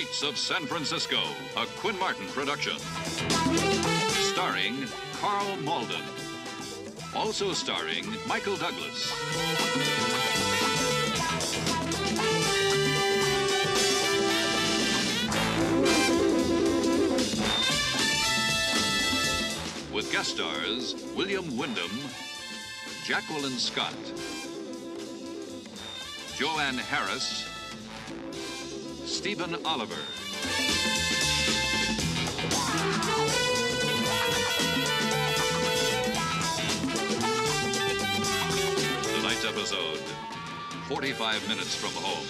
streets of San Francisco, a Quinn Martin production. Starring Carl Malden. Also starring Michael Douglas. With guest stars William Wyndham, Jacqueline Scott, Joanne Harris, Stephen Oliver. Tonight's episode, 45 Minutes from Home.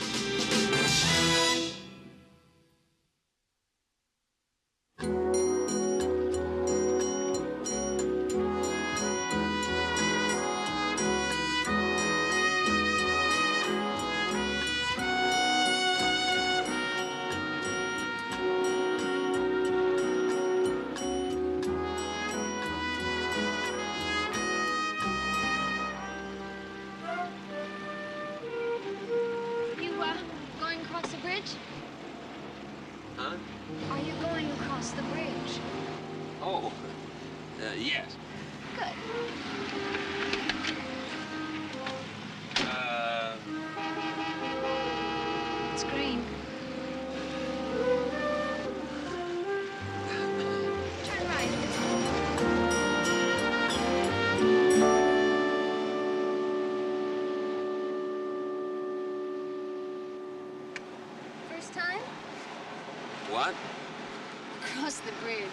Huh? Are you going across the bridge? Oh, yes. Good. It's green. Turn right. First time? What? Across the bridge.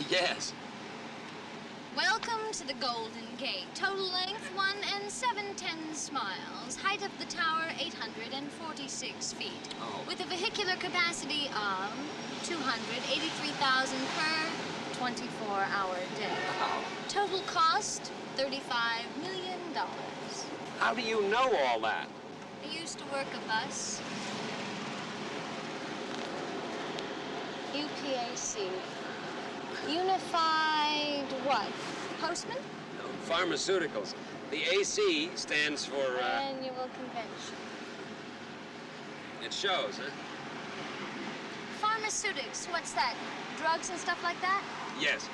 Yes. Welcome to the Golden Gate. Total length 1 7/10 miles. Height of the tower 846 feet. Oh. With a vehicular capacity of 283,000 per 24-hour day. Wow. Total cost $35 million. How do you know all that? I used to work a bus. UPAC. Unified what? Postman? No, pharmaceuticals. The AC stands for, Annual convention. It shows, huh? Pharmaceutics, what's that? Drugs and stuff like that? Yes.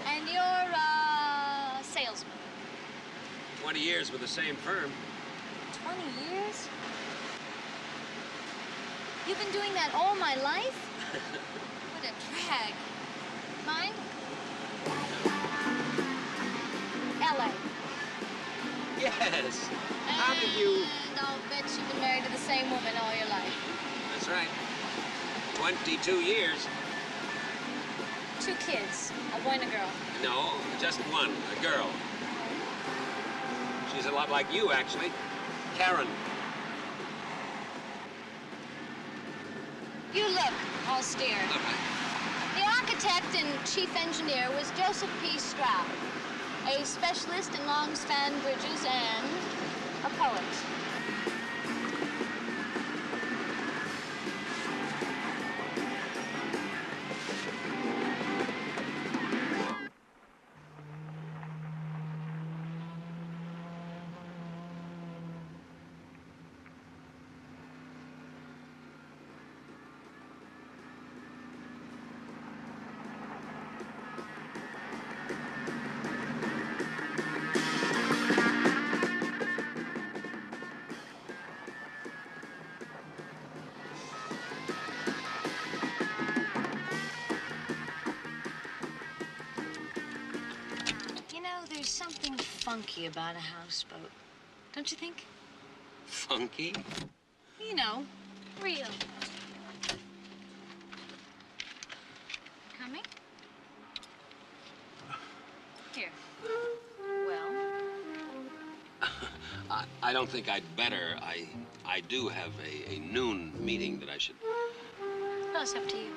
And you're a salesman. 20 years with the same firm. 20 years? You've been doing that all my life? What a drag. Mind? LA. Yes. How did you... And I'll bet you've been married to the same woman all your life. That's right. 22 years. 2 kids, a boy and a girl. No, just one, a girl. She's a lot like you, actually. Karen. You look austere. All right. The architect and chief engineer was Joseph P. Stroud, a specialist in long-span bridges and a poet. There's something funky about a houseboat, don't you think? Funky? You know, real. Coming? Here. Well? I don't think I'd better. I do have a noon meeting that I should... Well, it's up to you.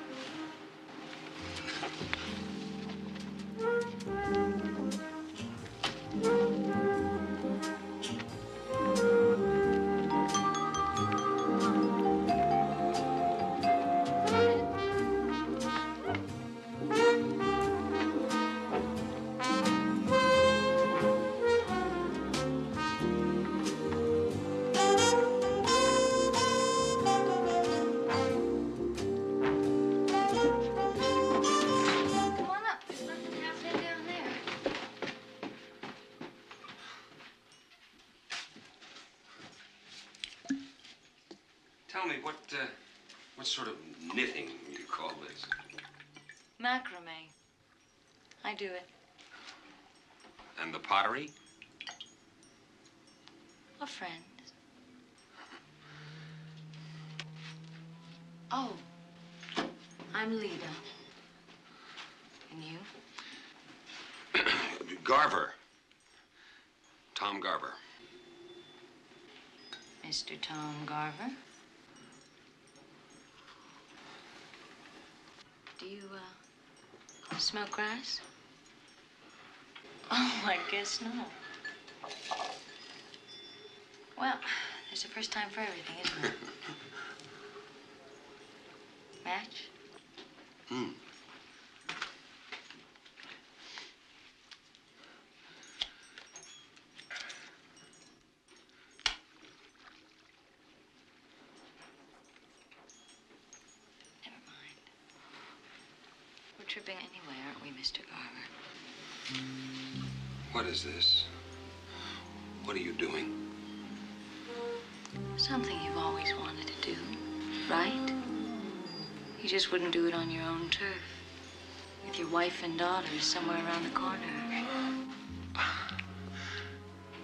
Tell me, what sort of knitting you call this? Macrame. I do it. And the pottery? A friend. Oh, I'm Lita. And you? Garver. Tom Garver. Mr. Tom Garver. Do you, smoke grass? Oh, I guess not. Well, there's a first time for everything, isn't there? Match? Hmm. Never mind. We're tripping anyway, aren't we, Mr. Garver? What is this? What are you doing? Something you've always wanted to do, right? You just wouldn't do it on your own turf. With your wife and daughters somewhere around the corner.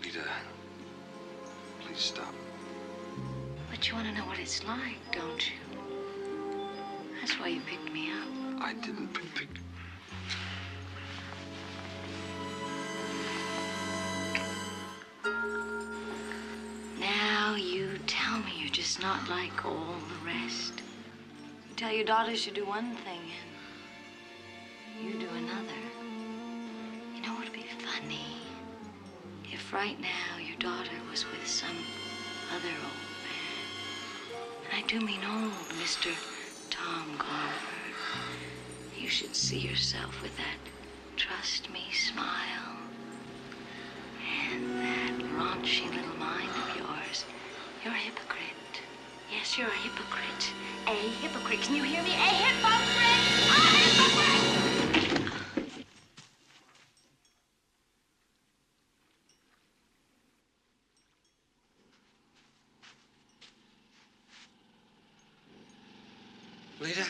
Lita, please stop. But you want to know what it's like, don't you? That's why you picked me up. I didn't pick. Now you tell me you're just not like all the rest. You tell your daughters you do one thing and you do another. You know what'd be funny? If right now your daughter was with some other old man. And I do mean old, Mr. Tom Garver. You should see yourself with that trust me smile. And that raunchy little mind of yours. You're a hypocrite. Yes, you're a hypocrite. A hypocrite. Can you hear me? A hypocrite! A hypocrite! Lita?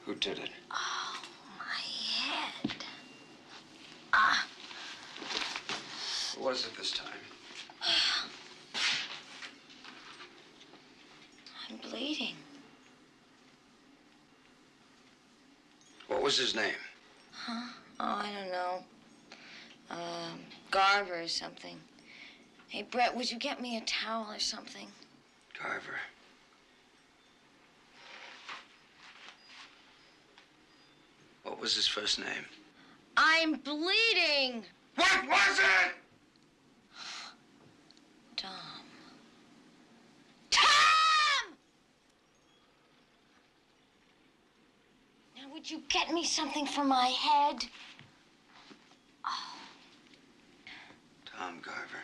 Who did it? Oh, my head. Who was it this time? I'm bleeding. What was his name? Huh? Oh, I don't know. Garver or something. Hey, Brett, would you get me a towel or something? Garver. What was his first name? I'm bleeding! What was it? Tom. Tom! Now, would you get me something for my head? Oh. Tom Garver.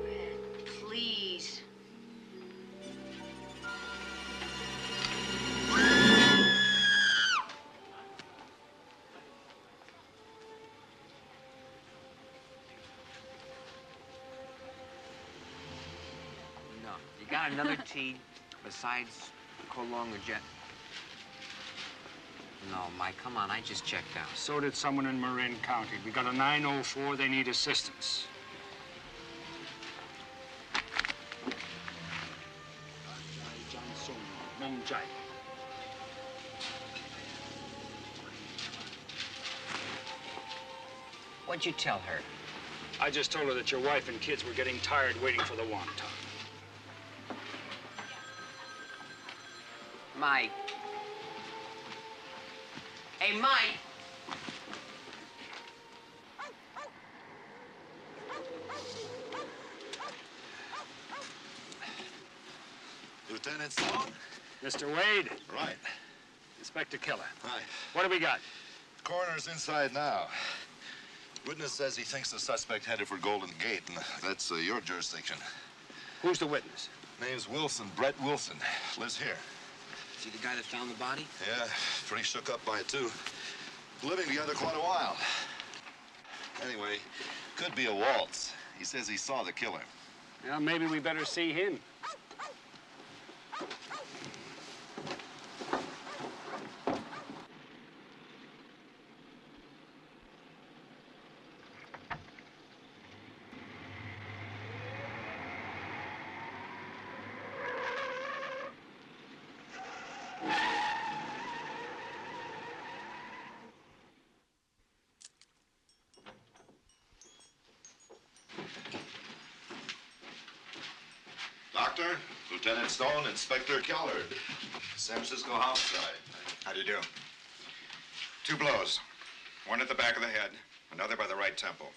Brett, please. No. You got another tea besides Colong or Jet? No, Mike, come on. I just checked out. So did someone in Marin County. We got a 904. They need assistance. What'd you tell her? I just told her that your wife and kids were getting tired waiting for the wonton. Mike. Hey, Mike! Lieutenant Stone? Mr. Wade, Right. Inspector Keller. Hi. What do we got? Coroner's inside now. Witness says he thinks the suspect headed for Golden Gate, and that's your jurisdiction. Who's the witness? Name's Wilson, Brett Wilson. Lives here. Is he the guy that found the body? Yeah, pretty shook up by it, too. Living together quite a while. Anyway, could be a waltz. He says he saw the killer. Well, maybe we better see him. Doctor, Lieutenant Stone, Inspector Keller. San Francisco homicide. How do you do? 2 blows. One at the back of the head, another by the right temple.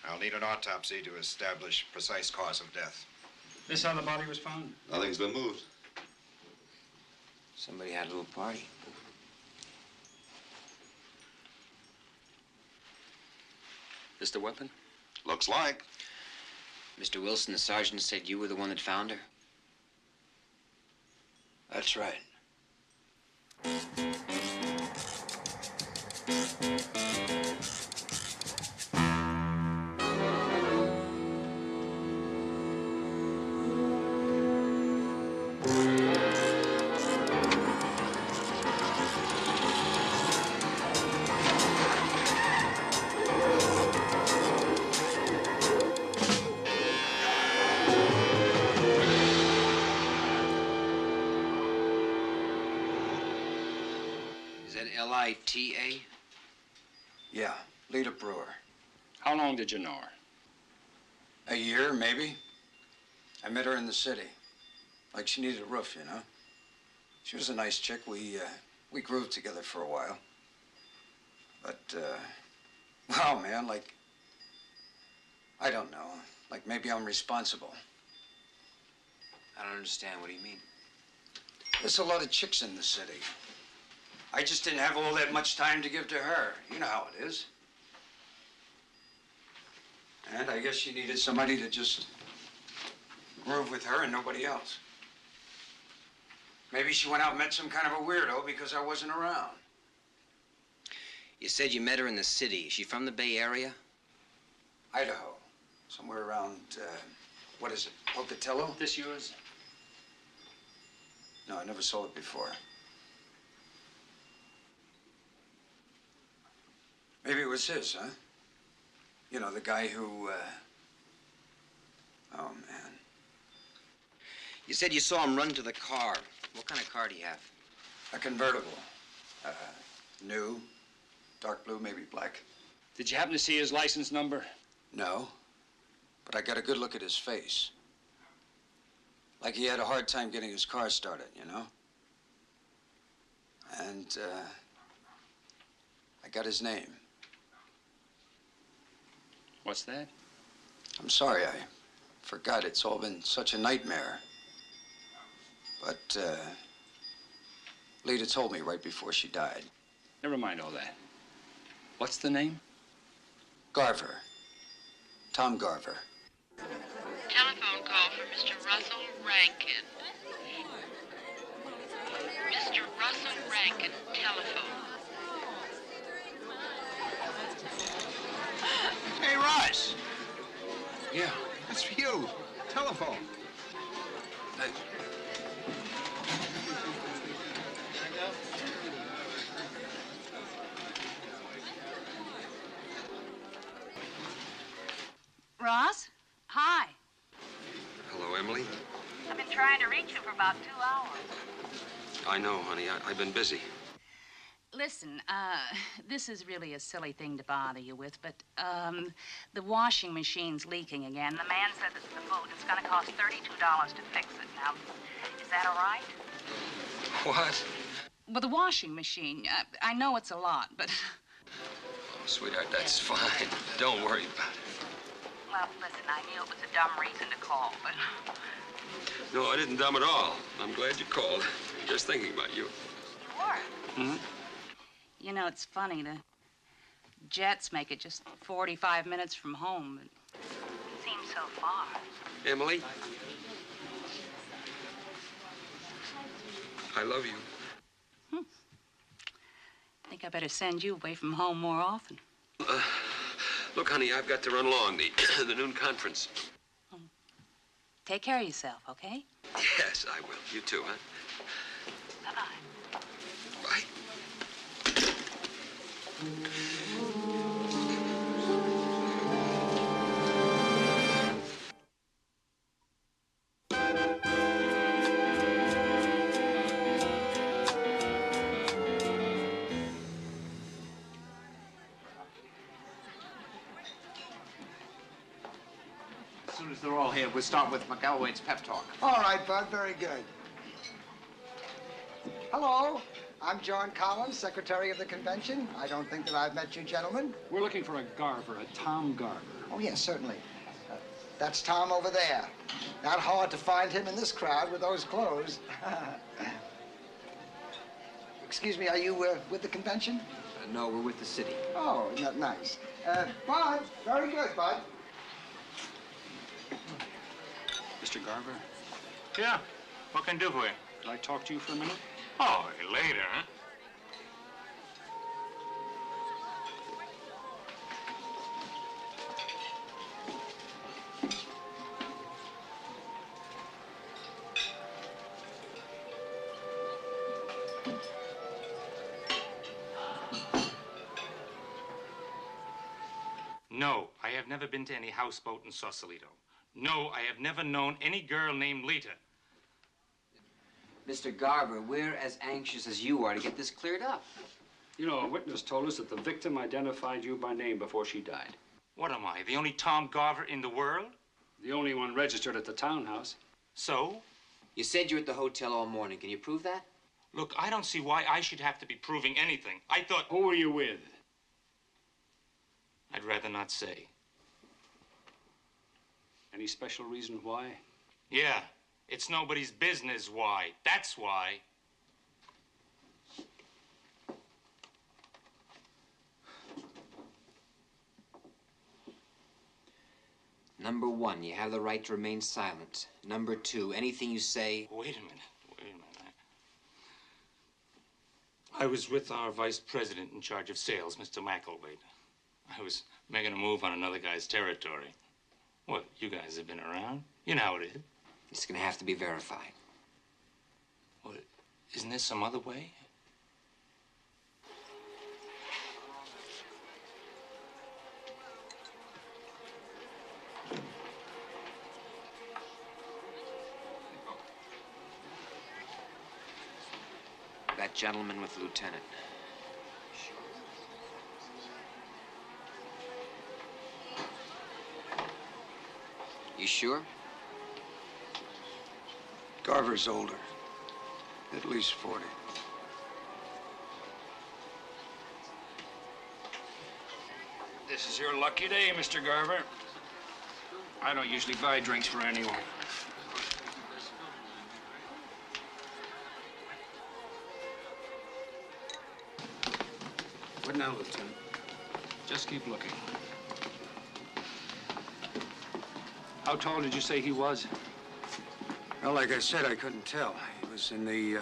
I'll need an autopsy to establish precise cause of death. This how the body was found? Nothing's been moved. Somebody had a little party. This the weapon? Looks like. Mr. Wilson, the sergeant said you were the one that found her. That's right. Is that Lita? Yeah, Lita Brewer. How long did you know her? A year, maybe. I met her in the city. Like she needed a roof, you know. She was a nice chick. We grooved together for a while. But, wow, man, like, I don't know. Like maybe I'm responsible. I don't understand. What do you mean? There's a lot of chicks in the city. I just didn't have all that much time to give to her. You know how it is. And I guess she needed somebody to just groove with her and nobody else. Maybe she went out and met some kind of a weirdo because I wasn't around. You said you met her in the city. Is she from the Bay Area? Idaho. Somewhere around, what is it, Pocatello? This yours? No, I never saw it before. Maybe it was his, huh? You know, the guy who, oh, man. You said you saw him run to the car. What kind of car do you have? A convertible. New, dark blue, maybe black. Did you happen to see his license number? No, but I got a good look at his face. Like he had a hard time getting his car started, you know? And, I got his name. What's that? I'm sorry, I forgot. It's all been such a nightmare. But, Lita told me right before she died. Never mind all that. What's the name? Garver. Tom Garver. Telephone call for Mr. Russell Rankin. Mr. Russell Rankin, telephone. Hey, Russ. Yeah. That's for you. Telephone. Ross? Hi. Hello, Emily. I've been trying to reach you for about 2 hours. I know, honey. I've been busy. Listen, this is really a silly thing to bother you with, but, the washing machine's leaking again. The man said it's the boot. It's gonna cost $32 to fix it. Now, is that all right? What? Well, the washing machine, I know it's a lot, but... Oh, sweetheart, that's fine. Don't worry about it. Well, listen, I knew it was a dumb reason to call, but... No, I didn't dumb at all. I'm glad you called. Just thinking about you. You were? Mm-hmm. You know, it's funny, the Jets make it just 45 minutes from home, but it seems so far. Emily? I love you. I think I better send you away from home more often. Look, honey, I've got to run along the noon conference. Take care of yourself, okay? Yes, I will. You too, huh? Bye-bye. Bye. As soon as they're all here, we'll start with McElwain's pep talk. All right, Bud, very good. Hello, I'm John Collins, Secretary of the Convention. I don't think that I've met you gentlemen. We're looking for a Garver, a Tom Garver. Oh, yes, certainly. That's Tom over there. Not hard to find him in this crowd with those clothes. Excuse me, are you with the convention? No, we're with the city. Oh, isn't that nice? Bud, very good, Bud. Mr. Garver? Yeah. What can I do for you? Can I talk to you for a minute? Oh, later, huh? No, I have never been to any houseboat in Sausalito. No, I have never known any girl named Lita. Mr. Garver, we're as anxious as you are to get this cleared up. You know, a witness told us that the victim identified you by name before she died. What am I, the only Tom Garver in the world? The only one registered at the townhouse. So? You said you were at the hotel all morning. Can you prove that? Look, I don't see why I should have to be proving anything. I thought... Who were you with? I'd rather not say. Any special reason why? Yeah, it's nobody's business why. That's why. Number one, you have the right to remain silent. Number two, anything you say... Wait a minute. I was with our vice president in charge of sales, Mr. McElwain. I was making a move on another guy's territory. What, you guys have been around? You know how it is. It's gonna have to be verified. Well, isn't there some other way? That gentleman with the lieutenant. You sure? Garver's older. At least 40. This is your lucky day, Mr. Garver. I don't usually buy drinks for anyone. Hey, for now, Lieutenant. Just keep looking. How tall did you say he was? Well, like I said, I couldn't tell. He was in the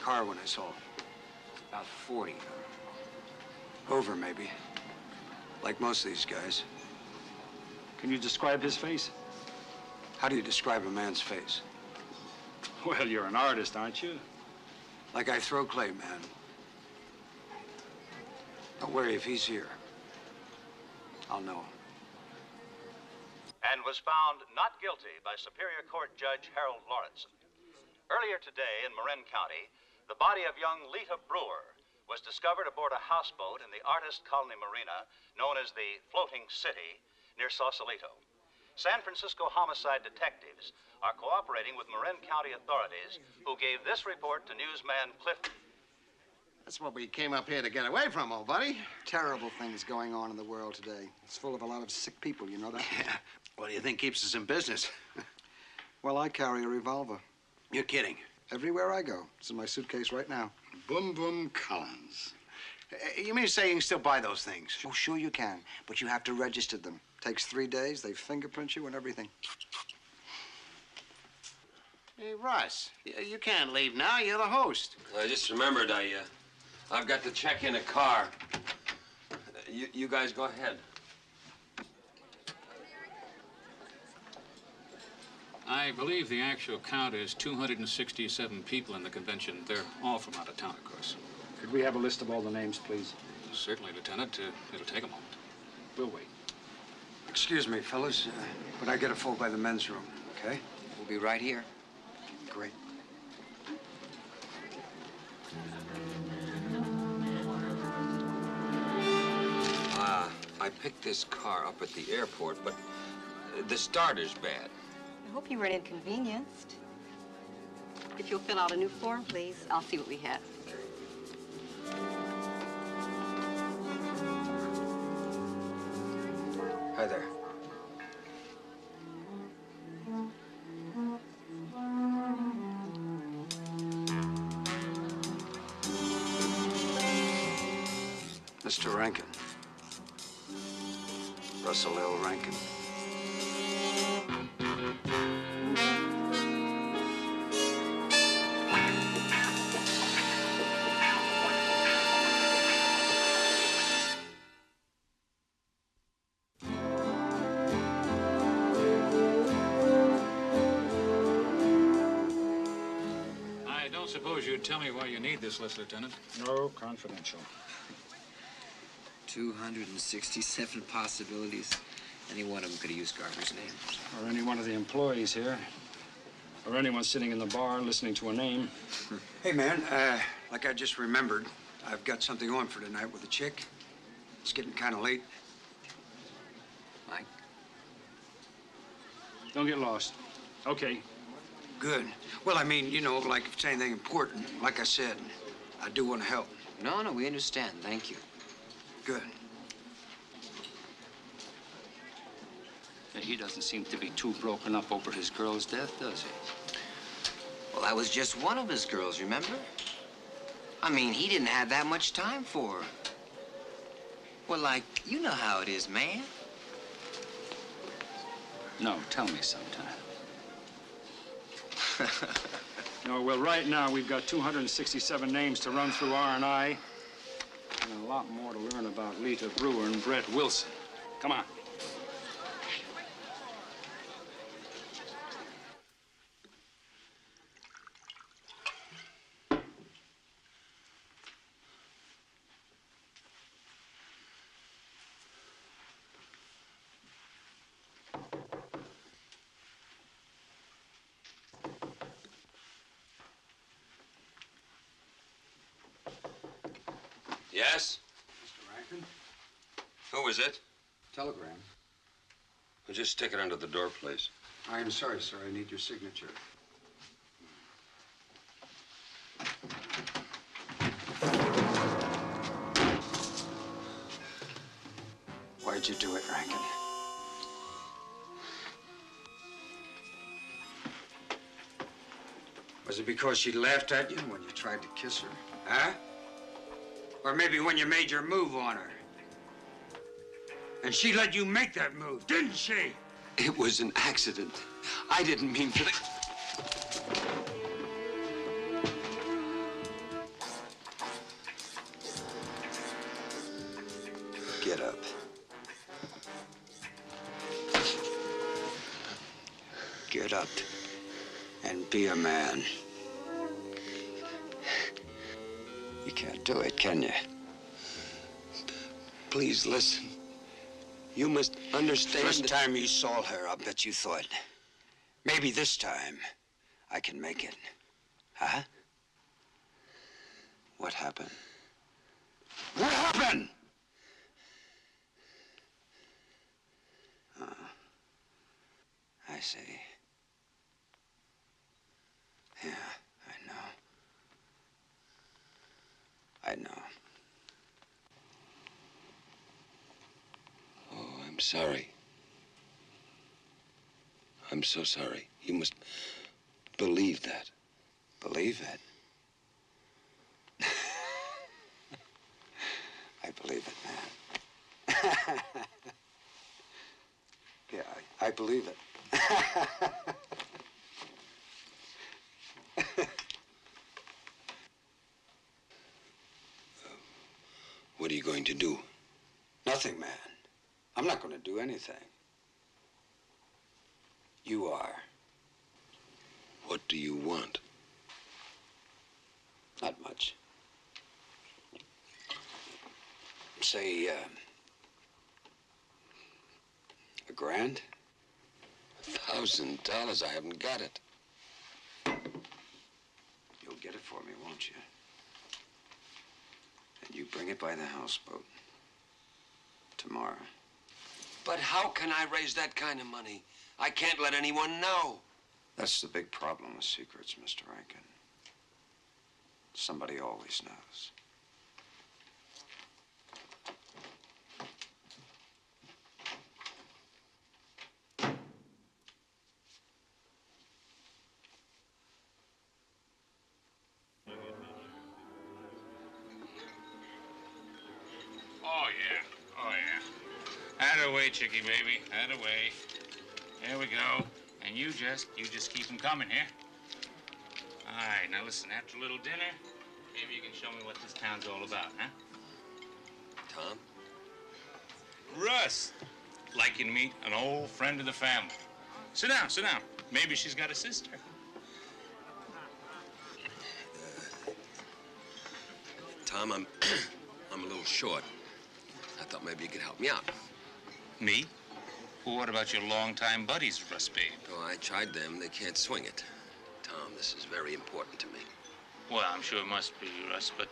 car when I saw him. About 40. Over, maybe. Like most of these guys. Can you describe his face? How do you describe a man's face? Well, you're an artist, aren't you? Like I throw clay, man. Don't worry, if he's here, I'll know. And was found not guilty by Superior Court Judge Harold Lawrenson. Earlier today in Marin County, the body of young Lita Brewer was discovered aboard a houseboat in the Artist Colony Marina, known as the Floating City, near Sausalito. San Francisco homicide detectives are cooperating with Marin County authorities, who gave this report to newsman Cliff. That's what we came up here to get away from, old buddy. Terrible things going on in the world today. It's full of a lot of sick people, you know that? Yeah. What do you think keeps us in business? Well, I carry a revolver. You're kidding. Everywhere I go. It's in my suitcase right now. Boom Boom Collins. You mean to say you can still buy those things? Oh, sure you can, but you have to register them. Takes 3 days, they fingerprint you and everything. Hey, Russ, you can't leave now. You're the host. I just remembered I've got to check in a car. You guys go ahead. I believe the actual count is 267 people in the convention. They're all from out of town, of course. Could we have a list of all the names, please? Certainly, Lieutenant. It'll take a moment. We'll wait. Excuse me, fellas, but I get a full by the men's room, okay? We'll be right here. Great. I picked this car up at the airport, but the starter's bad. I hope you weren't inconvenienced. If you'll fill out a new form, please, I'll see what we have. Hi there. Mr. Rankin. Russell L. Rankin. I don't suppose you'd tell me why you need this list, Lieutenant? No, confidential. 267 possibilities. Any one of them could have used Garver's name. Or any one of the employees here. Or anyone sitting in the bar listening to a name. Hey, man, like I just remembered, I've got something on for tonight with a chick. It's getting kind of late. Mike? Don't get lost. Okay. Good. Well, I mean, you know, like if it's anything important, like I said, I do want to help. No, we understand. Thank you. Good. He doesn't seem to be too broken up over his girl's death, does he? Well, that was just one of his girls, remember? I mean, he didn't have that much time for her. Well, like, you know how it is, man. No, tell me sometime. No, well, right now we've got 267 names to run through R&I. And a lot more to learn about Lita Brewer and Brett Wilson. Come on. Yes? Mr. Rankin? Who is it? Telegram. Well, just stick it under the door, please. I am sorry, sir. I need your signature. Why'd you do it, Rankin? Was it because she laughed at you when you tried to kiss her? Huh? Or maybe when you made your move on her. And she let you make that move, didn't she? It was an accident. I didn't mean for the... Get up. Get up and be a man. You can't do it, can you? Please listen. You must understand. First time you saw her, I bet you thought, maybe this time I can make it. Huh? What happened? What happened? I see. Yeah, I know. Oh, I'm sorry. I'm so sorry. You must believe that. Believe it? I believe it, man. Yeah, I believe it. What are you going to do? Nothing, man. I'm not going to do anything. You are. What do you want? Not much. Say, $1,000? $1,000? I haven't got it. You'll get it for me, won't you? And you bring it by the houseboat. Tomorrow. But how can I raise that kind of money? I can't let anyone know. That's the big problem with secrets, Mr. Rankin. Somebody always knows. Oh, yeah. Atta-way, chickie baby. Atta-way. There we go. And you just keep them coming here. All right, now listen, after a little dinner, maybe you can show me what this town's all about, huh? Tom? Russ. Like you to meet an old friend of the family. Sit down, sit down. Maybe she's got a sister. Tom, I'm a little short. I thought maybe you could help me out. Me? Well, what about your longtime buddies, Russ Babe? Oh, I tried them. They can't swing it. Tom, this is very important to me. Well, I'm sure it must be, Russ, but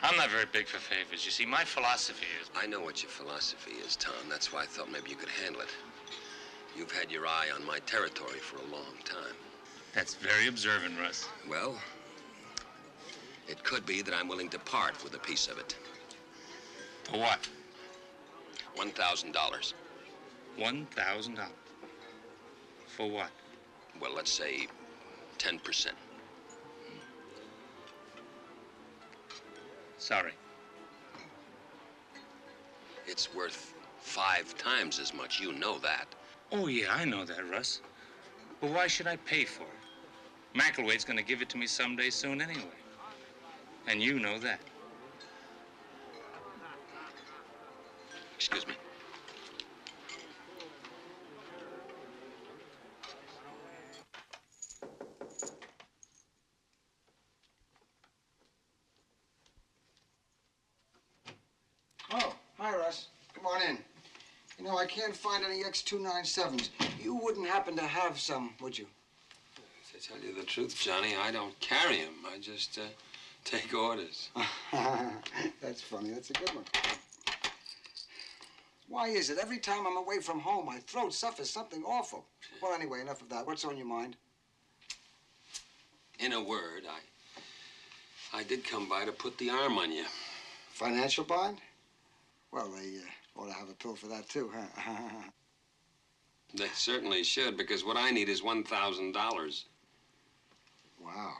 I'm not very big for favors. You see, my philosophy is... I know what your philosophy is, Tom. That's why I thought maybe you could handle it. You've had your eye on my territory for a long time. That's very observant, Russ. Well, it could be that I'm willing to part with a piece of it. For what? $1,000. $1,000? For what? Well, let's say 10%. Sorry. It's worth 5 times as much. You know that. Oh, yeah, I know that, Russ. But why should I pay for it? McElwain's gonna give it to me someday soon anyway. And you know that. Excuse me. Oh, hi, Russ. Come on in. You know, I can't find any X297s. You wouldn't happen to have some, would you? To tell you the truth, Johnny, I don't carry them. I just take orders. That's funny. That's a good one. Why is it every time I'm away from home, my throat suffers something awful? Well, anyway, enough of that. What's on your mind? In a word, I did come by to put the arm on you. Financial bond? Well, they ought to have a pill for that, too, huh? They certainly should, because what I need is $1,000. Wow.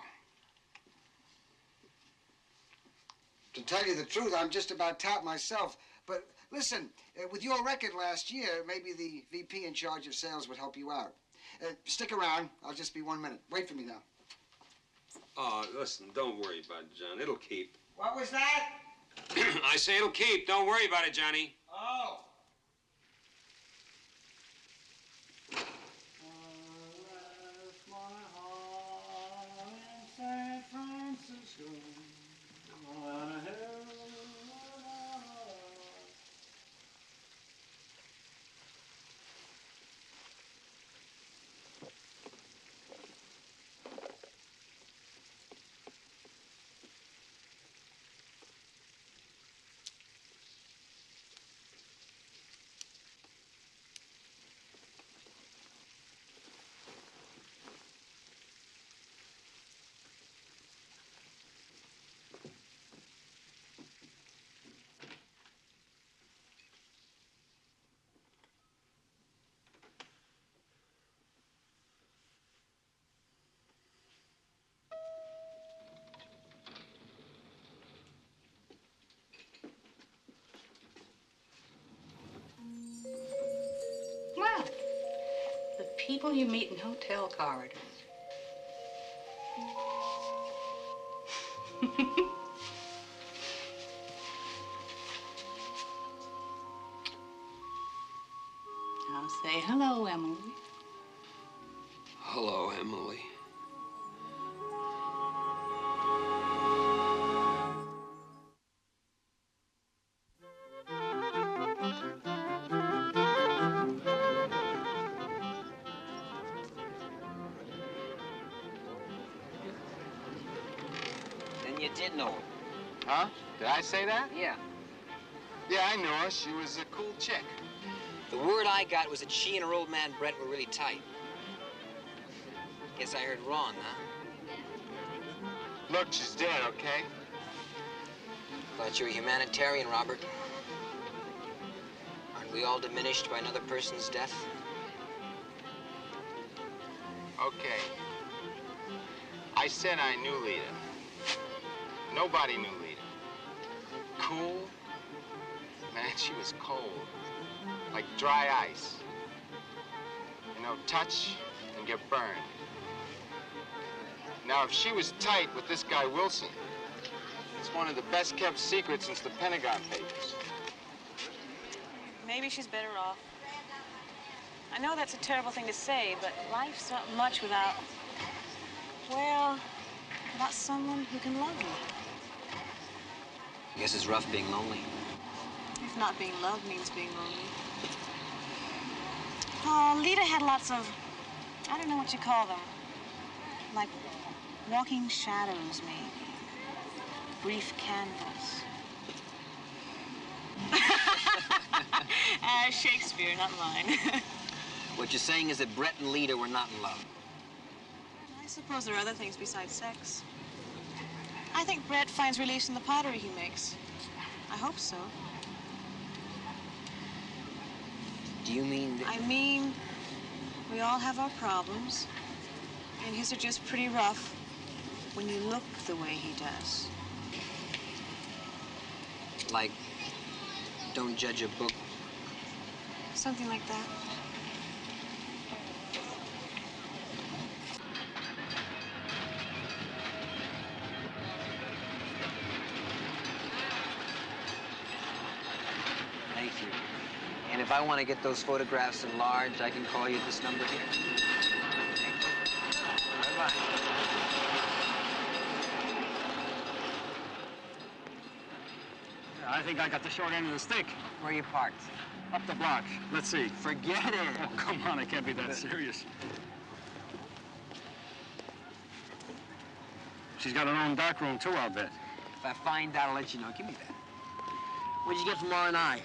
To tell you the truth, I'm just about tapped myself. But listen, with your record last year, maybe the VP in charge of sales would help you out. Stick around. I'll just be 1 minute. Wait for me now. Oh, listen, don't worry about it, John. It'll keep. What was that? I say it'll keep. Don't worry about it, Johnny. Oh. San Francisco. Well, the people you meet in hotel corridors. I'll say hello, Emily. Hello, Emily. Then you did know her. Huh? Did I say that? Yeah. Yeah, I knew her. She was a cool chick. The word I got was that she and her old man Brett were really tight. Guess I heard wrong, huh? Look, she's dead, okay? Thought you were a humanitarian, Robert. Aren't we all diminished by another person's death? Okay. I said I knew Lita. Nobody knew Lita. Cool? Man, she was cold. Like dry ice. You know, touch and get burned. Now, if she was tight with this guy Wilson, it's one of the best kept secrets since the Pentagon Papers. Maybe she's better off. I know that's a terrible thing to say, but life's not much without, well, without someone who can love you. I guess it's rough being lonely. If not being loved means being lonely. Oh, Lita had lots of, I don't know what you call them. Like walking shadows, maybe. Brief candles. Shakespeare, not mine. What you're saying is that Brett and Lita were not in love. I suppose there are other things besides sex. I think Brett finds release in the pottery he makes. I hope so. Do you mean that... I mean, we all have our problems, and his are just pretty rough when you look the way he does. Like, don't judge a book. Something like that. Thank you. And if I want to get those photographs enlarged, I can call you at this number here. Bye-bye. I think I got the short end of the stick. Where are you parked? Up the block. Let's see. Forget it. Oh, come on, it can't be that serious. She's got her own dark room, too, I'll bet. If I find out, I'll let you know. Give me that. What'd you get from R&I?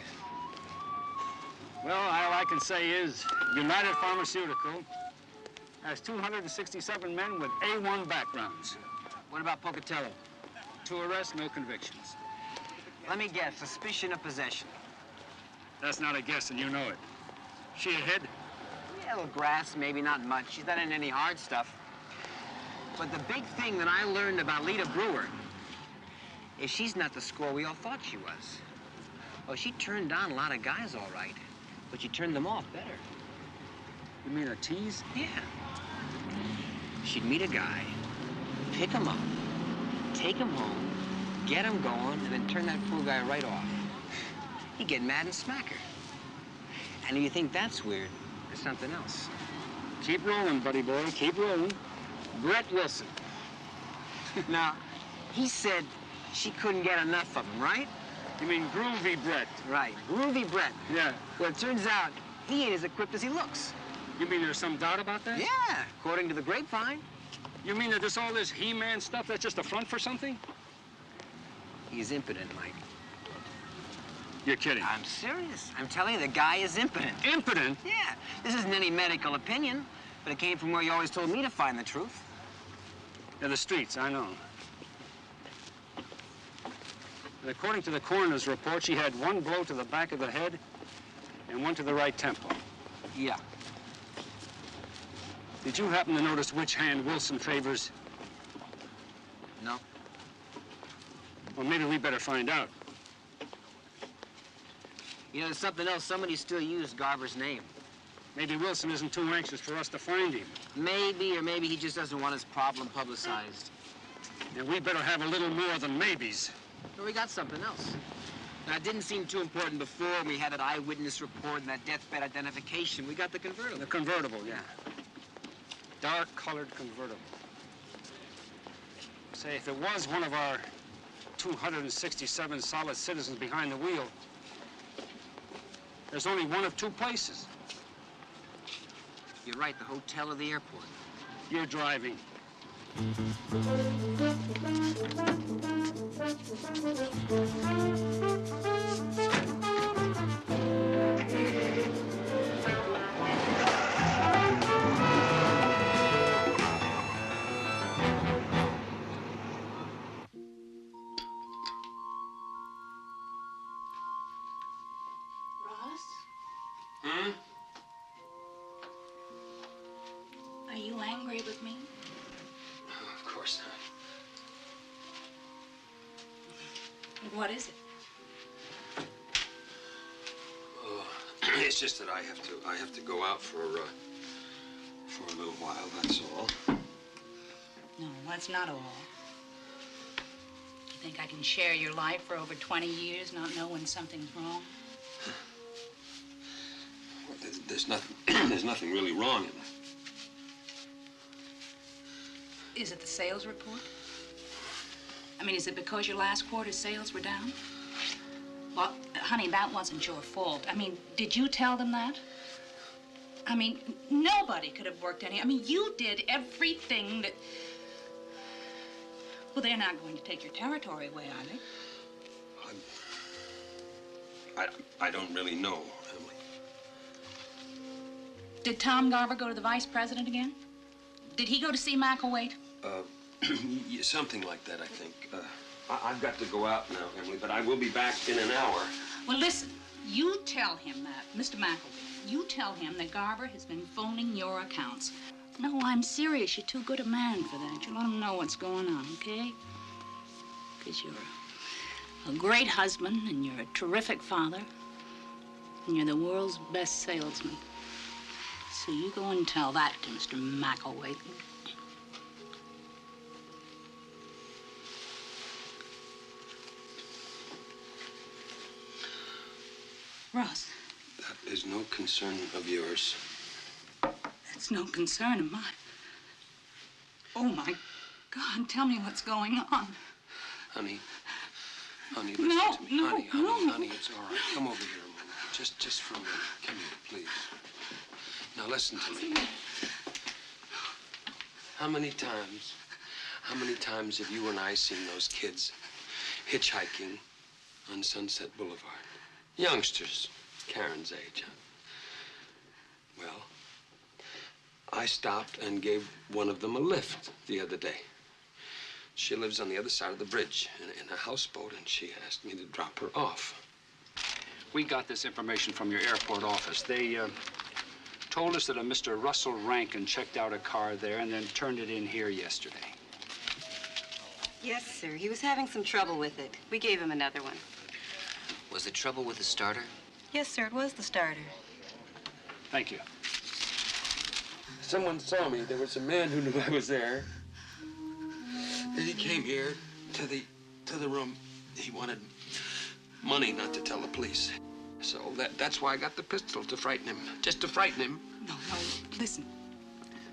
Well, all I can say is United Pharmaceutical has 267 men with A1 backgrounds. What about Pocatello? 2 arrests, no convictions. Let me guess, suspicion of possession. That's not a guess, and you know it. She a hit? Yeah, a little grass, maybe not much. She's not in any hard stuff. But the big thing that I learned about Lita Brewer If she's not the score we all thought she was. Oh, she turned on a lot of guys, all right. But she turned them off better. You mean a tease? Yeah. She'd meet a guy, pick him up, take him home, get him going, and then turn that poor guy right off. He'd get mad and smack her. And if you think that's weird, there's something else. Keep rolling, buddy boy. Keep rolling. Brett Wilson. Now, he said she couldn't get enough of him, right? You mean Groovy Brett? Right, Groovy Brett. Yeah. Well, it turns out he ain't as equipped as he looks. You mean there's some doubt about that? Yeah, according to the grapevine. You mean that all this He-Man stuff, that's just a front for something? He's impotent, Mike. You're kidding. I'm serious. I'm telling you, the guy is impotent. Impotent? Yeah. This isn't any medical opinion, but it came from where you always told me to find the truth. Yeah, the streets, I know. And according to the coroner's report, she had one blow to the back of the head and one to the right temple. Yeah. Did you happen to notice which hand Wilson favors? No. Well, maybe we better find out. You know, there's something else. Somebody still used Garver's name. Maybe Wilson isn't too anxious for us to find him. Maybe, or maybe he just doesn't want his problem publicized. And we better have a little more than maybes. Well, we got something else. Now, it didn't seem too important before. We had that eyewitness report and that deathbed identification. We got the convertible. The convertible, yeah. Dark-colored convertible. Say, if it was one of our 267 solid citizens behind the wheel, there's only one of two places. You're right, the hotel or the airport. You're driving. Hmm? Are you angry with me? Of course not. What is it? Oh, it's just that I have to go out for a little while, that's all. No, that's not all. You think I can share your life for over 20 years, not know when something's wrong? Well, there's nothing, there's nothing really wrong in it. Is it the sales report? I mean, is it because your last quarter's sales were down? Well, honey, that wasn't your fault. I mean, did you tell them that? I mean, nobody could have worked any. I mean, you did everything that... Well, they're not going to take your territory away, are they? I don't really know, Emily. Did Tom Garver go to the vice president again? Did he go to see McElwaite? Yeah, something like that, I think. I've got to go out now, Emily, but I will be back in an hour. Well, listen, you tell him that, Mr. McElwaite, you tell him that Garver has been phoning your accounts. No, I'm serious. You're too good a man for that. You let him know what's going on, okay? Because you're a great husband, and you're a terrific father, and you're the world's best salesman. So you go and tell that to Mr. McElwaite. Ross. That is no concern of yours. That's no concern of mine. Oh, my God, tell me what's going on. Honey, listen to me. Honey, it's all right. Come over here a moment. Just for a minute. Come here, please. Now, listen to me. How many times have you and I seen those kids hitchhiking on Sunset Boulevard? Youngsters, Karen's age, huh? Well, I stopped and gave one of them a lift the other day. She lives on the other side of the bridge in a houseboat, and she asked me to drop her off. We got this information from your airport office. They told us that a Mr. Russell Rankin checked out a car there and then turned it in here yesterday. Yes, sir. He was having some trouble with it. We gave him another one. Was the trouble with the starter? Yes, sir. It was the starter. Thank you. Someone saw me. There was a man who knew I was there. And he came here to the room. He wanted money not to tell the police. So that's why I got the pistol, to frighten him. Just to frighten him. No, listen.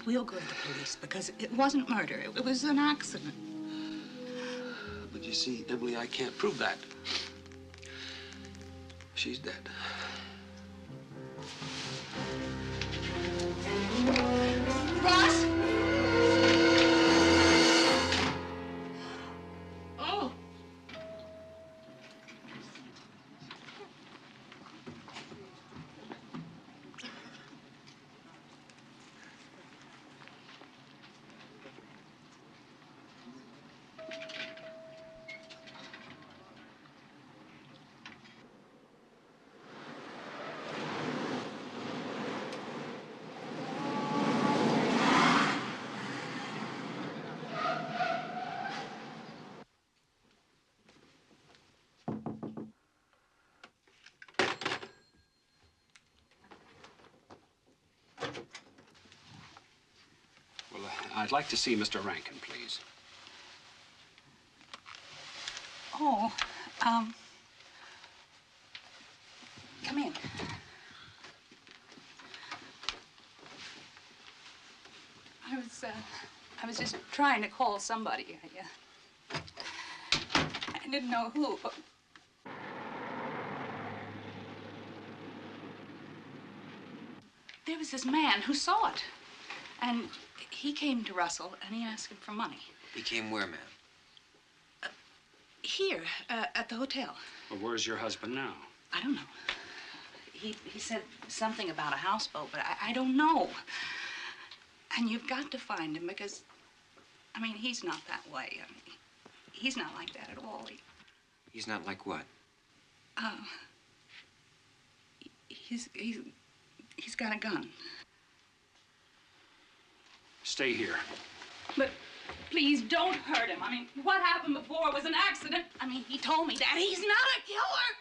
We'll go to the police because it wasn't murder. It was an accident. But you see, Emily, I can't prove that. She's dead. Ross! Oh. Well, I'd like to see Mr. Rankin, please. Oh, come in. I was just trying to call somebody. I didn't know who, but... There was this man who saw it. And he came to Russell, and he asked him for money. He came where, ma'am? Here, at the hotel. Well, where's your husband now? I don't know. He said something about a houseboat, but I don't know. And you've got to find him because, I mean, he's not that way. I mean, he's not like that at all. He's not like what? He's got a gun. Stay here. But please don't hurt him. I mean, what happened before was an accident. I mean, he told me that. He's not a killer.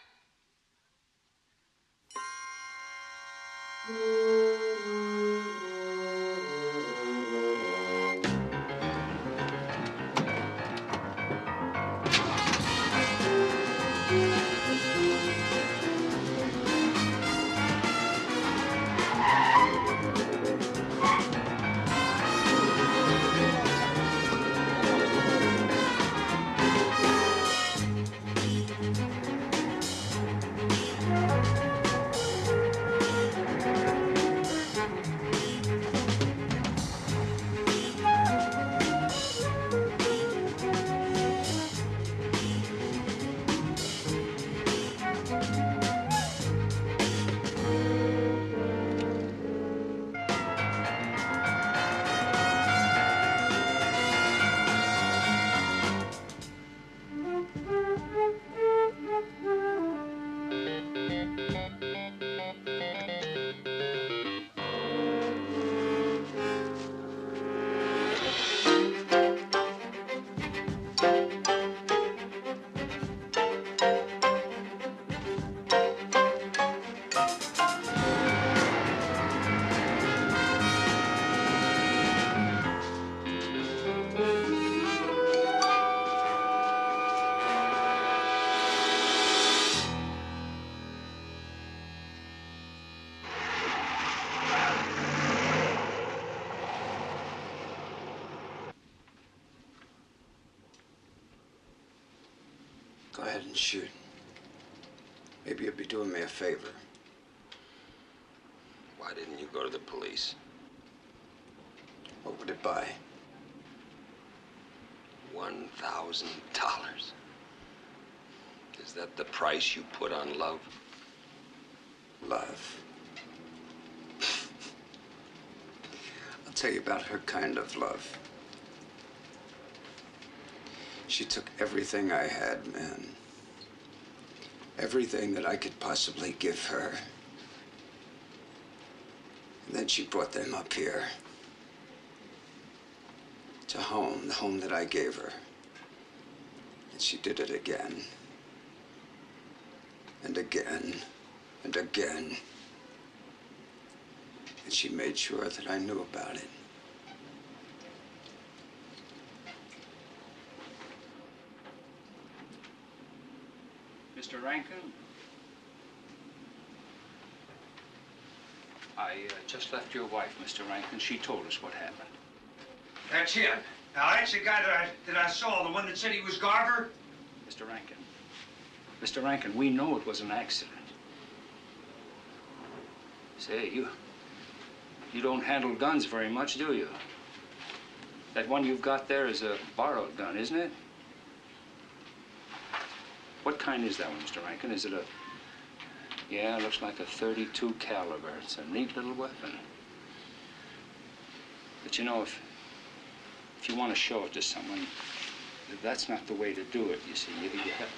Go ahead and shoot. Maybe you'll be doing me a favor. Why didn't you go to the police? What would it buy? $1,000. Is that the price you put on love? Love. I'll tell you about her kind of love. She took everything I had, man. Everything that I could possibly give her. And then she brought them up here. To home, the home that I gave her. And she did it again. And again. And again. And she made sure that I knew about it. Mr. Rankin? I just left your wife, Mr. Rankin. She told us what happened. That's him. Now, that's the guy that I saw, the one that said he was Garver? Mr. Rankin. Mr. Rankin, we know it was an accident. Say, you don't handle guns very much, do you? That one you've got there is a borrowed gun, isn't it? What kind is that one, Mr. Rankin? Is it a... Yeah, it looks like a .32 caliber. It's a neat little weapon. But you know, if you want to show it to someone, that's not the way to do it, you see. You have...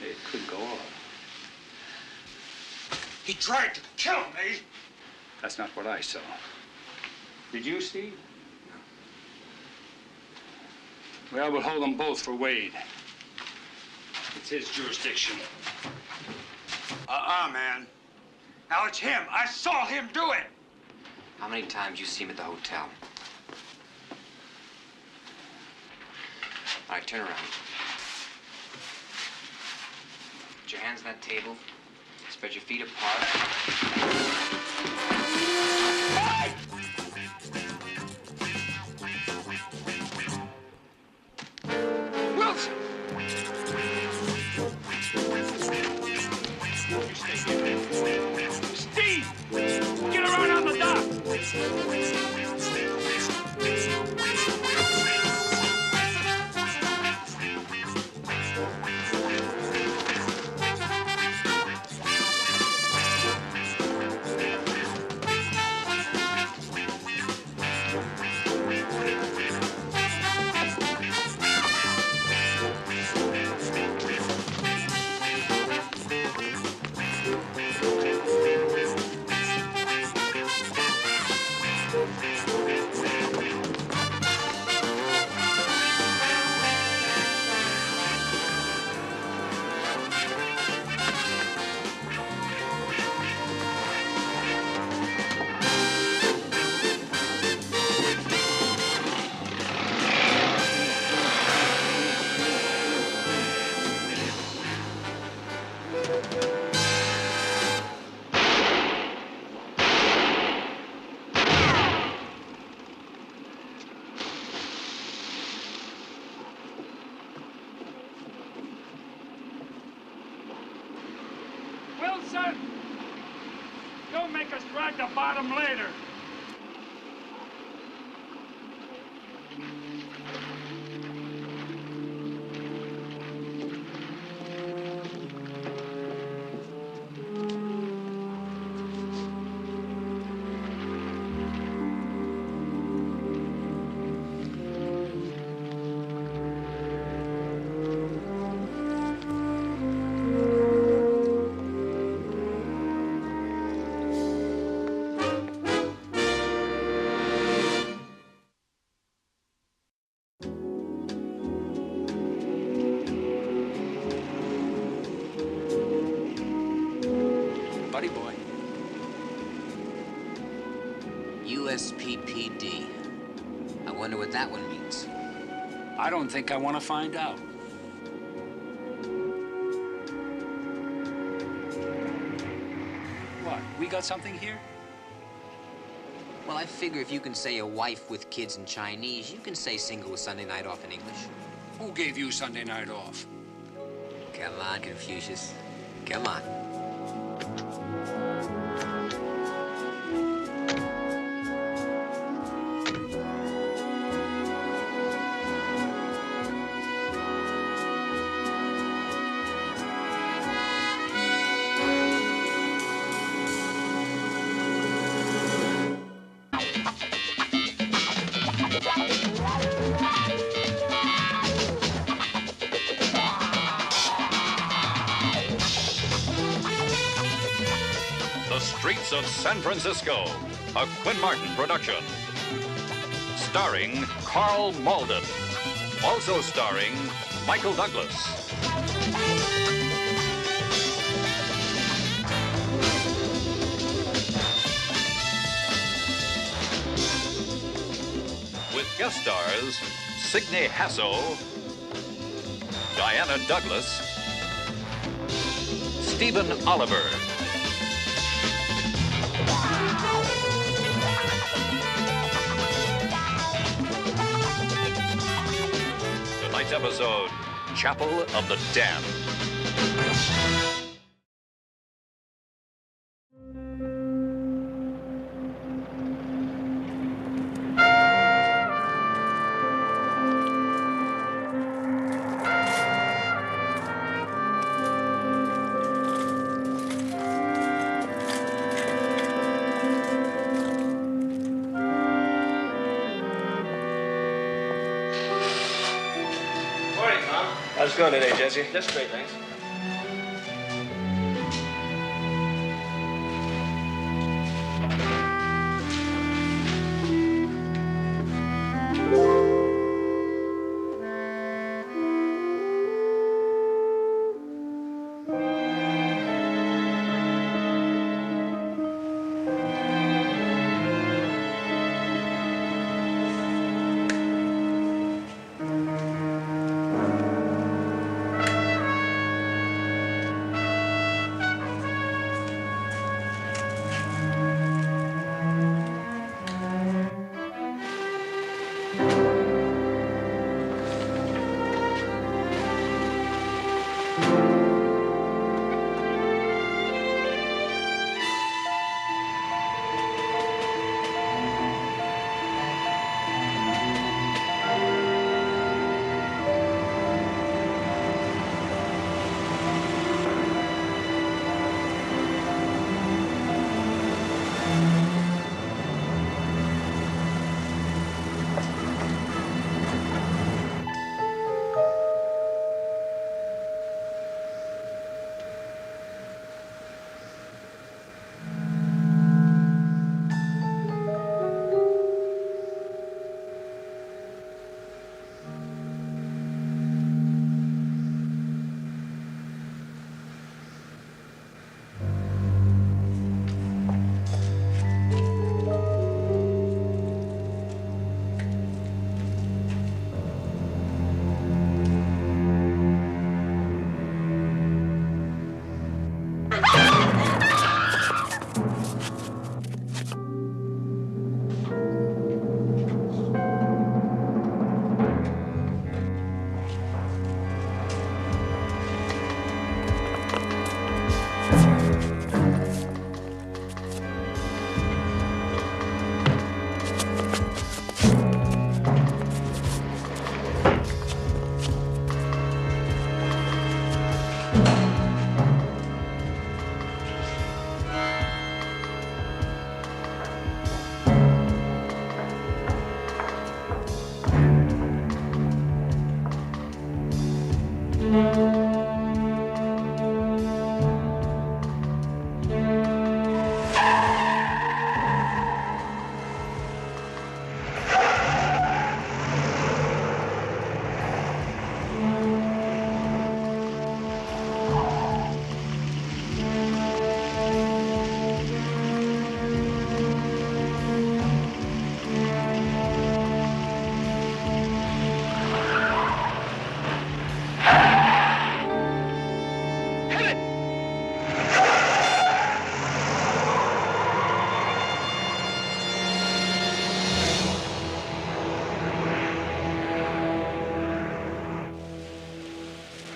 It could go off. He tried to kill me. That's not what I saw. Did you, Steve? Well, we'll hold them both for Wade. It's his jurisdiction. Man. Now, it's him. I saw him do it. How many times you see him at the hotel? All right, turn around. Put your hands on that table. Spread your feet apart. Wilson! Steve! Get around on the dock! Wilson! Don't make us drag the bottom later. Buddy boy. USPPD. I wonder what that one means. I don't think I want to find out. What, we got something here? Well, I figure if you can say a wife with kids in Chinese, you can say single with Sunday night off in English. Who gave you Sunday night off? Come on, Confucius. Come on. The Streets of San Francisco, a Quinn Martin production. Starring Carl Malden. Also starring Michael Douglas. With guest stars Signe Hasso, Diana Douglas, Stephen Oliver. Tonight's episode, Chapel of the Damned. How's it going today, Jesse? Just great, thanks.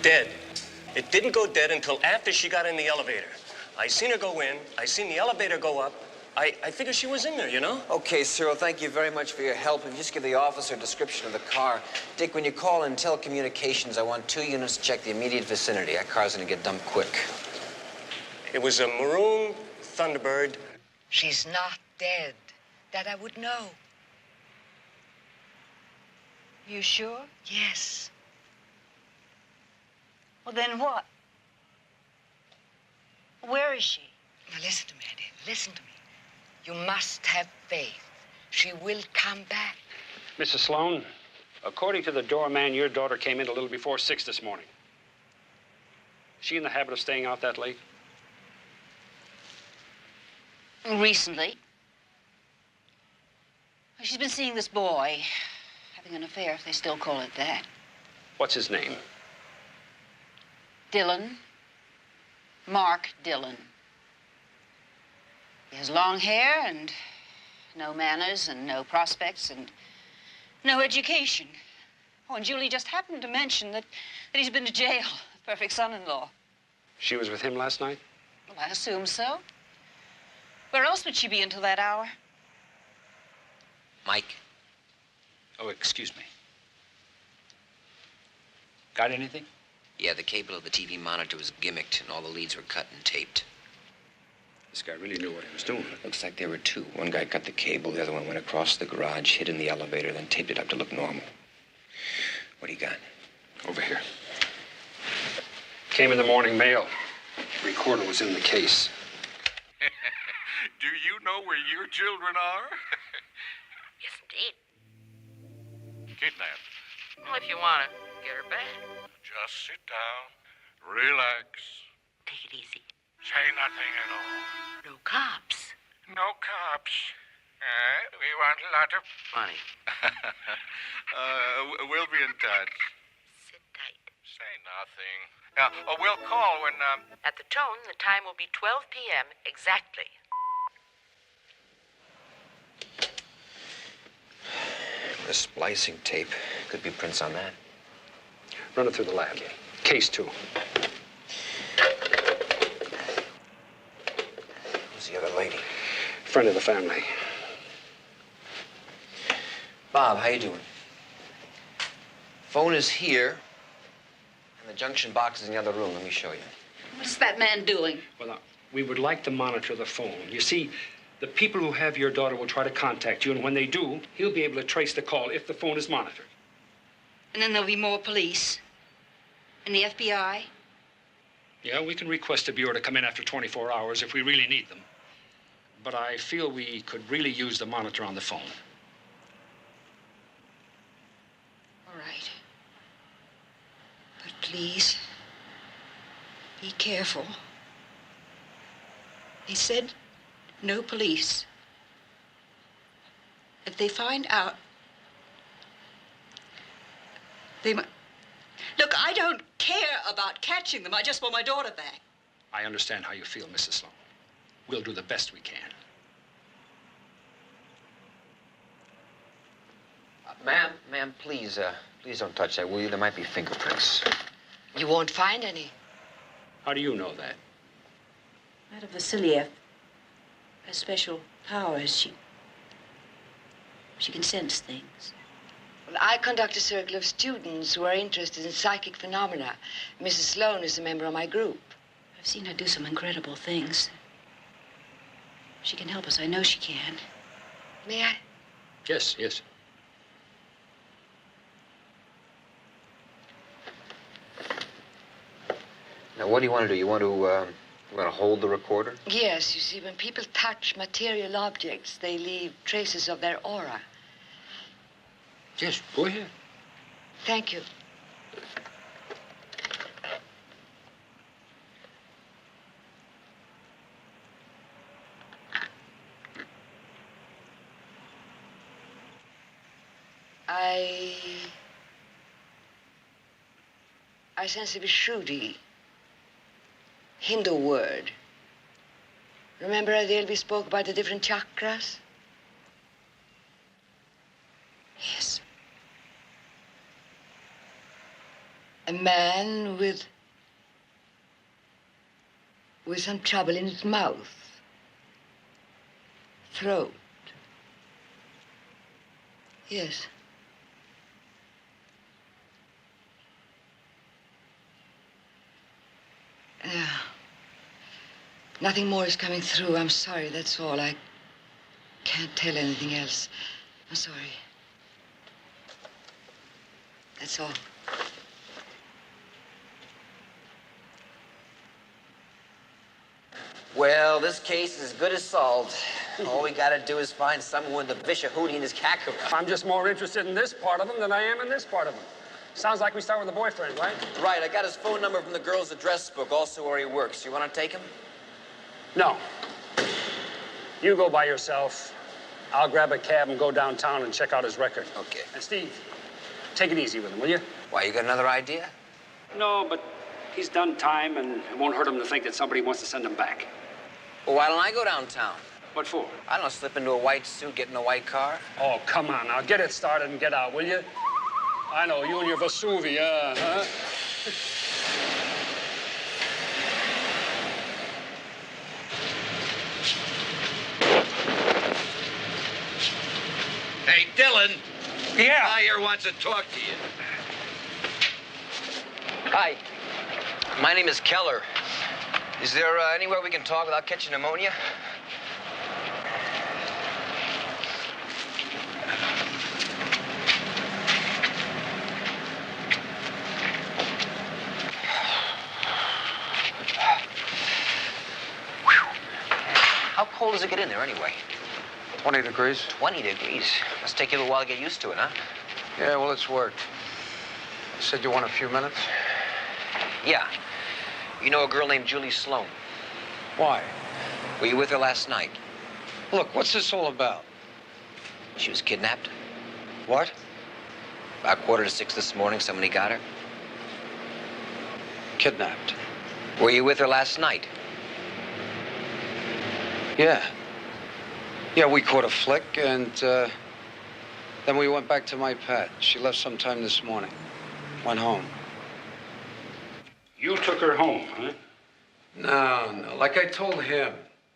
Dead. It didn't go dead until after she got in the elevator. I seen her go in. I seen the elevator go up. I figured she was in there, you know? Okay, Cyril, thank you very much for your help. And just give the officer a description of the car. Dick, when you call in telecommunications, I want 2 units to check the immediate vicinity. That car's gonna get dumped quick. It was a maroon Thunderbird. She's not dead. That I would know. You sure? Yes. Well, then what? Where is she? Now, listen to me, Eddie. Listen to me. You must have faith. She will come back. Mrs. Sloan, According to the doorman, your daughter came in a little before 6 this morning. Is she in the habit of staying out that late? Recently. She's been seeing this boy, having an affair, if they still call it that. What's his name? Dillon. Mark Dillon. He has long hair and no manners and no prospects and no education. Oh, and Julie just happened to mention that he's been to jail. Perfect son-in-law. She was with him last night? Well, I assume so. Where else would she be until that hour? Mike. Oh, excuse me. Got anything? Yeah, the cable of the TV monitor was gimmicked and all the leads were cut and taped. This guy really knew what he was doing. Looks like there were two. One guy cut the cable, the other one went across the garage, hid in the elevator, then taped it up to look normal. What do you got? Over here. Came in the morning mail. Recorder was in the case. Do you know where your children are? Yes, indeed. Kidnapped. Well, if you want to get her back. Just sit down, relax. Take it easy. Say nothing at all. No cops. No cops. We want a lot of Money. We'll be in touch. Sit tight. Say nothing. Now, we'll call when, At the tone, the time will be 12 p.m. exactly. The splicing tape. Could be prints on that. Run it through the lab. Case 2. Who's the other lady? Friend of the family. Bob, how you doing? Phone is here, and the junction box is in the other room. Let me show you. What's that man doing? Well, now, we would like to monitor the phone. You see, the people who have your daughter will try to contact you, and when they do, he'll be able to trace the call if the phone is monitored. And then there'll be more police? And the FBI? Yeah, we can request a bureau to come in after 24 hours if we really need them. But I feel we could really use the monitor on the phone. All right. But please, be careful. He said no police. If they find out, they might... Look, I don't care about catching them. I just want my daughter back. I understand how you feel, Mrs. Sloan. We'll do the best we can. Ma'am, please don't touch that, will you? There might be fingerprints. You won't find any. How do you know that? Madame Vasiliev has special powers. She can sense things. Well, I conduct a circle of students who are interested in psychic phenomena. Mrs. Sloan is a member of my group. I've seen her do some incredible things. She can help us. I know she can. May I? Yes, yes. Now, what do you want to do? You want to hold the recorder? Yes, you see, when people touch material objects, they leave traces of their aura. Yes, go ahead. Thank you. I sense a Vishuddhi, Hindu word. Remember Adele, we spoke about the different chakras? Yes. A man with some trouble in his mouth, throat. Yes. Nothing more is coming through. I'm sorry, that's all. I can't tell anything else. I'm sorry. That's all. Well, this case is as good as solved. All we gotta do is find someone with the Visha Hootie in his Kakura. I'm just more interested in this part of him than I am in this part of him. Sounds like we start with the boyfriend, right? Right, I got his phone number from the girl's address book, also where he works. You wanna take him? No. You go by yourself. I'll grab a cab and go downtown and check out his record. Okay. And Steve, take it easy with him, will you? Why, you got another idea? No, but he's done time, and it won't hurt him to think that somebody wants to send him back. Well, why don't I go downtown? What for? I don't know, slip into a white suit, get in a white car. Oh, come on now. Get it started and get out, will you? I know, you and your Vesuvia, huh? Hey, Dylan. Yeah? Meyer wants to talk to you. Hi. My name is Keller. Is there anywhere we can talk without catching pneumonia? How cold does it get in there anyway? 20 degrees. 20 degrees. Must take you a little while to get used to it, huh? Yeah, well, it's worked. You said you want a few minutes? Yeah. You know a girl named Julie Sloan? Why? Were you with her last night? Look, what's this all about? She was kidnapped. What? About 5:45 this morning, somebody got her. Kidnapped. Were you with her last night? Yeah. Yeah, we caught a flick, and then we went back to my pet. She left sometime this morning. Went home. You took her home, huh? No. Like I told him,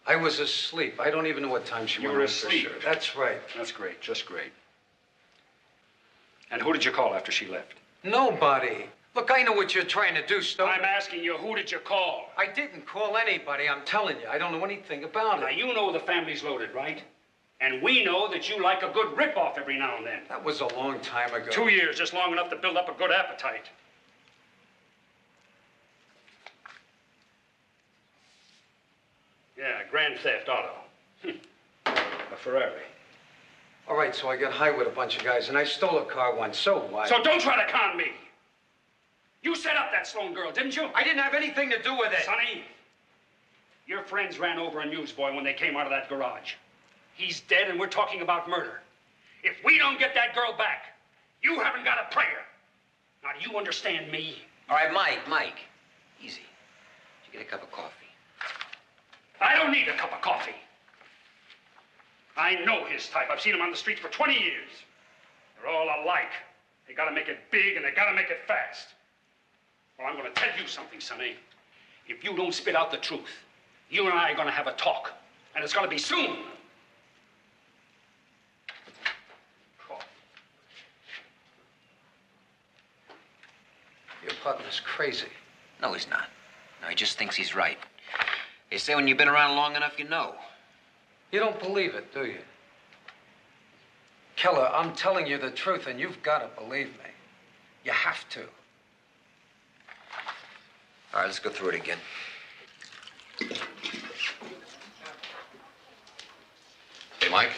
I was asleep. I don't even know what time she You went were home for asleep? sure. That's right. That's great, just great. And who did you call after she left? Nobody. Look, I know what you're trying to do, Stone. I'm asking you, who did you call? I didn't call anybody, I'm telling you. I don't know anything about it. Now, you know the family's loaded, right? And we know that you like a good rip-off every now and then. That was a long time ago. 2 years, just long enough to build up a good appetite. Yeah, grand theft auto. A Ferrari. All right, so I got high with a bunch of guys, and I stole a car once. So what? So don't try to con me. You set up that Sloan girl, didn't you? I didn't have anything to do with it. Sonny, your friends ran over a newsboy when they came out of that garage. He's dead, and we're talking about murder. If we don't get that girl back, you haven't got a prayer. Now, do you understand me? All right, Mike. Easy. Did you get a cup of coffee? I don't need a cup of coffee. I know his type. I've seen him on the streets for 20 years. They're all alike. They gotta make it big, and they gotta make it fast. Well, I'm gonna tell you something, Sonny. If you don't spit out the truth, you and I are gonna have a talk. And it's gonna be soon. Your partner's crazy. No, he's not. No, he just thinks he's right. They say when you've been around long enough, you know. You don't believe it, do you? Keller, I'm telling you the truth, and you've got to believe me. You have to. All right, let's go through it again. Hey, Mike.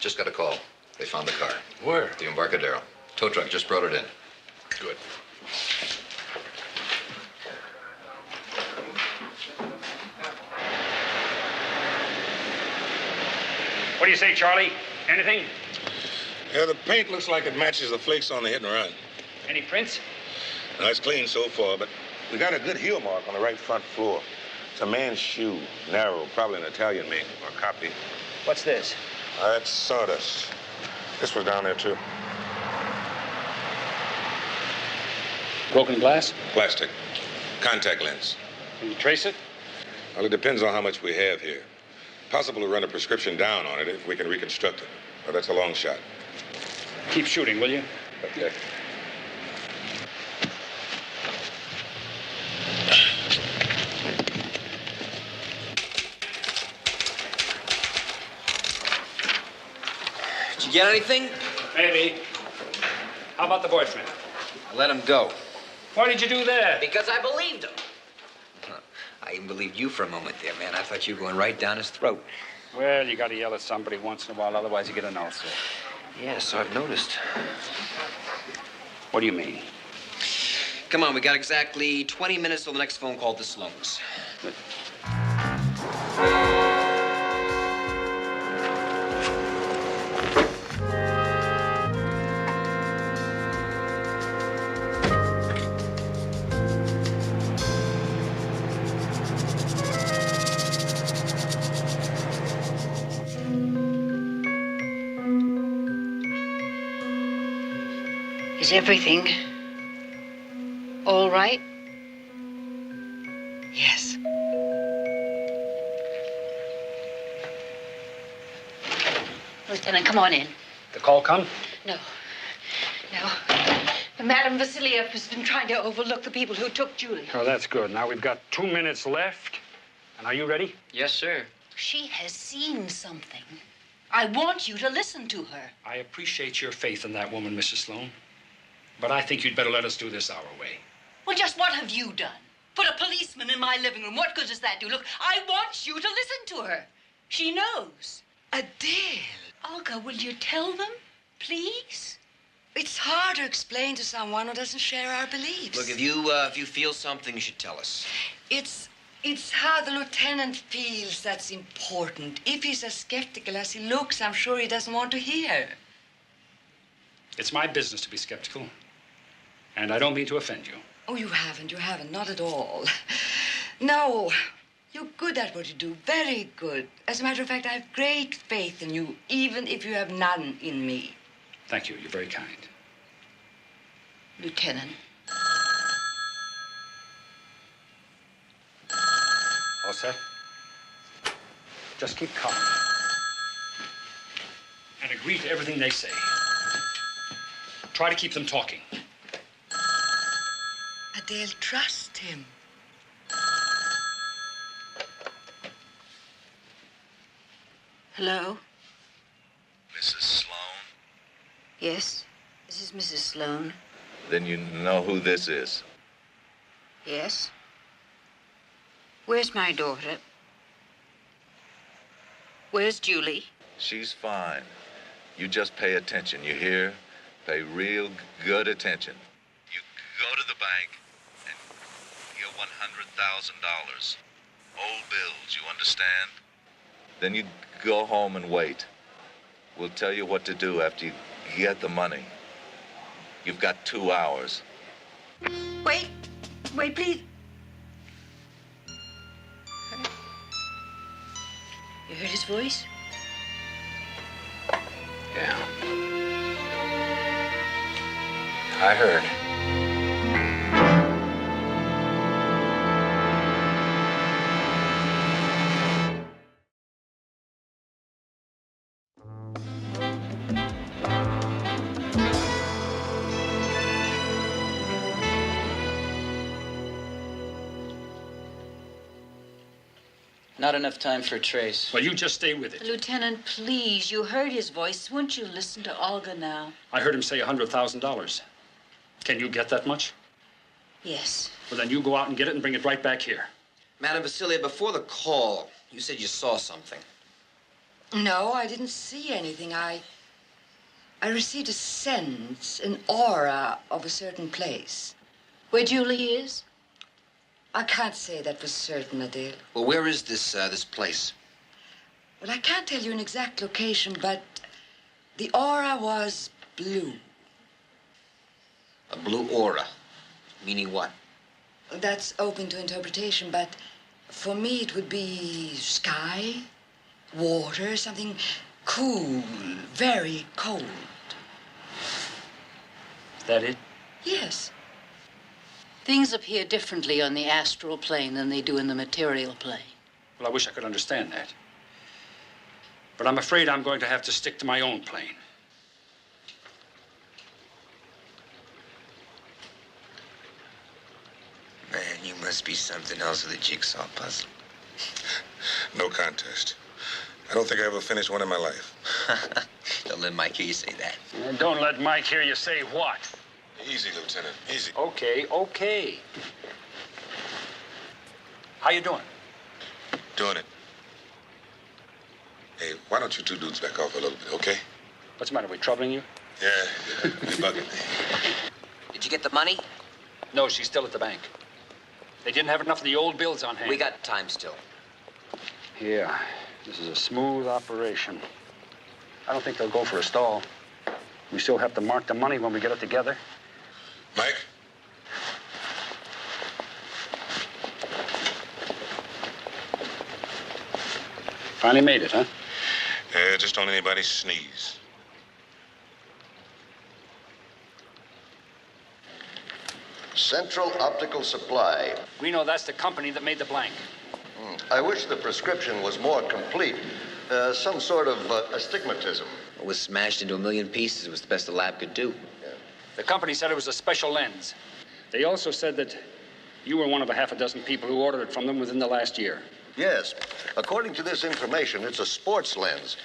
Just got a call. They found the car. Where? The Embarcadero. Tow truck just brought it in. Good. What do you say, Charlie? Anything? Yeah, the paint looks like it matches the flakes on the hit and run. Any prints? No, it's clean so far, but we got a good heel mark on the right front floor. It's a man's shoe, narrow, probably an Italian make or copy. What's this? That's sawdust. This was down there, too. Broken glass? Plastic. Contact lens. Can you trace it? Well, it depends on how much we have here. Possible to run a prescription down on it if we can reconstruct it. But that's a long shot. Keep shooting, will you? Okay. Did you get anything? Maybe. How about the boyfriend? I let him go. Why did you do that? Because I believed him. I even believed you for a moment there, man. I thought you were going right down his throat. Well, you gotta yell at somebody once in a while, otherwise you get an ulcer. Yeah, so I've noticed. What do you mean? Come on, we got exactly 20 minutes till the next phone call to Sloan's. Is everything all right? Yes. Lieutenant, come on in. The call come? No. Madame Vasiliev has been trying to overlook the people who took Julie. Oh, that's good. Now we've got 2 minutes left. And are you ready? Yes, sir. She has seen something. I want you to listen to her. I appreciate your faith in that woman, Mrs. Sloan. But I think you'd better let us do this our way. Well, just what have you done? Put a policeman in my living room. What good does that do? Look, I want you to listen to her. She knows. Adele! Olga, will you tell them, please? It's hard to explain to someone who doesn't share our beliefs. Look, if you feel something, you should tell us. It's how the lieutenant feels that's important. If he's as skeptical as he looks, I'm sure he doesn't want to hear. It's my business to be skeptical. And I don't mean to offend you. Oh, you haven't, not at all. No, you're good at what you do, very good. As a matter of fact, I have great faith in you, even if you have none in me. Thank you, you're very kind. Lieutenant. All set? Just keep calm. And agree to everything they say. Try to keep them talking. Adele, trust him. Hello? Mrs. Sloan? Yes, this is Mrs. Sloan. Then you know who this is. Yes? Where's my daughter? Where's Julie? She's fine. You just pay attention, you hear? Pay real good attention. You go to the bank and get $100,000. Old bills, you understand? Then you go home and wait. We'll tell you what to do after you get the money. You've got 2 hours. Wait, please. You heard his voice? Yeah. I heard. Not enough time for Trace. Well, you just stay with it. Lieutenant, please, you heard his voice. Won't you listen to Olga now? I heard him say $100,000. Can you get that much? Yes. Well, then you go out and get it and bring it right back here. Madam Vasilia, before the call, you said you saw something. No, I didn't see anything. I received a sense, an aura of a certain place. Where Julie is? I can't say that for certain, Adele. Well, where is this place? Well, I can't tell you an exact location, but the aura was blue. A blue aura? Meaning what? That's open to interpretation, but for me it would be sky, water, something cool, very cold. Is that it? Yes. Things appear differently on the astral plane than they do in the material plane. Well, I wish I could understand that. But I'm afraid I'm going to have to stick to my own plane. Man, you must be something else with a jigsaw puzzle. No contest. I don't think I ever finished one in my life. Don't let Mike hear you say that. Don't let Mike hear you say what? Easy, Lieutenant, easy. Okay. How you doing? Doing it. Hey, why don't you two dudes back off a little bit, okay? What's the matter? We troubling you? Yeah, you're bugging me. Did you get the money? No, she's still at the bank. They didn't have enough of the old bills on hand. We got time still. Yeah, this is a smooth operation. I don't think they'll go for a stall. We still have to mark the money when we get it together. Mike? Finally made it, huh? Yeah, just don't anybody sneeze. Central Optical Supply. We know that's the company that made the blank. I wish the prescription was more complete. Some sort of astigmatism. It was smashed into a million pieces. It was the best the lab could do. The company said it was a special lens. They also said that you were one of a half a dozen people who ordered it from them within the last year. Yes. According to this information, it's a sports lens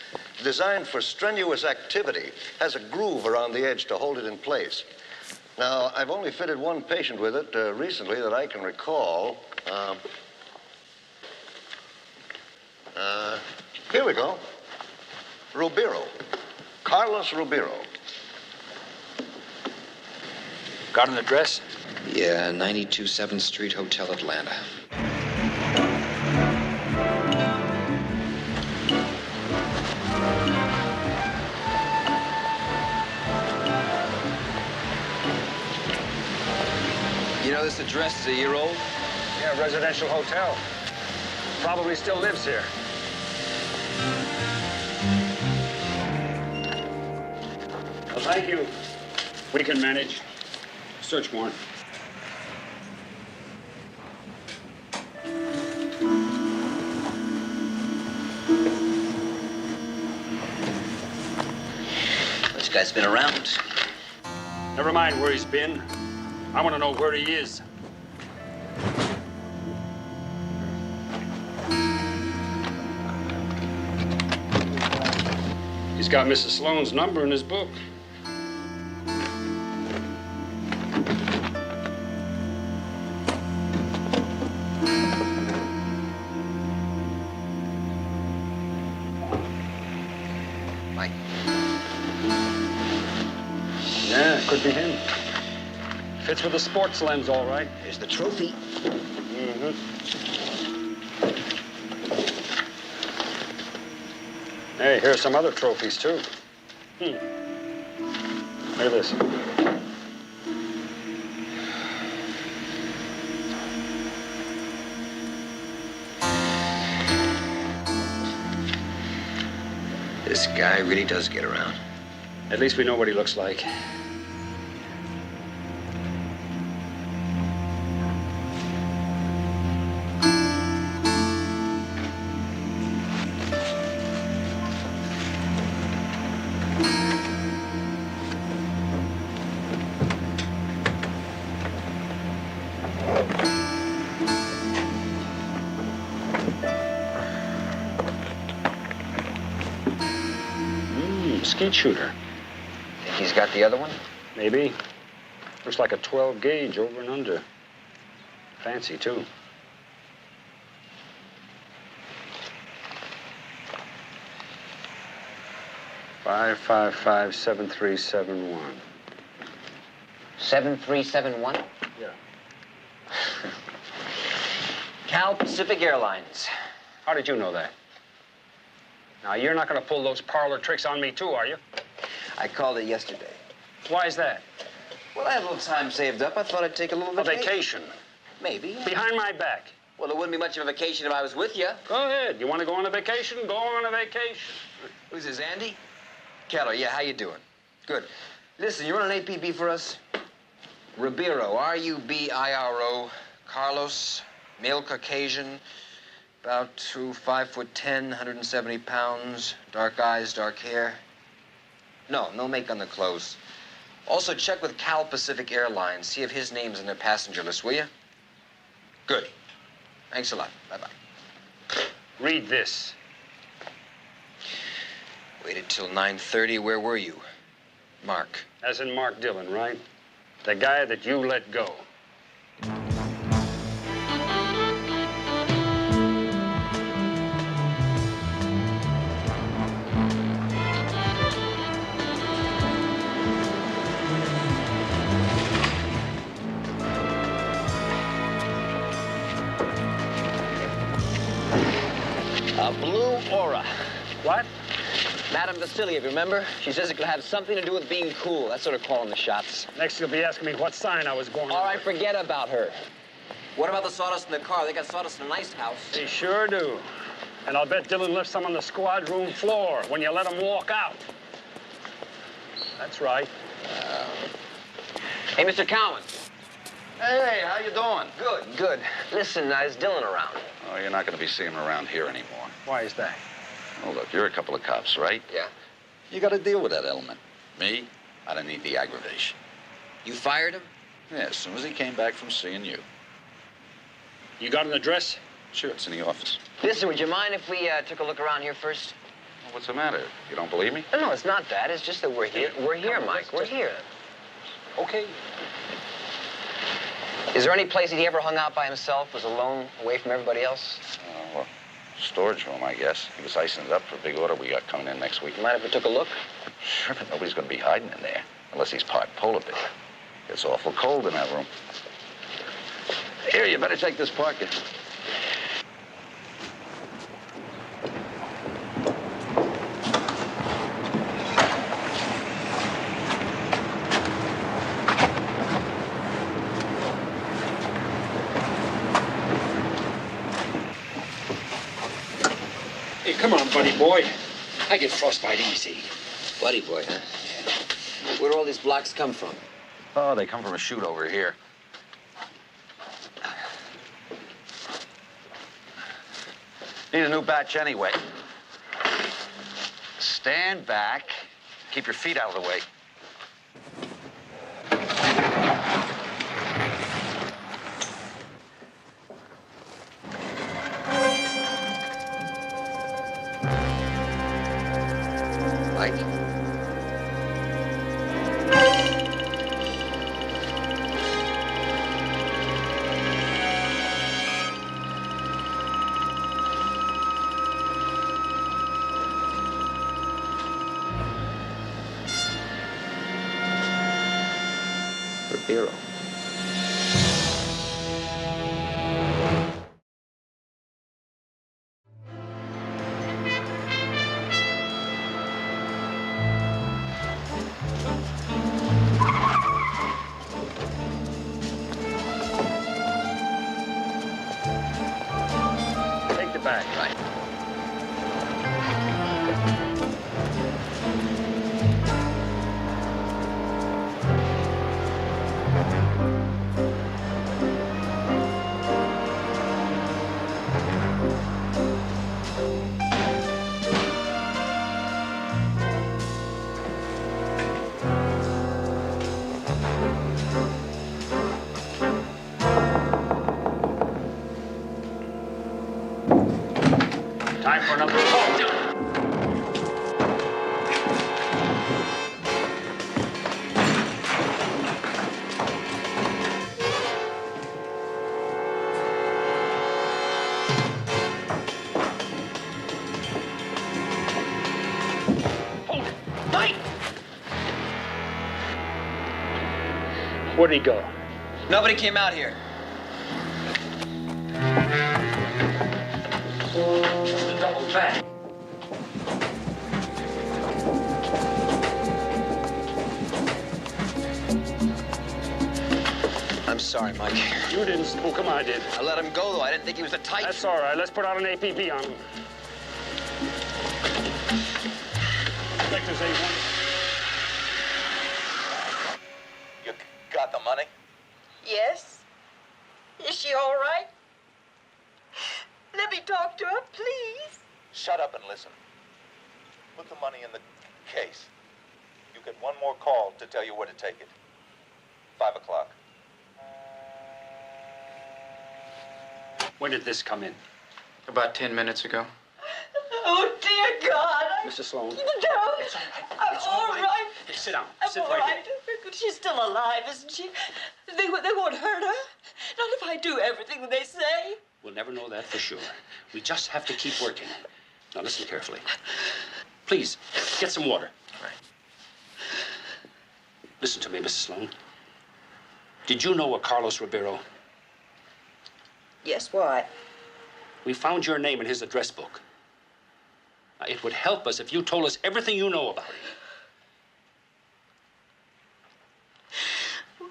designed for strenuous activity. Has a groove around the edge to hold it in place. Now, I've only fitted one patient with it recently that I can recall. Here we go. Rubiro. Carlos Rubiro. Got an address? Yeah, 92 7th Street, Hotel Atlanta. You know, this address is a year old? Yeah, residential hotel. Probably still lives here. Well, thank you. We can manage. Search warrant. This guy's been around. Never mind where he's been. I want to know where he is. He's got Mrs. Sloane's number in his book. Mike. Yeah, it could be him. Fits with the sports lens, all right. Here's the trophy. Mm-hmm. Hey, here's some other trophies, too. Look at this. This guy really does get around. At least we know what he looks like. Skeet shooter. Think he's got the other one? Maybe. Looks like a 12 gauge over and under. Fancy, too. $555 7371. 7371? Yeah. Cal Pacific Airlines. How did you know that? Now, you're not going to pull those parlor tricks on me, too, are you? I called it yesterday. Why is that? Well, I had a little time saved up. I thought I'd take a little vacation. A vacation? Maybe. Behind my back. Well, it wouldn't be much of a vacation if I was with you. Go ahead. You want to go on a vacation? Go on a vacation. Who's this, Andy? Keller, yeah, how you doing? Good. Listen, you run an APB for us? Rubiro, R-U-B-I-R-O. Carlos, male Caucasian, about 5'10", 170 pounds, dark eyes, dark hair. No make on the clothes. Also, check with Cal Pacific Airlines. See if his name's in their passenger list, will you? Good. Thanks a lot. Bye-bye. Read this. Waited till 9:30. Where were you? Mark. As in Mark Dillon, right? The guy that you let go. A blue aura. What? Madame Vassiliev, remember? She says it could have something to do with being cool. That's sort of calling the shots. Next, you'll be asking me what sign I was born. All right, forget about her. What about the sawdust in the car? They got sawdust in a nice house. They sure do. And I'll bet Dylan left some on the squad room floor when you let him walk out. That's right. Hey, Mr. Cowan. Hey, how you doing? Good, good. Listen, is Dylan around? Oh, you're not going to be seeing him around here anymore. Why is that? Oh, look, you're a couple of cops, right? Yeah. You got to deal with that element. Me, I don't need the aggravation. You fired him? Yeah, as soon as he came back from seeing you. You got an address? Sure, it's in the office. Listen, would you mind if we took a look around here first? Well, what's the matter? You don't believe me? No, it's not that. It's just that we're here. We're here, Mike. We're here. Okay. Is there any place that he ever hung out by himself, was alone, away from everybody else? Well, storage room, I guess. He was icing it up for a big order we got coming in next week. Mind if we took a look? Sure, but nobody's going to be hiding in there, unless he's part polar bear. It's awful cold in that room. Here, you better take this parka. Hey, come on, buddy boy. I get frostbite easy. Buddy boy, huh? Where do all these blocks come from? Oh, they come from a chute over here. Need a new batch anyway. Stand back. Keep your feet out of the way. Mike? Ribeiro. Take the bag. Right. Time for another call. Hold it. Mike! Where'd he go? Nobody came out here. Double back. I'm sorry, Mike. You didn't spook him, I did. I let him go, though. I didn't think he was a type. That's all right. Let's put out an APB on him. Inspector's A1. You got the money? Yes? Is she all right? Let me talk to her, please. Shut up and listen. Put the money in the case. You get one more call to tell you where to take it. 5 o'clock. When did this come in? About 10 minutes ago. Oh, dear God. Mrs. Sloan. No. It's all right. I'm It's all right. Hey, sit down. I'm Sit all right right. here. But she's still alive, isn't she? They won't hurt her. Not if I do everything they say. We'll never know that for sure. We just have to keep working. Now, listen carefully. Please, get some water. Right. Listen to me, Mrs. Sloan. Did you know a Carlos Ribeiro? Yes, why? We found your name in his address book. It would help us if you told us everything you know about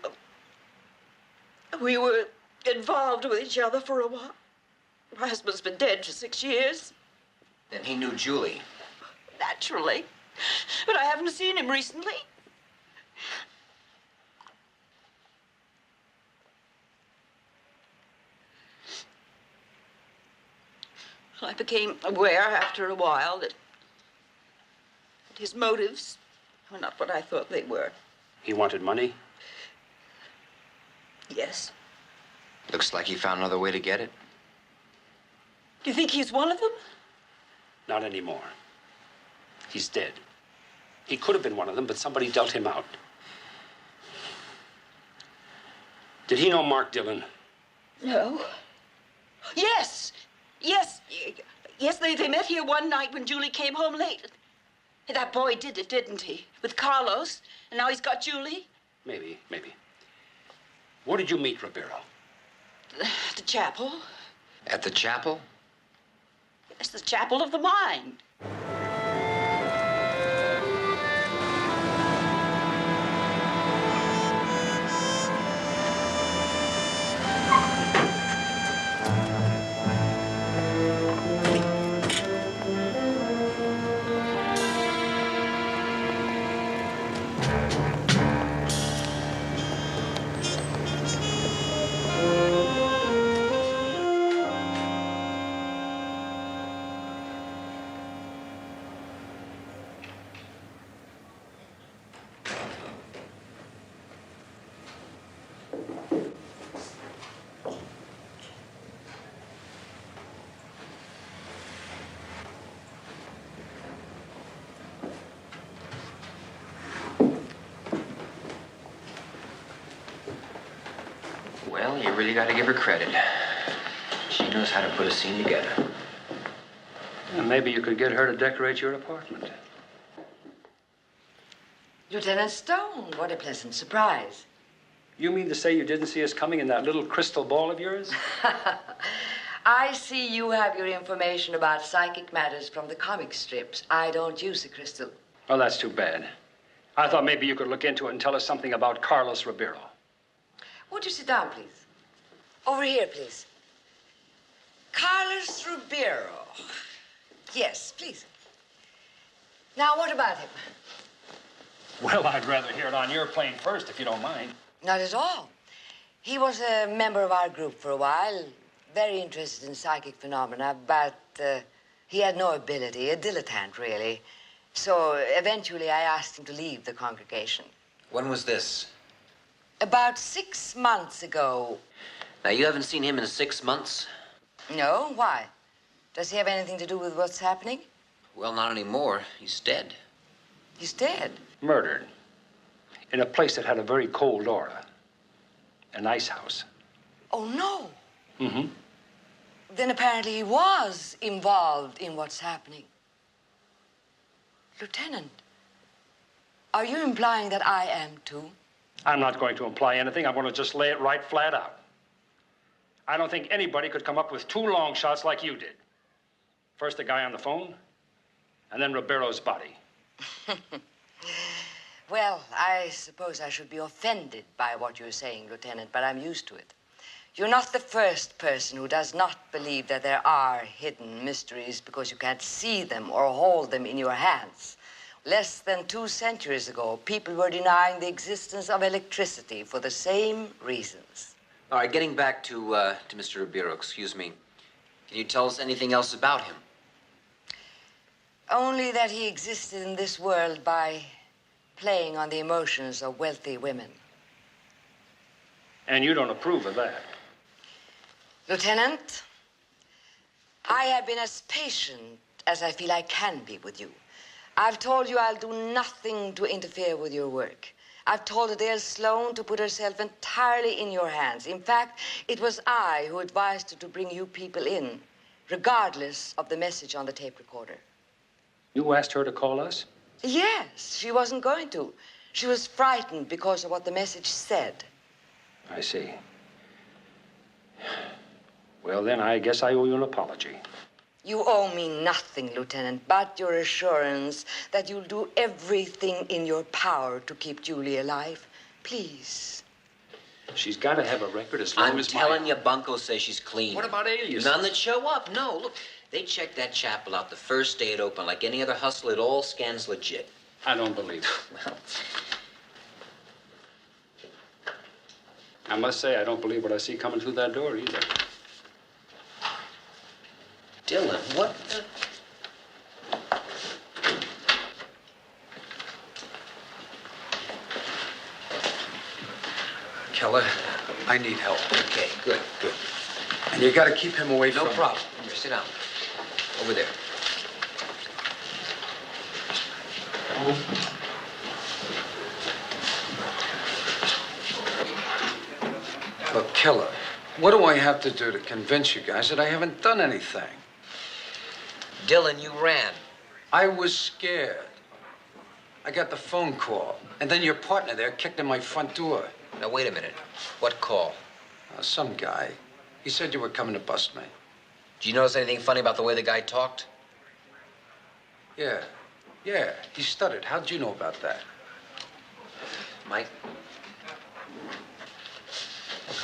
it. We were involved with each other for a while. My husband's been dead for 6 years. Then he knew Julie. Naturally. But I haven't seen him recently. I became aware after a while that his motives were not what I thought they were. He wanted money? Yes. Looks like he found another way to get it. Do you think he's one of them? Not anymore. He's dead. He could have been one of them, but somebody dealt him out. Did he know Mark Dillon? No. Yes. Yes. Yes, they met here one night when Julie came home late. That boy did it, didn't he? With Carlos. And now he's got Julie? Maybe. Where did you meet Ribeiro? The chapel. At the chapel? It's the chapel of the mind. Well, you really got to give her credit. She knows how to put a scene together. Well, maybe you could get her to decorate your apartment. Lieutenant Stone, what a pleasant surprise. You mean to say you didn't see us coming in that little crystal ball of yours? I see you have your information about psychic matters from the comic strips. I don't use a crystal. Oh, that's too bad. I thought maybe you could look into it and tell us something about Carlos Ribeiro. Won't you sit down, please? Over here, please. Carlos Ribeiro. Yes, please. Now, what about him? Well, I'd rather hear it on your plane first, if you don't mind. Not at all. He was a member of our group for a while, very interested in psychic phenomena, but he had no ability, a dilettante, really. So eventually I asked him to leave the congregation. When was this? About 6 months ago. Now, you haven't seen him in 6 months? No? Why? Does he have anything to do with what's happening? Well, not anymore. He's dead. He's dead? Murdered. In a place that had a very cold aura. An ice house. Oh, no. Mm-hmm. Then apparently he was involved in what's happening. Lieutenant, are you implying that I am too? I'm not going to imply anything. I'm going to just lay it right flat out. I don't think anybody could come up with 2 long shots like you did. First the guy on the phone, and then Ribeiro's body. Well, I suppose I should be offended by what you're saying, Lieutenant, but I'm used to it. You're not the first person who does not believe that there are hidden mysteries because you can't see them or hold them in your hands. Less than 2 centuries ago, people were denying the existence of electricity for the same reasons. All right, getting back to Mr. Ribeiro, excuse me. Can you tell us anything else about him? Only that he existed in this world by playing on the emotions of wealthy women. And you don't approve of that. Lieutenant, I have been as patient as I feel I can be with you. I've told you I'll do nothing to interfere with your work. I've told Adele Sloan to put herself entirely in your hands. In fact, it was I who advised her to bring you people in, regardless of the message on the tape recorder. You asked her to call us? Yes, she wasn't going to. She was frightened because of what the message said. I see. Well, then, I guess I owe you an apology. You owe me nothing, Lieutenant, but your assurance that you'll do everything in your power to keep Julie alive. Please. She's got to have a record as long I'm as telling you, Bunko says she's clean. What about aliases? None that show up. No, look, they checked that chapel out the first day it opened. Like any other hustle, it all scans legit. I don't believe it. Well, I must say, I don't believe what I see coming through that door either. Dylan, what the... Keller, I need help. Okay, good. And you gotta keep him away No from... problem. Here, sit down. Over there. Look, Keller, what do I have to do to convince you guys that I haven't done anything? Dylan, you ran. I was scared. I got the phone call, and then your partner there kicked in my front door. Now, wait a minute. What call? Some guy. He said you were coming to bust me. Did you notice anything funny about the way the guy talked? Yeah, he stuttered. How'd you know about that? Mike?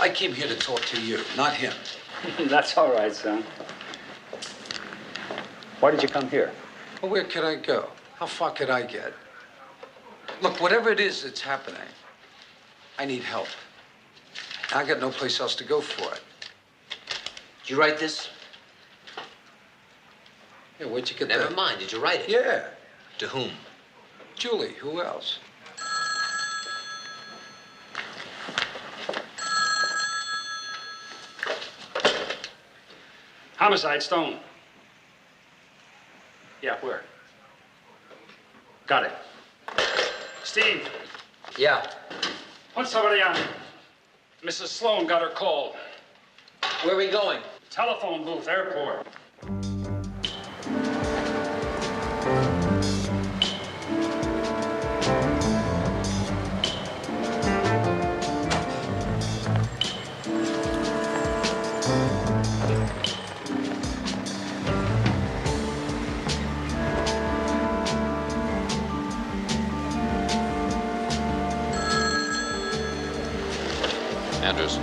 I came here to talk to you, not him. That's all right, son. Why did you come here? Well, where could I go? How far could I get? Look, whatever it is that's happening, I need help. I got no place else to go for it. Did you write this? Yeah, where'd you get that? Never mind. Did you write it? Yeah. To whom? Julie. Who else? Homicide, Stone. Yeah, where? Got it. Steve. Yeah. Put somebody on. Mrs. Sloan got her call. Where are we going? Telephone booth, airport. Andrews.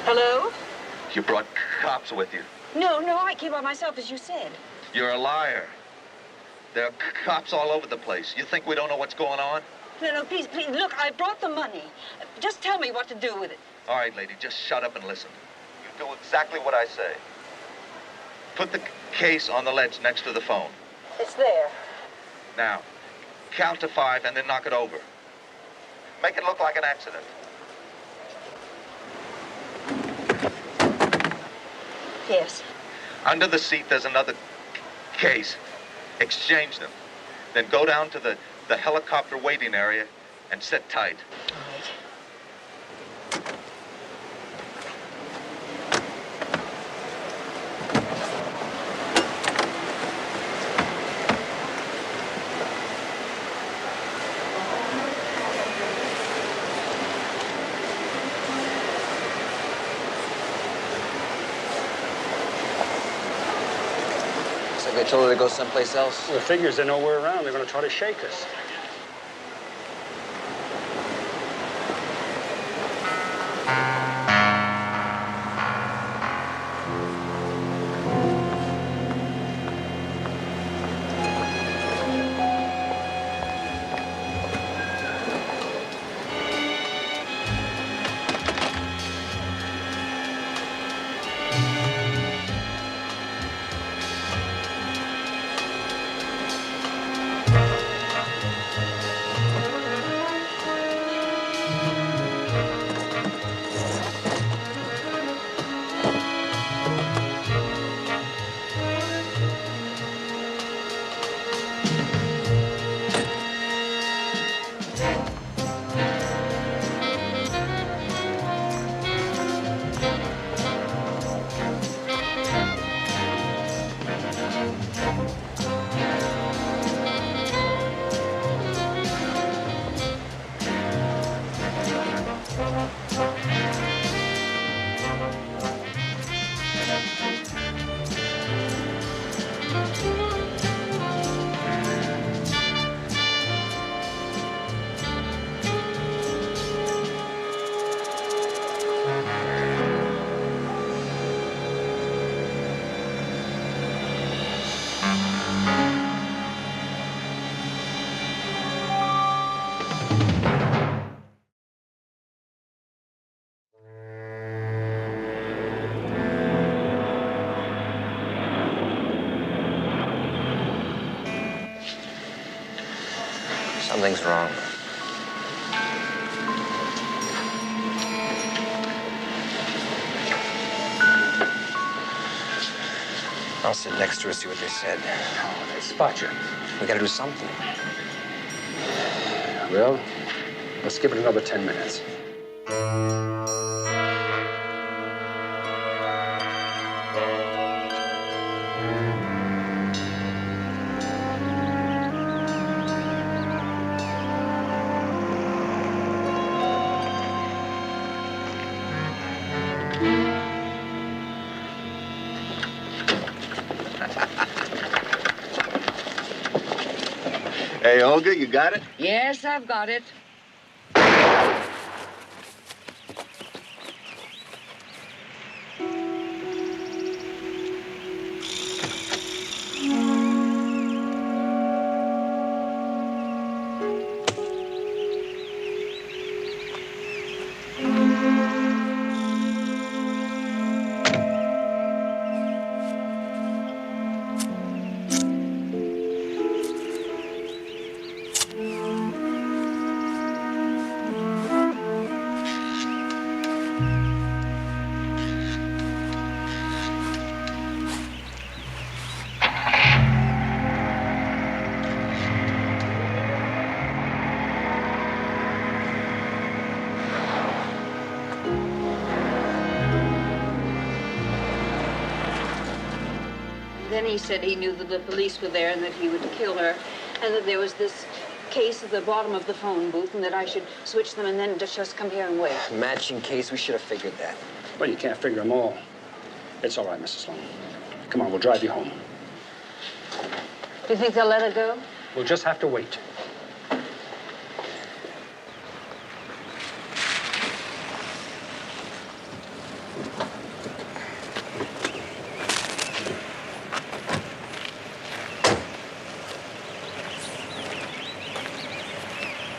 Hello? You brought cops with you. No, I came by myself, as you said. You're a liar. There are cops all over the place. You think we don't know what's going on? No, please, look, I brought the money. Just tell me what to do with it. All right, lady, just shut up and listen. You do exactly what I say. Put the case on the ledge next to the phone. It's there. Now, count to 5 and then knock it over. Make it look like an accident. Yes. Under the seat, there's another case. Exchange them. Then go down to the helicopter waiting area and sit tight. All right. They told her to go someplace else. Well, the figures they know we're around. They're going to try to shake us. Something's wrong. I'll sit next to her, see what they said. Oh, they spot you. We gotta do something. Well, let's give it another 10 minutes. Hey, Olga, you got it? Yes, I've got it. Then he said he knew that the police were there and that he would kill her, and that there was this case at the bottom of the phone booth, and that I should switch them and then just come here and wait. Matching case, we should have figured that. Well, you can't figure them all. It's all right, Mrs. Sloan. Come on, we'll drive you home. Do you think they'll let her go? We'll just have to wait.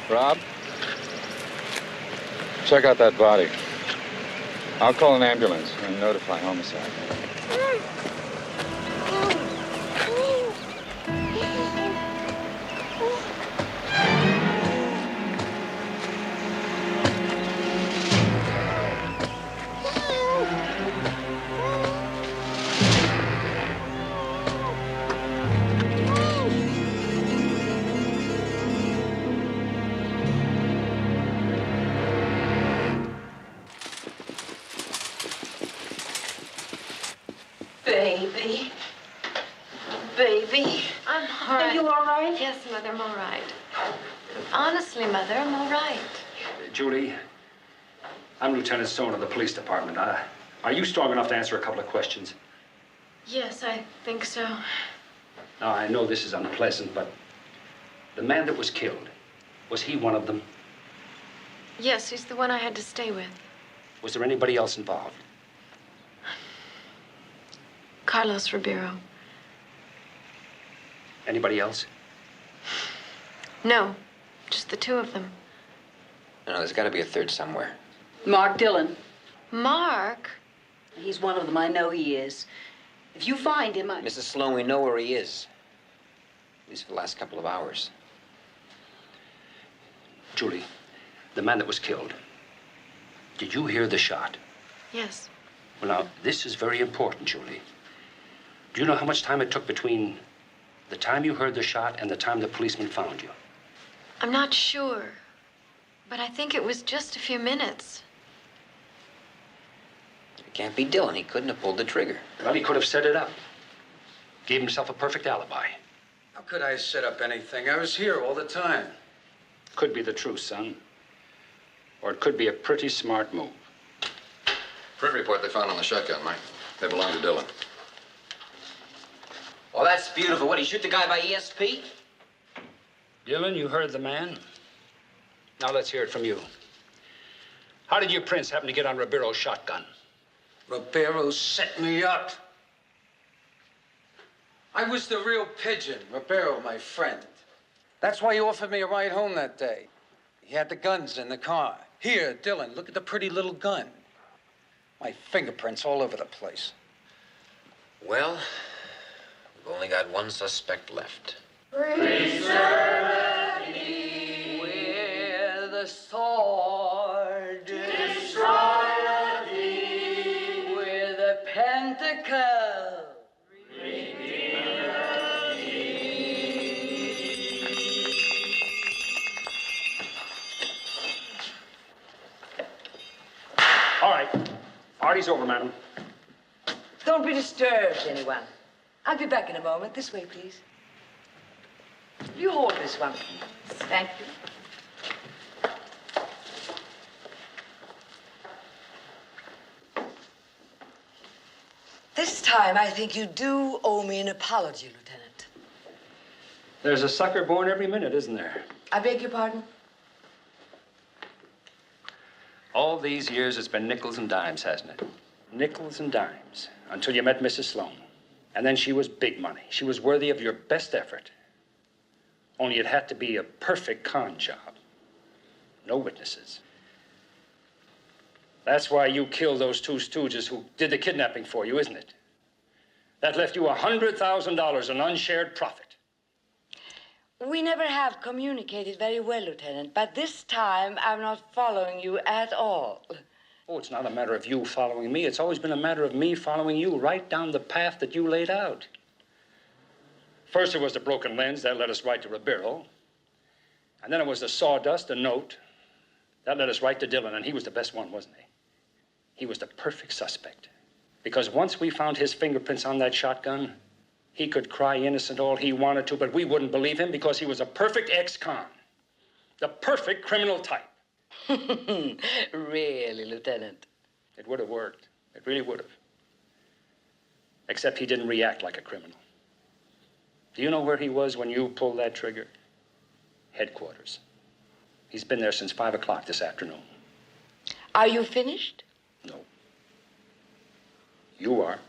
Rob, check out that body. I'll call an ambulance and notify homicide. Baby. Baby. I'm all right. Are you all right? Yes, Mother, I'm all right. Honestly, Mother, I'm all right. Julie, I'm Lieutenant Stone of the police department. Are you strong enough to answer a couple of questions? Yes, I think so. Now, I know this is unpleasant, but the man that was killed, was he one of them? Yes, he's the one I had to stay with. Was there anybody else involved? Carlos Ribeiro. Anybody else? No, just the two of them. No, there's got to be a third somewhere. Mark Dillon. Mark? He's one of them. I know he is. If you find him, Mrs. Sloan, we know where he is. At least for the last couple of hours. Julie, the man that was killed, did you hear the shot? Yes. Well, now, this is very important, Julie. Do you know how much time it took between the time you heard the shot and the time the policeman found you? I'm not sure, but I think it was just a few minutes. It can't be Dillon. He couldn't have pulled the trigger. Well, he could have set it up. Gave himself a perfect alibi. How could I set up anything? I was here all the time. Could be the truth, son. Or it could be a pretty smart move. Print report they found on the shotgun, Mike. They belong to Dillon. Oh, that's beautiful. What, he shoot the guy by ESP? Dillon, you heard the man. Now let's hear it from you. How did your prince happen to get on Ribeiro's shotgun? Ribeiro set me up. I was the real pigeon, Ribeiro, my friend. That's why he offered me a ride home that day. He had the guns in the car. Here, Dillon, look at the pretty little gun. My fingerprints all over the place. Well, we've only got one suspect left. Preserve a sword. Destroy the thief. With a pentacle. All right. Party's over, madam. Don't be disturbed, anyone. I'll be back in a moment. This way, please. You hold this one, please. Thank you. This time, I think you do owe me an apology, Lieutenant. There's a sucker born every minute, isn't there? I beg your pardon? All these years, it's been nickels and dimes, hasn't it? Nickels and dimes, until you met Mrs. Sloan. And then she was big money. She was worthy of your best effort. Only it had to be a perfect con job. No witnesses. That's why you killed those two stooges who did the kidnapping for you, isn't it? That left you $100,000 in unshared profit. We never have communicated very well, Lieutenant, but this time I'm not following you at all. Oh, it's not a matter of you following me. It's always been a matter of me following you right down the path that you laid out. First, it was the broken lens. That led us right to Ribeiro. And then it was the sawdust, the note. That led us right to Dillon, and he was the best one, wasn't he? He was the perfect suspect. Because once we found his fingerprints on that shotgun, he could cry innocent all he wanted to, but we wouldn't believe him because he was a perfect ex-con. The perfect criminal type. Really, Lieutenant? It would have worked. It really would have. Except he didn't react like a criminal. Do you know where he was when you pulled that trigger? Headquarters. He's been there since 5 o'clock this afternoon. Are you finished? No. You are.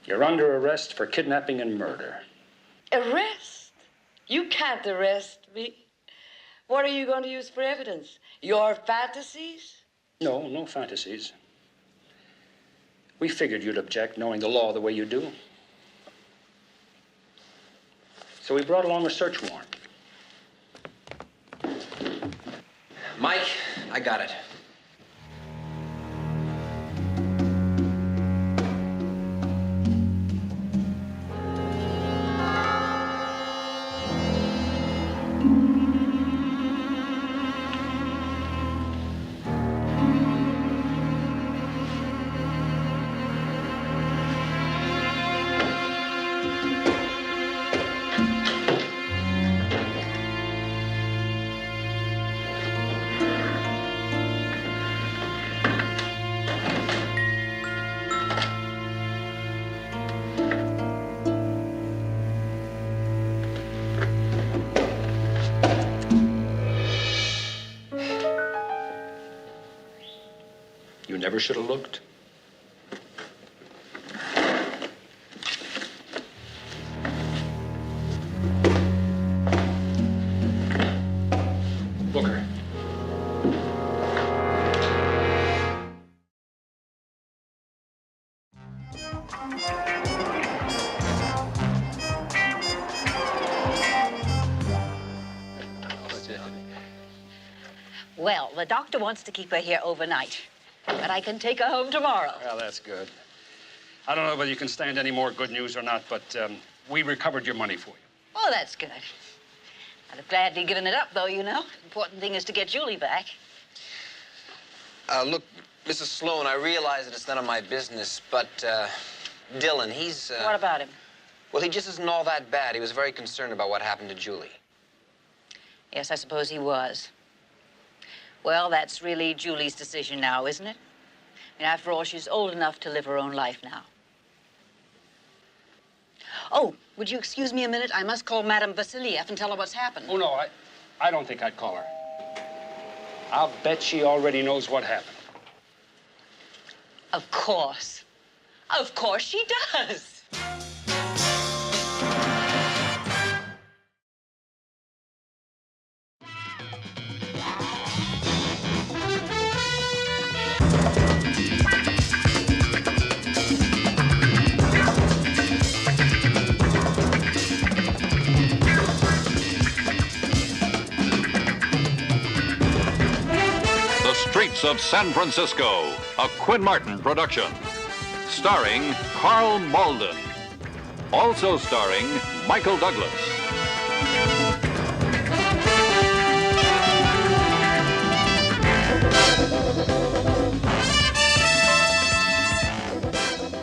You're under arrest for kidnapping and murder. Arrest? You can't arrest me. What are you going to use for evidence? Your fantasies? No, no fantasies. We figured you'd object, knowing the law the way you do. So we brought along a search warrant. Mike, I got it. You never should have looked. Booker. Well, the doctor wants to keep her here overnight, but I can take her home tomorrow. Well, that's good. I don't know whether you can stand any more good news or not, but we recovered your money for you. Oh, that's good. I'd have gladly given it up, though, you know. Important thing is to get Julie back. Look, Mrs. Sloan, I realize that it's none of my business, but Dillon, he's... What about him? Well, he just isn't all that bad. He was very concerned about what happened to Julie. Yes, I suppose he was. Well, that's really Julie's decision now, isn't it? I mean, after all, she's old enough to live her own life now. Oh, would you excuse me a minute? I must call Madame Vassiliev and tell her what's happened. Oh, no, I don't think I'd call her. I'll bet she already knows what happened. Of course. Of course she does. of San Francisco, a Quinn Martin production. Starring Carl Malden. Also starring Michael Douglas.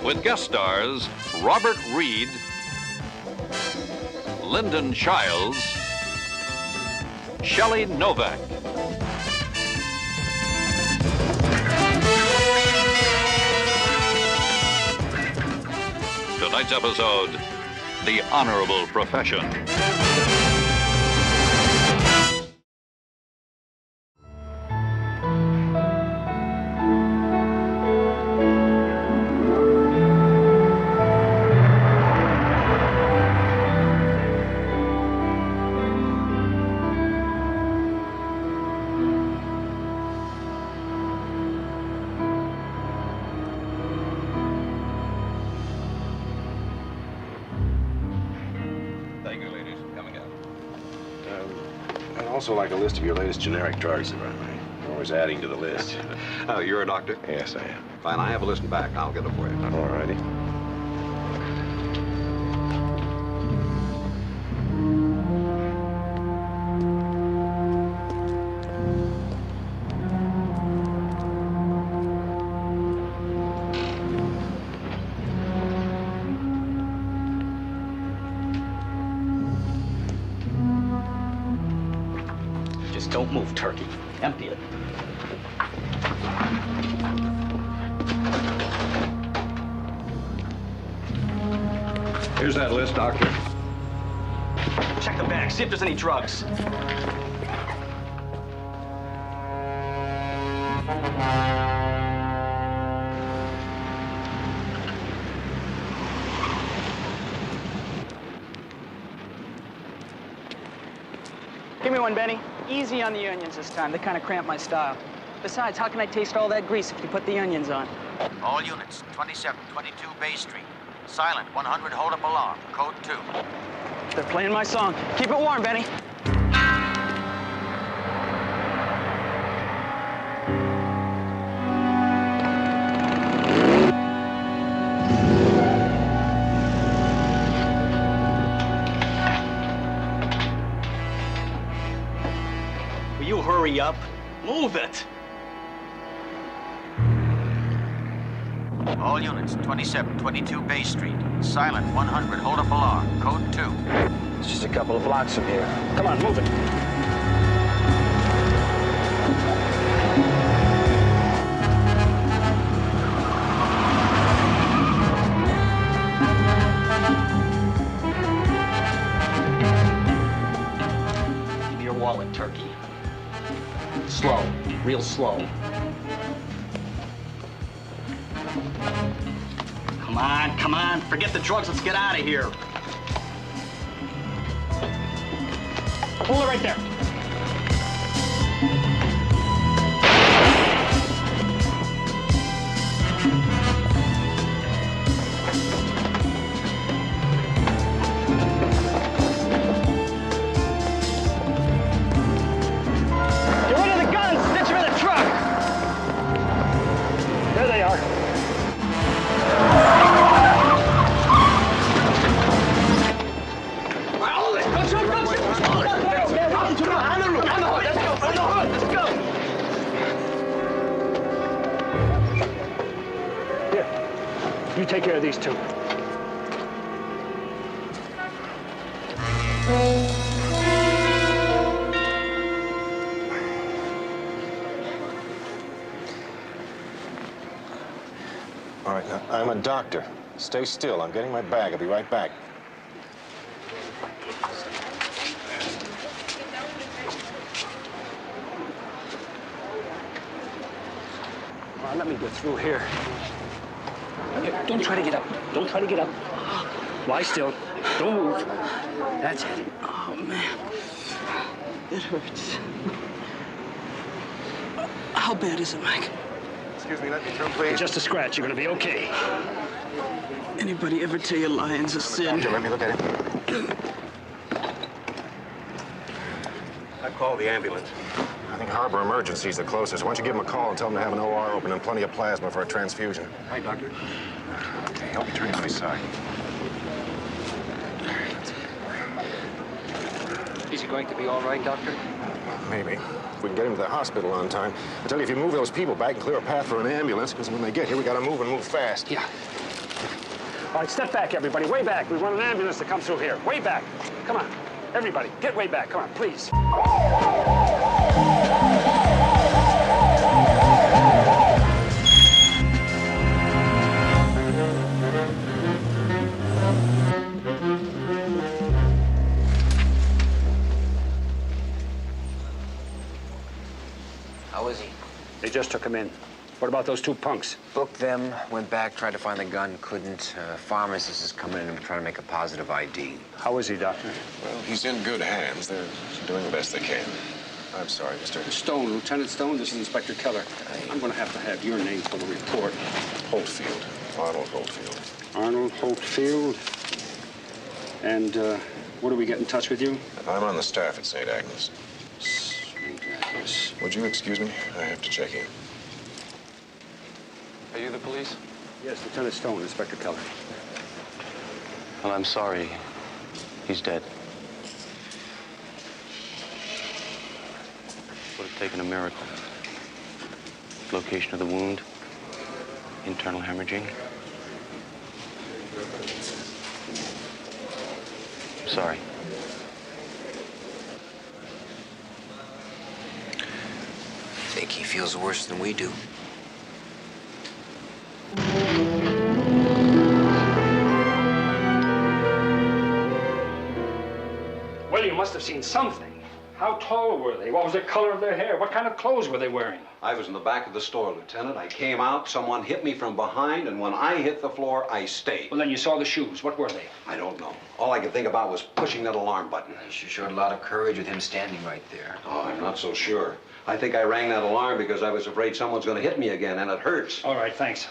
With guest stars Robert Reed, Lyndon Childs, Shelley Novak. Tonight's episode, The Honorable Profession. I'd also like a list of your latest generic drugs, if I may. You're always adding to the list. Oh, you're a doctor? Yes, I am. Fine, I have a list in back. I'll get it for you. All righty. Don't move, Turkey. Empty it. Here's that list, Doctor. Check the bag. See if there's any drugs. Give me one, Benny. Easy on the onions this time. They kind of cramp my style. Besides, how can I taste all that grease if you put the onions on? All units, 2722 Bay Street. Silent, 100, hold up alarm. Code 2. They're playing my song. Keep it warm, Benny. Will you hurry up? Move it! All units, 2722 Bay Street. Silent, 100, hold up alarm. Code 2. It's just a couple of blocks from here. Come on, move it. Give me your wallet, Turkey. Slow, real slow. Come on, forget the drugs, let's get out of here. Hold it right there. Get rid of the guns, stitch them in the truck. There they are. You take care of these two. All right, now, I'm a doctor. Stay still. I'm getting my bag. I'll be right back. All right, let me get through here. Here, don't try to get up. Don't try to get up. Lie still. Don't move. That's it. Oh, man. It hurts. How bad is it, Mike? Excuse me, let me through, please. Just a scratch. You're gonna be okay. Anybody ever tell you lying's a sin? Doctor, let me look at it. I called the ambulance. The think Harbor Emergency's the closest. Why don't you give them a call and tell them to have an OR open and plenty of plasma for a transfusion? Hi, Doctor. Okay, help me turn to my side. Is he going to be all right, Doctor? Maybe. If we can get him to the hospital on time. I tell you, if you move those people back and clear a path for an ambulance, because when they get here, we gotta move and move fast. Yeah. All right, step back, everybody. Way back. We want an ambulance to come through here. Way back. Come on. Everybody, get way back. Come on, please. How is he? They just took him in. What about those two punks? Booked them, went back, tried to find the gun, couldn't. Pharmacist is coming in and trying to make a positive ID. How is he, Doctor? Well, he's in good hands. They're doing the best they can. I'm sorry, Mr. Stone, Lieutenant Stone, this is Inspector Keller. I'm going to have your name for the report. Holdfield. Arnold Holdfield. Arnold Holdfield. And what do we get in touch with you? I'm on the staff at St. Agnes. St. Agnes. Would you excuse me? I have to check in. Are you the police? Yes, Lieutenant Stone, Inspector Keller. Well, I'm sorry. He's dead. Would have taken a miracle. Location of the wound, internal hemorrhaging. I'm sorry. I think he feels worse than we do. Well, you must have seen something. How tall were they? What was the color of their hair? What kind of clothes were they wearing? I was in the back of the store, Lieutenant. I came out, someone hit me from behind, and when I hit the floor, I stayed. Well, then you saw the shoes. What were they? I don't know. All I could think about was pushing that alarm button. You sure showed a lot of courage with him standing right there. Oh, I'm not so sure. I think I rang that alarm because I was afraid someone's going to hit me again, and it hurts. All right, thanks.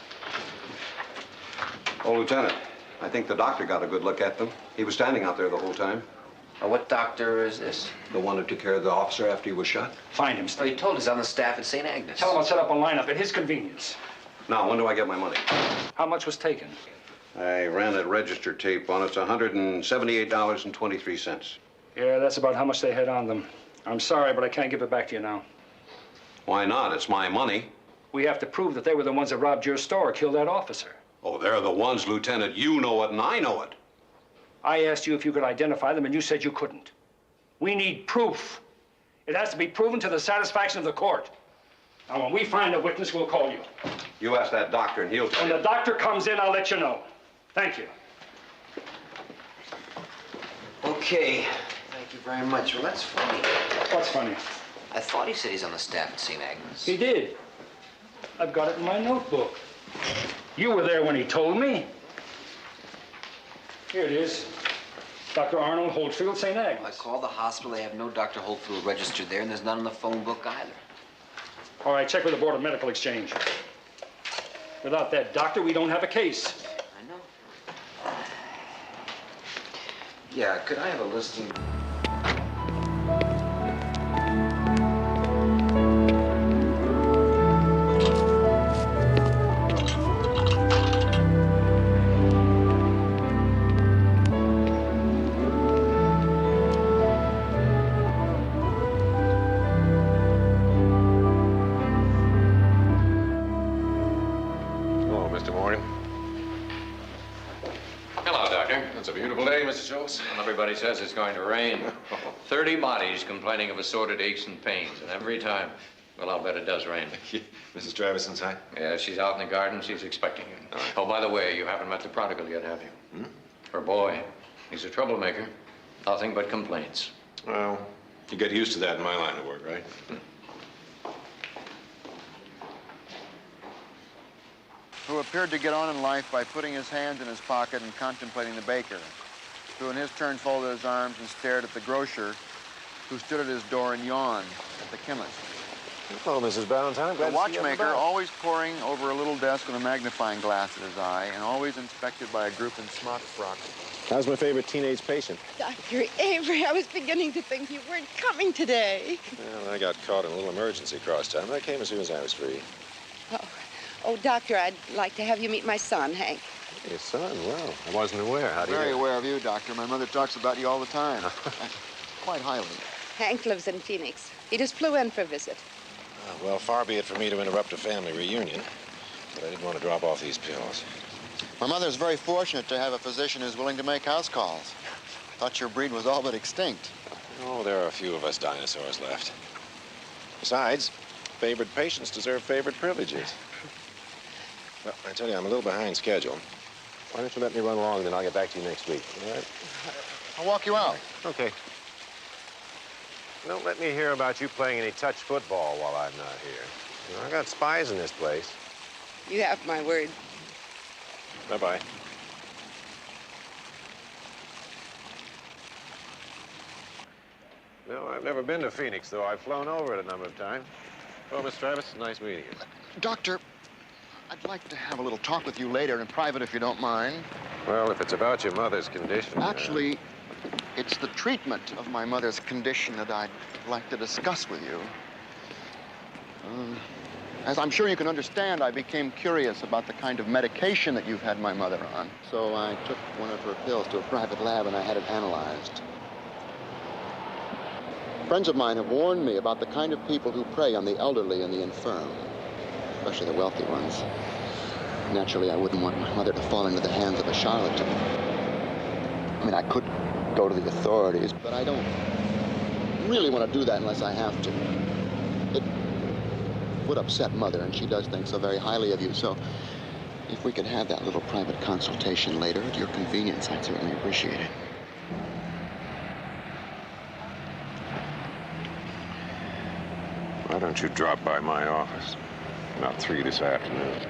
Oh, Lieutenant, I think the doctor got a good look at them. He was standing out there the whole time. What doctor is this? The one who took care of the officer after he was shot. Find him, Oh, he told us on the staff at St. Agnes. Tell him I'll set up a lineup at his convenience. Now, when do I get my money? How much was taken? I ran that register tape on it. It's $178.23. Yeah, that's about how much they had on them. I'm sorry, but I can't give it back to you now. Why not? It's my money. We have to prove that they were the ones that robbed your store, killed that officer. Oh, they're the ones, Lieutenant. You know it, and I know it. I asked you if you could identify them, and you said you couldn't. We need proof. It has to be proven to the satisfaction of the court. Now, when we find a witness, we'll call you. You ask that doctor, and he'll tell you. When the doctor comes in, I'll let you know. Thank you. Okay. Thank you very much. Well, that's funny. What's funny? I thought he said he's on the staff at St. Agnes. He did. I've got it in my notebook. You were there when he told me. Here it is. Dr. Arnold Holdfield, St. Agnes. I called the hospital. They have no Dr. Holdfield registered there, and there's none in the phone book either. All right, check with the Board of Medical Exchange. Without that doctor, we don't have a case. I know. Yeah, could I have a listing? Everybody says it's going to rain. 30 bodies complaining of assorted aches and pains, and every time, well, I'll bet it does rain. Mrs. Travis inside? Yeah, she's out in the garden. She's expecting you. Right. Oh, by the way, you haven't met the prodigal yet, have you? Her boy. He's a troublemaker. Nothing but complaints. Well, you get used to that in my line of work, right? Who appeared to get on in life by putting his hands in his pocket and contemplating the baker, who in his turn folded his arms and stared at the grocer, who stood at his door and yawned at the chemist. Hello, Mrs. Valentine. I'm The glad to see you. watchmaker, always poring over a little desk with a magnifying glass at his eye, and always inspected by a group in smock frocks. How's my favorite teenage patient? Dr. Avery, I was beginning to think you weren't coming today. Well, I got caught in a little emergency cross time. I came as soon as I was free. Oh, Doctor, I'd like to have you meet my son, Hank. Your son? Well, I wasn't aware. How do you Very know? aware of you, Doctor. My mother talks about you all the time. Quite highly. Hank lives in Phoenix. He just flew in for a visit. Well, far be it for me to interrupt a family reunion, but I didn't want to drop off these pills. My mother's very fortunate to have a physician who's willing to make house calls. Thought your breed was all but extinct. Oh, there are a few of us dinosaurs left. Besides, favored patients deserve favored privileges. Well, I tell you, I'm a little behind schedule. Why don't you let me run along, then I'll get back to you next week, all right? I'll walk you out. Okay. Don't let me hear about you playing any touch football while I'm not here. You know, I got spies in this place. You have my word. Bye-bye. No, I've never been to Phoenix, though. I've flown over it a number of times. Well, Miss Travis, nice meeting you. Doctor, I'd like to have a little talk with you later in private, if you don't mind. Well, if it's about your mother's condition... Actually, it's the treatment of my mother's condition that I'd like to discuss with you. As I'm sure you can understand, I became curious about the kind of medication that you've had my mother on. So I took one of her pills to a private lab and I had it analyzed. Friends of mine have warned me about the kind of people who prey on the elderly and the infirm, especially the wealthy ones. Naturally, I wouldn't want my mother to fall into the hands of a charlatan. I mean, I could go to the authorities, but I don't really want to do that unless I have to. It would upset Mother, and she does think so very highly of you, so if we could have that little private consultation later at your convenience, I'd certainly appreciate it. Why don't you drop by my office? About 3 this afternoon.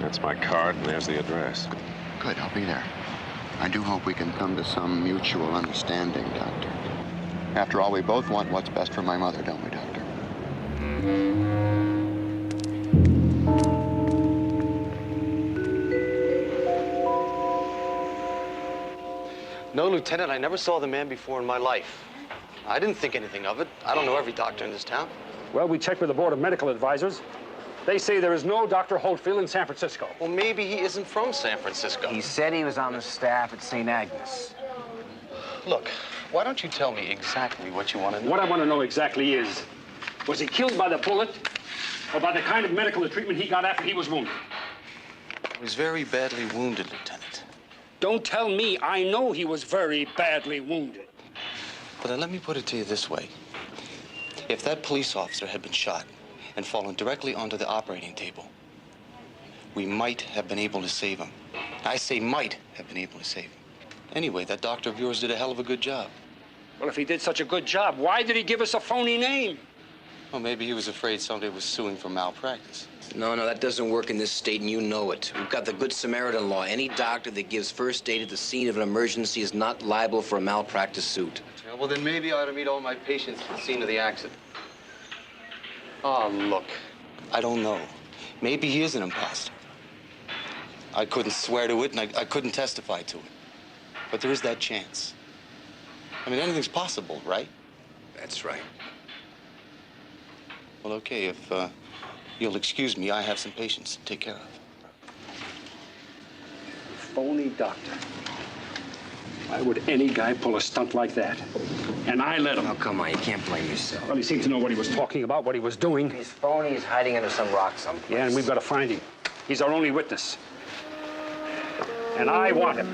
That's my card, and there's the address. Good, I'll be there. I do hope we can come to some mutual understanding, Doctor. After all, we both want what's best for my mother, don't we, Doctor? No, Lieutenant, I never saw the man before in my life. I didn't think anything of it. I don't know every doctor in this town. Well, we checked with the Board of Medical Advisors. They say there is no Dr. Holtfield in San Francisco. Well, maybe he isn't from San Francisco. He said he was on the staff at St. Agnes. Look, why don't you tell me exactly what you want to know? What I want to know exactly is, was he killed by the bullet or by the kind of medical treatment he got after he was wounded? He was very badly wounded, Lieutenant. Don't tell me. I know he was very badly wounded. But let me put it to you this way. If that police officer had been shot and fallen directly onto the operating table, we might have been able to save him. I say might have been able to save him. Anyway, that doctor of yours did a hell of a good job. Well, if he did such a good job, why did he give us a phony name? Well, maybe he was afraid somebody was suing for malpractice. No, that doesn't work in this state, and you know it. We've got the Good Samaritan law. Any doctor that gives first aid at the scene of an emergency is not liable for a malpractice suit. Yeah, well, then maybe I ought to meet all my patients at the scene of the accident. Oh, look, I don't know. Maybe he is an imposter. I couldn't swear to it, and I couldn't testify to it. But there is that chance. I mean, anything's possible, right? That's right. Well, okay, if you'll excuse me, I have some patients to take care of. Phony doctor. Why would any guy pull a stunt like that? And I let him. Oh, come on, you can't blame yourself. Well, he seemed to know what he was talking about, what he was doing. He's phony, he's hiding under some rock someplace. Yeah, and we've got to find him. He's our only witness. And I want him,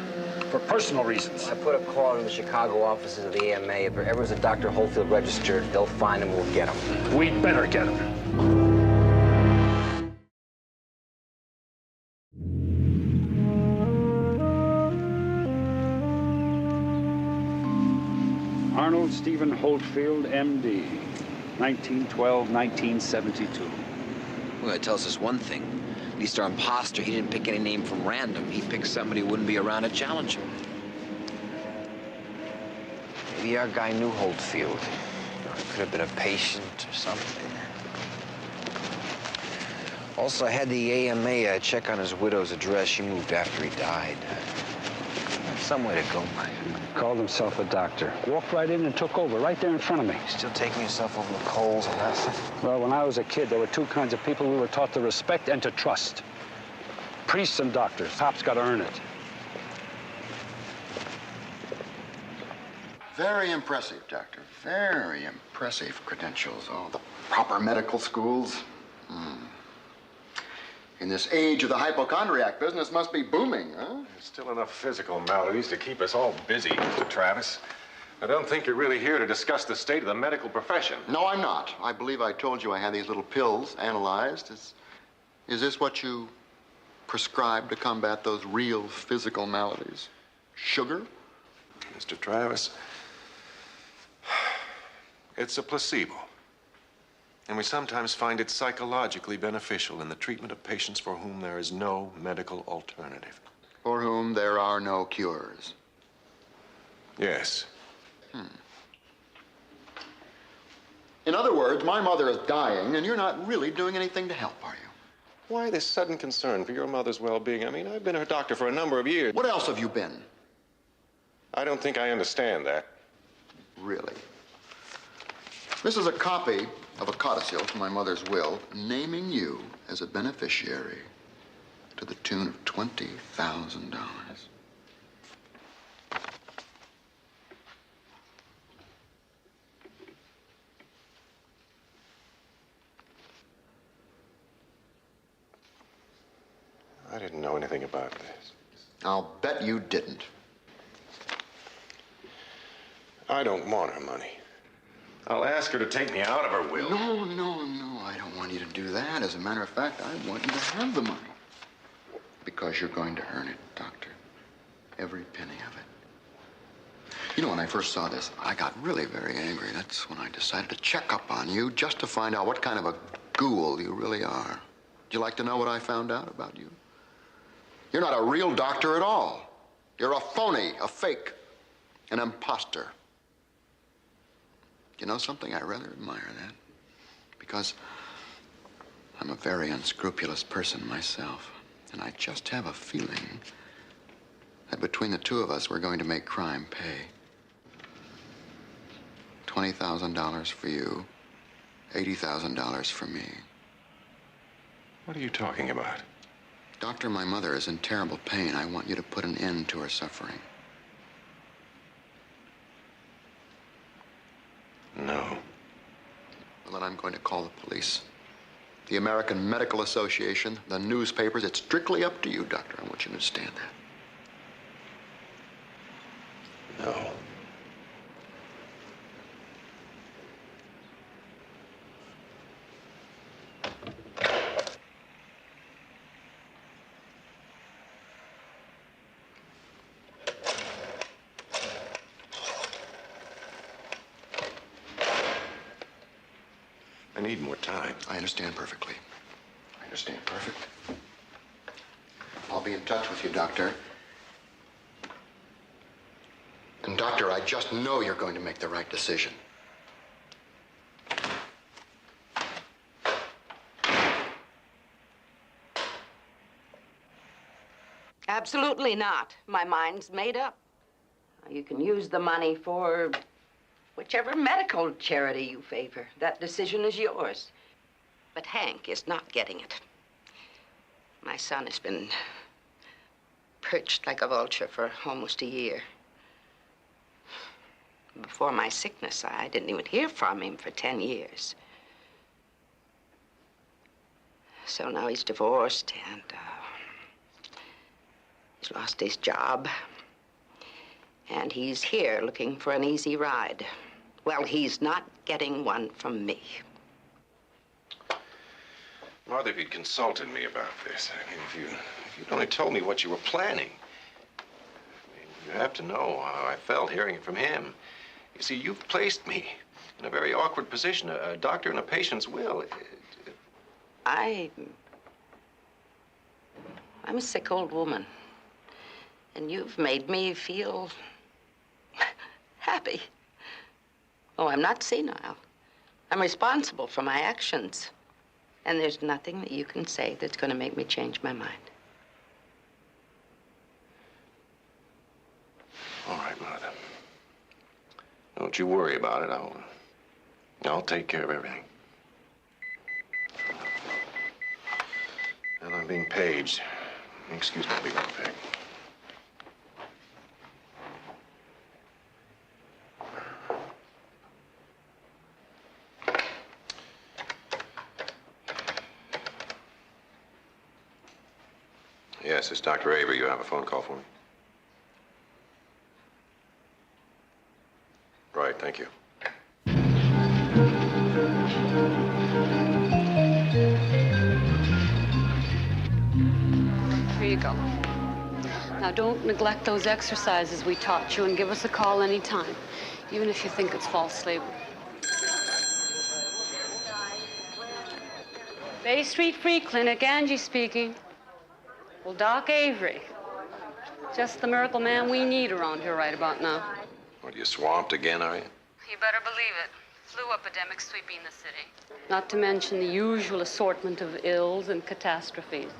for personal reasons. I put a call in the Chicago offices of the AMA. If there ever is a Dr. Holtfield registered, they'll find him, we'll get him. We'd better get him. Arnold Stephen Holtfield, M.D., 1912-1972. Well, it tells us one thing. At least our imposter, he didn't pick any name from random. He picked somebody who wouldn't be around to challenge him. Maybe our guy knew Holtfield. Could have been a patient or something. Also, I had the AMA check on his widow's address. She moved after he died. Some way to go. Called himself a doctor. Walked right in and took over, right there in front of me. Still taking yourself over the coals and nothing? Well, when I was a kid, there were two kinds of people we were taught to respect and to trust. Priests and doctors. Cops got to earn it. Very impressive, Doctor. Very impressive credentials. Oh, the proper medical schools. In this age of the hypochondriac, business must be booming, huh? There's still enough physical maladies to keep us all busy, Mr. Travis. I don't think you're really here to discuss the state of the medical profession. No, I'm not. I believe I told you I had these little pills analyzed. Is this what you prescribe to combat those real physical maladies? Sugar? Mr. Travis, it's a placebo. And we sometimes find it psychologically beneficial in the treatment of patients for whom there is no medical alternative. For whom there are no cures. Yes. In other words, my mother is dying, and you're not really doing anything to help, are you? Why this sudden concern for your mother's well-being? I mean, I've been her doctor for a number of years. What else have you been? I don't think I understand that. Really? This is a copy of a codicil from my mother's will naming you as a beneficiary to the tune of $20,000. I didn't know anything about this. I'll bet you didn't. I don't want her money. I'll ask her to take me out of her will. No, I don't want you to do that. As a matter of fact, I want you to have the money. Because you're going to earn it, Doctor. Every penny of it. You know, when I first saw this, I got really very angry. That's when I decided to check up on you just to find out what kind of a ghoul you really are. Would you like to know what I found out about you? You're not a real doctor at all. You're a phony, a fake, an imposter. You know something? I rather admire that. Because I'm a very unscrupulous person myself. And I just have a feeling that between the two of us, we're going to make crime pay. $20,000 for you, $80,000 for me. What are you talking about? Doctor, my mother is in terrible pain. I want you to put an end to her suffering. No. Well, then I'm going to call the police. The American Medical Association, the newspapers. It's strictly up to you, Doctor. I want you to understand that. No. I need more time. I understand perfectly. I understand perfectly. I'll be in touch with you, Doctor. And, Doctor, I just know you're going to make the right decision. Absolutely not. My mind's made up. You can use the money for whichever medical charity you favor. That decision is yours. But Hank is not getting it. My son has been perched like a vulture for almost a year. Before my sickness, I didn't even hear from him for 10 years. So now he's divorced and he's lost his job. And he's here looking for an easy ride. Well, he's not getting one from me. Martha, if you'd consulted me about this, I mean, if you'd only told me what you were planning. I mean, you have to know how I felt hearing it from him. You see, you've placed me in a very awkward position, a doctor in a patient's will. I'm a sick old woman. And you've made me feel happy. Oh, I'm not senile. I'm responsible for my actions. And there's nothing that you can say that's going to make me change my mind. All right, Martha. Don't you worry about it. I'll take care of everything. And I'm being paged. Excuse me, I'll be right back. Yes, it's Dr. Avery. You have a phone call for me? Right, thank you. Here you go. Now, don't neglect those exercises we taught you and give us a call anytime, even if you think it's false labor. Bay Street Free Clinic, Angie speaking. Well, Doc Avery. Just the miracle man we need around here right about now. What, you swamped again, are you? You better believe it. Flu epidemic sweeping the city. Not to mention the usual assortment of ills and catastrophes.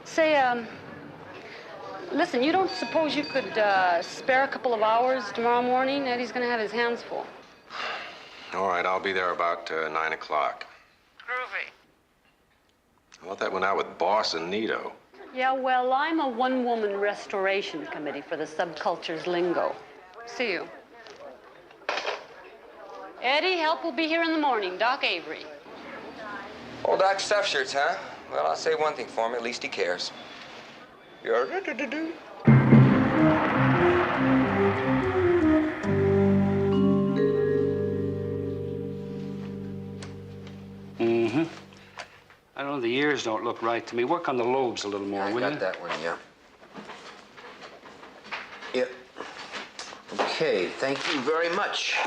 Say, listen, you don't suppose you could spare a couple of hours tomorrow morning? Eddie's gonna have his hands full. All right, I'll be there about 9 o'clock. Groovy. I thought that went out with Boss and Nito. Yeah, well, I'm a one-woman restoration committee for the subculture's lingo. See you. Eddie, help will be here in the morning. Doc Avery. Old Doc Stuff Shirts, huh? Well, I'll say one thing for him. At least he cares. You're do-do-do-do. Mm-hmm. I don't know, the ears don't look right to me. Work on the lobes a little more, will you? I got that one, yeah. Yep. Okay, thank you very much.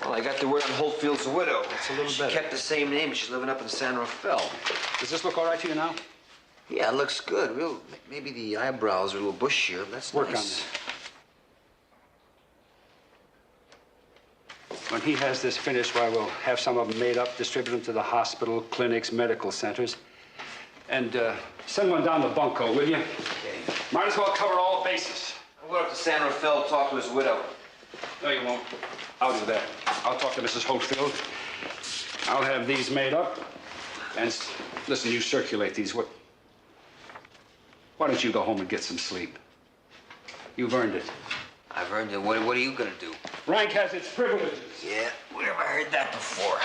Well, I got the word on Holtfield's widow. It's a little she better. kept the same name, and she's living up in San Rafael. Does this look all right to you now? Yeah, it looks good. Real, maybe the eyebrows are a little bushier, but that's Work nice. on that. When he has this finished, why, we'll have some of them made up, distribute them to the hospital, clinics, medical centers. And send one down to Bunko, will you? Okay. Might as well cover all bases. I'll go up to San Rafael to talk to his widow. No, you won't. I'll do that. I'll talk to Mrs. Holtfield. I'll have these made up. And listen, you circulate these. Why don't you go home and get some sleep? You've earned it. I've earned it. What are you gonna do? Rank has its privileges. Yeah, where have I heard that before?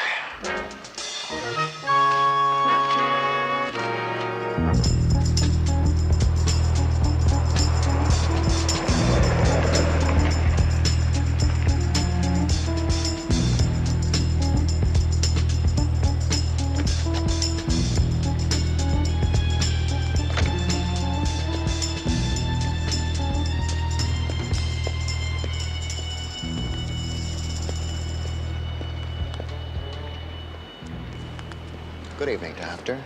Good evening, Doctor.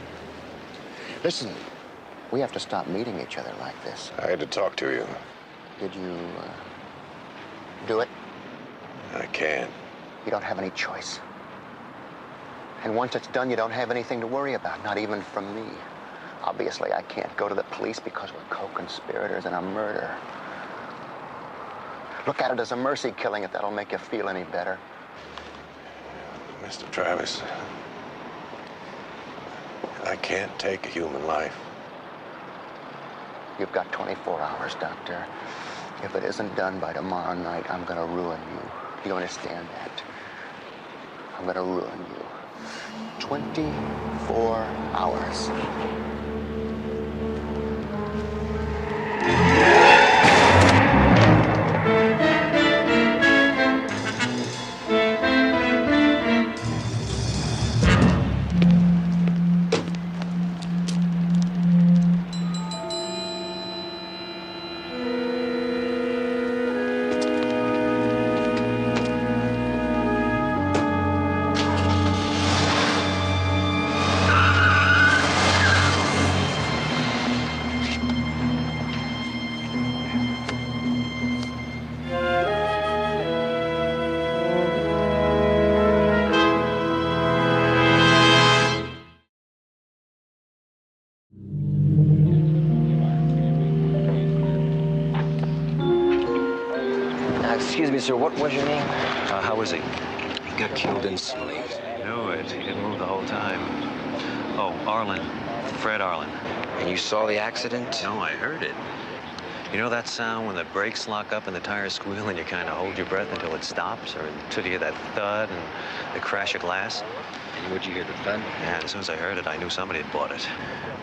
Listen, we have to stop meeting each other like this. I had to talk to you. Did you, do it? I can't. You don't have any choice. And once it's done, you don't have anything to worry about, not even from me. Obviously, I can't go to the police because we're co-conspirators in a murder. Look at it as a mercy killing if that'll make you feel any better. Mr. Travis, I can't take a human life. You've got 24 hours, Doctor. If it isn't done by tomorrow night, I'm gonna ruin you. Do you understand that? I'm gonna ruin you. 24 hours. Excuse me, sir, what was your name? How is he? He got killed instantly. Knew it. He didn't move the whole time. Oh, Arlen. Fred Arlen. And you saw the accident? No, I heard it. You know that sound when the brakes lock up and the tires squeal and you kind of hold your breath until it stops, or until you hear that thud and the crash of glass? And would you hear the thud? Yeah, as soon as I heard it, I knew somebody had bought it.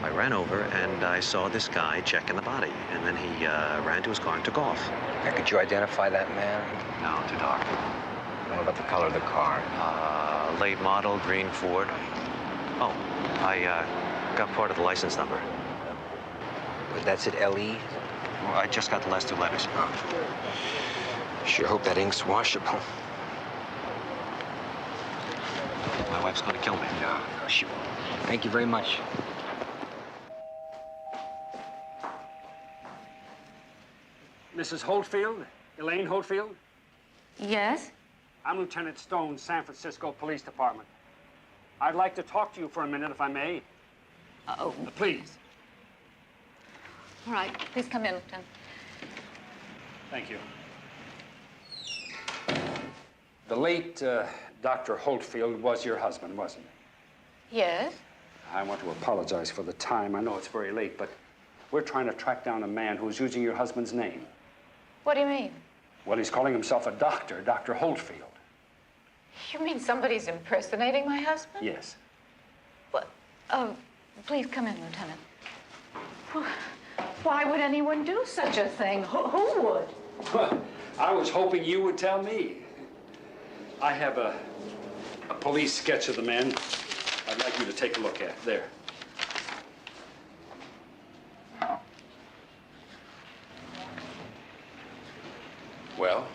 I ran over and I saw this guy checking the body, and then he ran to his car and took off. Now, could you identify that man? No, too dark. What about the color of the car? Late model, green Ford. Oh, I got part of the license number. But that's it, L.E.? Well, I just got the last two letters. Oh. Sure hope that ink's washable. My wife's gonna kill me. No, she won't. Thank you very much. Mrs. Holdfield? Elaine Holdfield? Yes? I'm Lieutenant Stone, San Francisco Police Department. I'd like to talk to you for a minute, if I may. Oh. Please. All right. Please come in, Lieutenant. Thank you. The late Dr. Holdfield was your husband, wasn't he? Yes? I want to apologize for the time. I know it's very late, but we're trying to track down a man who's using your husband's name. What do you mean? Well, he's calling himself a doctor, Dr. Holdfield. You mean somebody's impersonating my husband? Yes. What? Please come in, Lieutenant. Why would anyone do such a thing? Who would? Well, I was hoping you would tell me. I have a police sketch of the man I'd like you to take a look at. There. Well?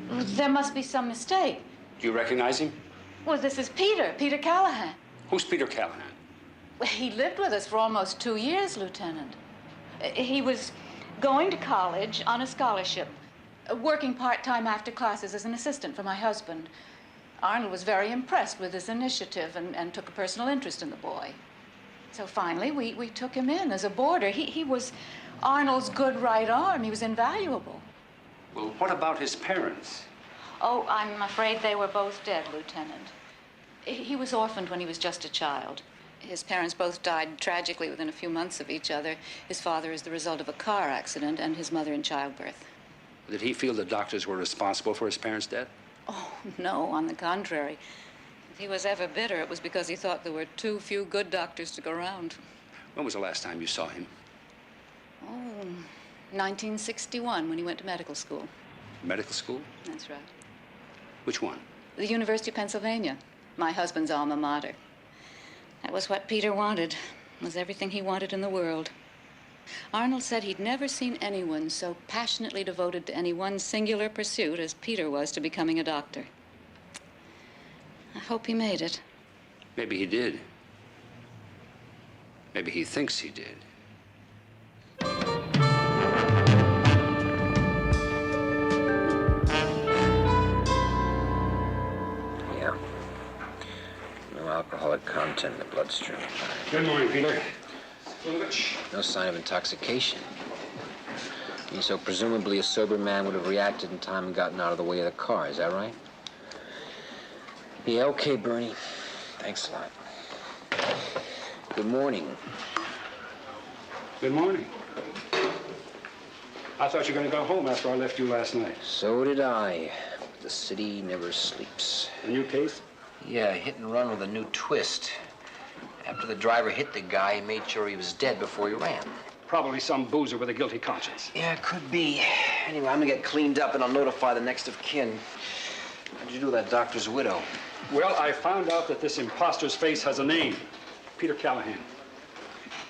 There must be some mistake. Do you recognize him? Well, this is Peter Callahan. Who's Peter Callahan? Well, he lived with us for almost 2 years, Lieutenant. He was going to college on a scholarship, working part-time after classes as an assistant for my husband. Arnold was very impressed with his initiative and took a personal interest in the boy. So finally, we took him in as a boarder. He was Arnold's good right arm. He was invaluable. Well, what about his parents? Oh, I'm afraid they were both dead, Lieutenant. He was orphaned when he was just a child. His parents both died tragically within a few months of each other. His father is the result of a car accident, and his mother in childbirth. Did he feel the doctors were responsible for his parents' death? Oh, no, on the contrary. If he was ever bitter, it was because he thought there were too few good doctors to go around. When was the last time you saw him? Oh, 1961, when he went to medical school. Medical school? That's right. Which one? The University of Pennsylvania, my husband's alma mater. That was what Peter wanted. It was everything he wanted in the world. Arnold said he'd never seen anyone so passionately devoted to any one singular pursuit as Peter was to becoming a doctor. I hope he made it. Maybe he did. Maybe he thinks he did. Yeah. No alcoholic content in the bloodstream. Good morning, Peter. No sign of intoxication. And so presumably a sober man would have reacted in time and gotten out of the way of the car, is that right? Yeah, okay, Bernie. Thanks a lot. Good morning. Good morning. I thought you were going to go home after I left you last night. So did I. But the city never sleeps. A new case? Yeah, hit and run with a new twist. After the driver hit the guy, he made sure he was dead before he ran. Probably some boozer with a guilty conscience. Yeah, it could be. Anyway, I'm gonna get cleaned up and I'll notify the next of kin. How'd you do with that doctor's widow? Well, I found out that this imposter's face has a name. Peter Callahan.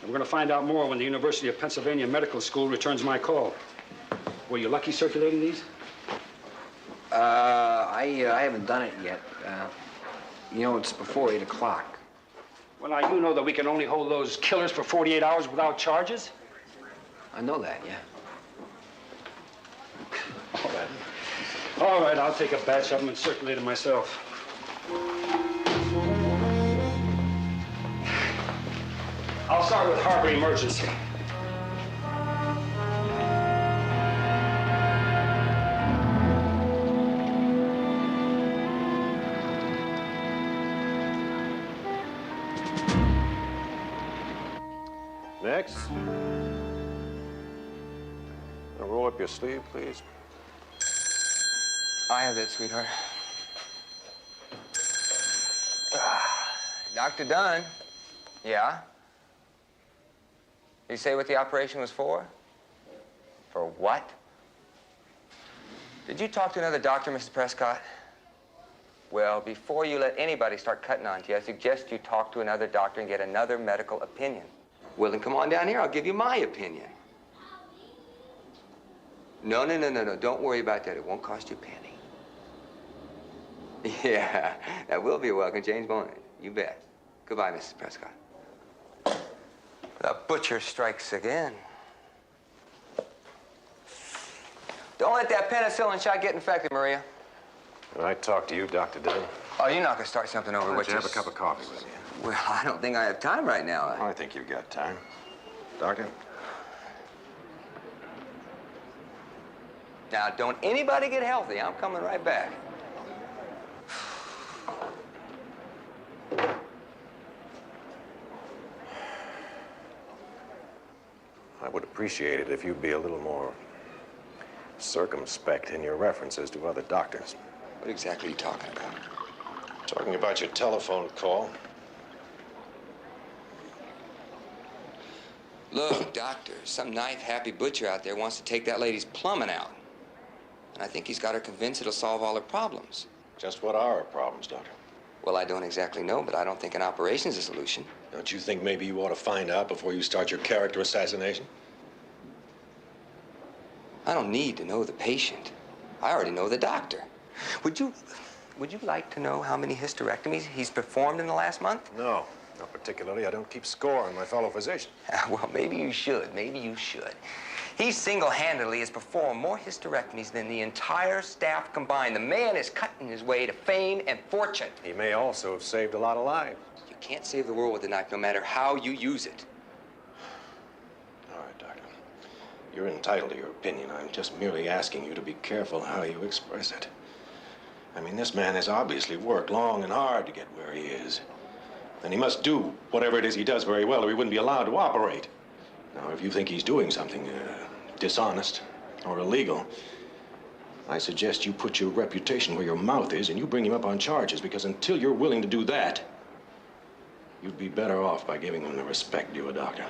And we're gonna find out more when the University of Pennsylvania Medical School returns my call. Were you lucky circulating these? I haven't done it yet. You know, it's before 8 o'clock. Well, now, you know that we can only hold those killers for 48 hours without charges? I know that, yeah. All right. All right, I'll take a batch of them and circulate them myself. I'll start with harbor emergency. Next. Now roll up your sleeve, please. I have that, sweetheart. Dr. Dunn? Yeah? You say what the operation was for? For what? Did you talk to another doctor, Mrs. Prescott? Well, before you let anybody start cutting on to you, I suggest you talk to another doctor and get another medical opinion. Well, then come on down here. I'll give you my opinion. No. Don't worry about that. It won't cost you a penny. Yeah, that will be a welcome change, won't it? You bet. Goodbye, Mrs. Prescott. The butcher strikes again. Don't let that penicillin shot get infected, Maria. Can I talk to you, Dr. Dillon? Oh, you're not gonna start something over Why with don't you have a cup of coffee with you? Well, I don't think I have time right now. I think you've got time. Doctor? Now, don't anybody get healthy. I'm coming right back. I would appreciate it if you'd be a little more circumspect in your references to other doctors. What exactly are you talking about? Talking about your telephone call. Look, doctor, some knife-happy butcher out there wants to take that lady's plumbing out. And I think he's got her convinced it'll solve all her problems. Just what are her problems, Doctor? Well, I don't exactly know, but I don't think an operation's a solution. Don't you think maybe you ought to find out before you start your character assassination? I don't need to know the patient. I already know the doctor. Would you like to know how many hysterectomies he's performed in the last month? No, not particularly. I don't keep score on my fellow physician. Well, maybe you should. He single-handedly has performed more hysterectomies than the entire staff combined. The man is cutting his way to fame and fortune. He may also have saved a lot of lives. You can't save the world with a knife, no matter how you use it. All right, Doctor. You're entitled to your opinion. I'm just merely asking you to be careful how you express it. I mean, this man has obviously worked long and hard to get where he is. And he must do whatever it is he does very well, or he wouldn't be allowed to operate. Now, if you think he's doing something dishonest or illegal, I suggest you put your reputation where your mouth is and you bring him up on charges, because until you're willing to do that, you'd be better off by giving him the respect due a doctor.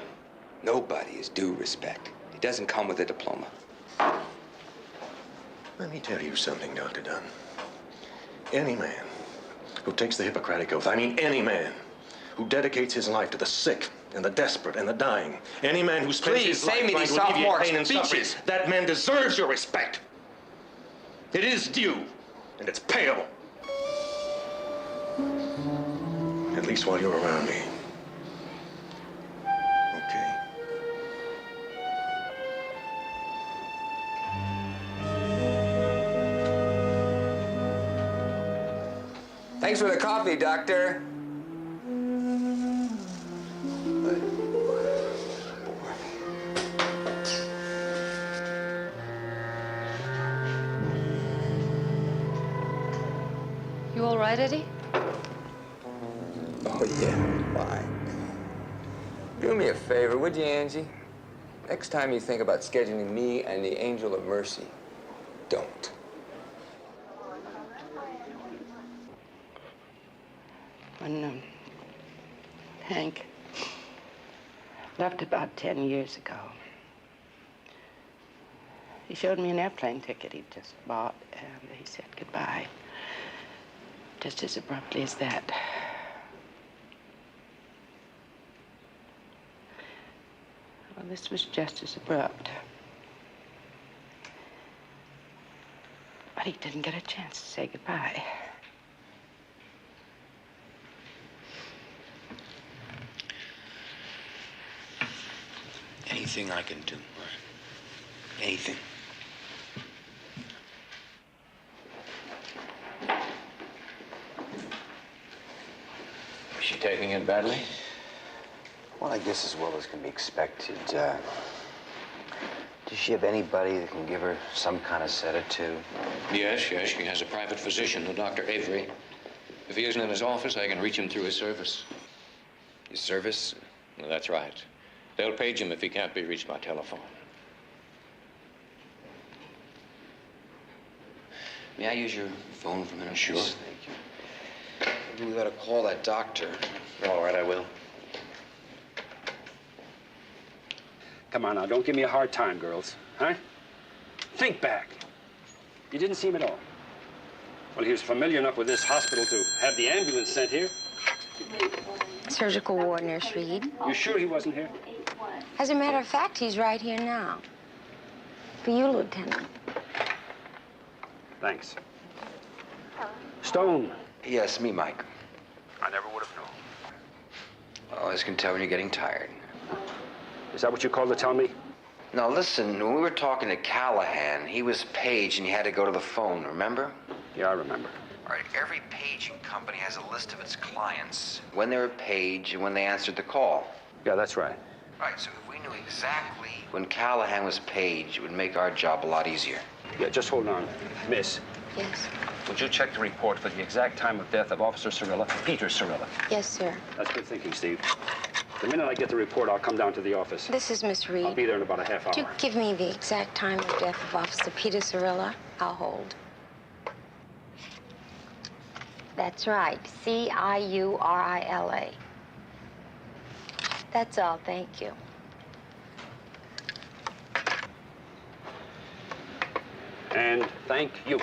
Nobody is due respect. It doesn't come with a diploma. Let me tell you something, Dr. Dunn. Any man who takes the Hippocratic Oath, I mean any man who dedicates his life to the sick and the desperate and the dying, any man who spends his life trying to alleviate pain and suffering, that man deserves your respect. It is due, and it's payable. At least while you're around me. Okay? Thanks for the coffee, Doctor. You all right, Eddie? Oh, yeah, fine. Do me a favor, would you, Angie? Next time you think about scheduling me and the Angel of Mercy, don't. When Hank left about 10 years ago, he showed me an airplane ticket he'd just bought, and he said goodbye. Just as abruptly as that. Well, this was just as abrupt. But he didn't get a chance to say goodbye. Anything I can do, anything. Is she taking it badly? Well, I guess as well as can be expected. Does she have anybody that can give her some kind of sedative? Yes, she has a private physician, Dr. Avery. If he isn't in his office, I can reach him through his service. His service? Well, that's right. They'll page him if he can't be reached by telephone. May I use your phone for a minute? Sure. Thank you. Maybe we ought to call that doctor. All right, I will. Come on now, don't give me a hard time, girls. Huh? Think back. You didn't see him at all. Well, he was familiar enough with this hospital to have the ambulance sent here. Surgical ward, Nurse Reed. You sure he wasn't here? As a matter of fact, he's right here now. For you, Lieutenant. Thanks. Stone. Yes, me, Mike. I never would have known. I always can tell when you're getting tired. Is that what you called to tell me? Now, listen, when we were talking to Callahan, he was paged and he had to go to the phone, remember? Yeah, I remember. All right, every paging company has a list of its clients, when they were paged and when they answered the call. Yeah, that's right. All right, so if we knew exactly when Callahan was paged, it would make our job a lot easier. Yeah, just hold on. Miss. Yes. Would you check the report for the exact time of death of Officer Cirilla, Peter Cirilla? Yes, sir. That's good thinking, Steve. The minute I get the report, I'll come down to the office. This is Miss Reed. I'll be there in about a half hour. Would you give me the exact time of death of Officer Peter Cirilla? I'll hold. That's right. Ciurila. That's all. Thank you. And thank you.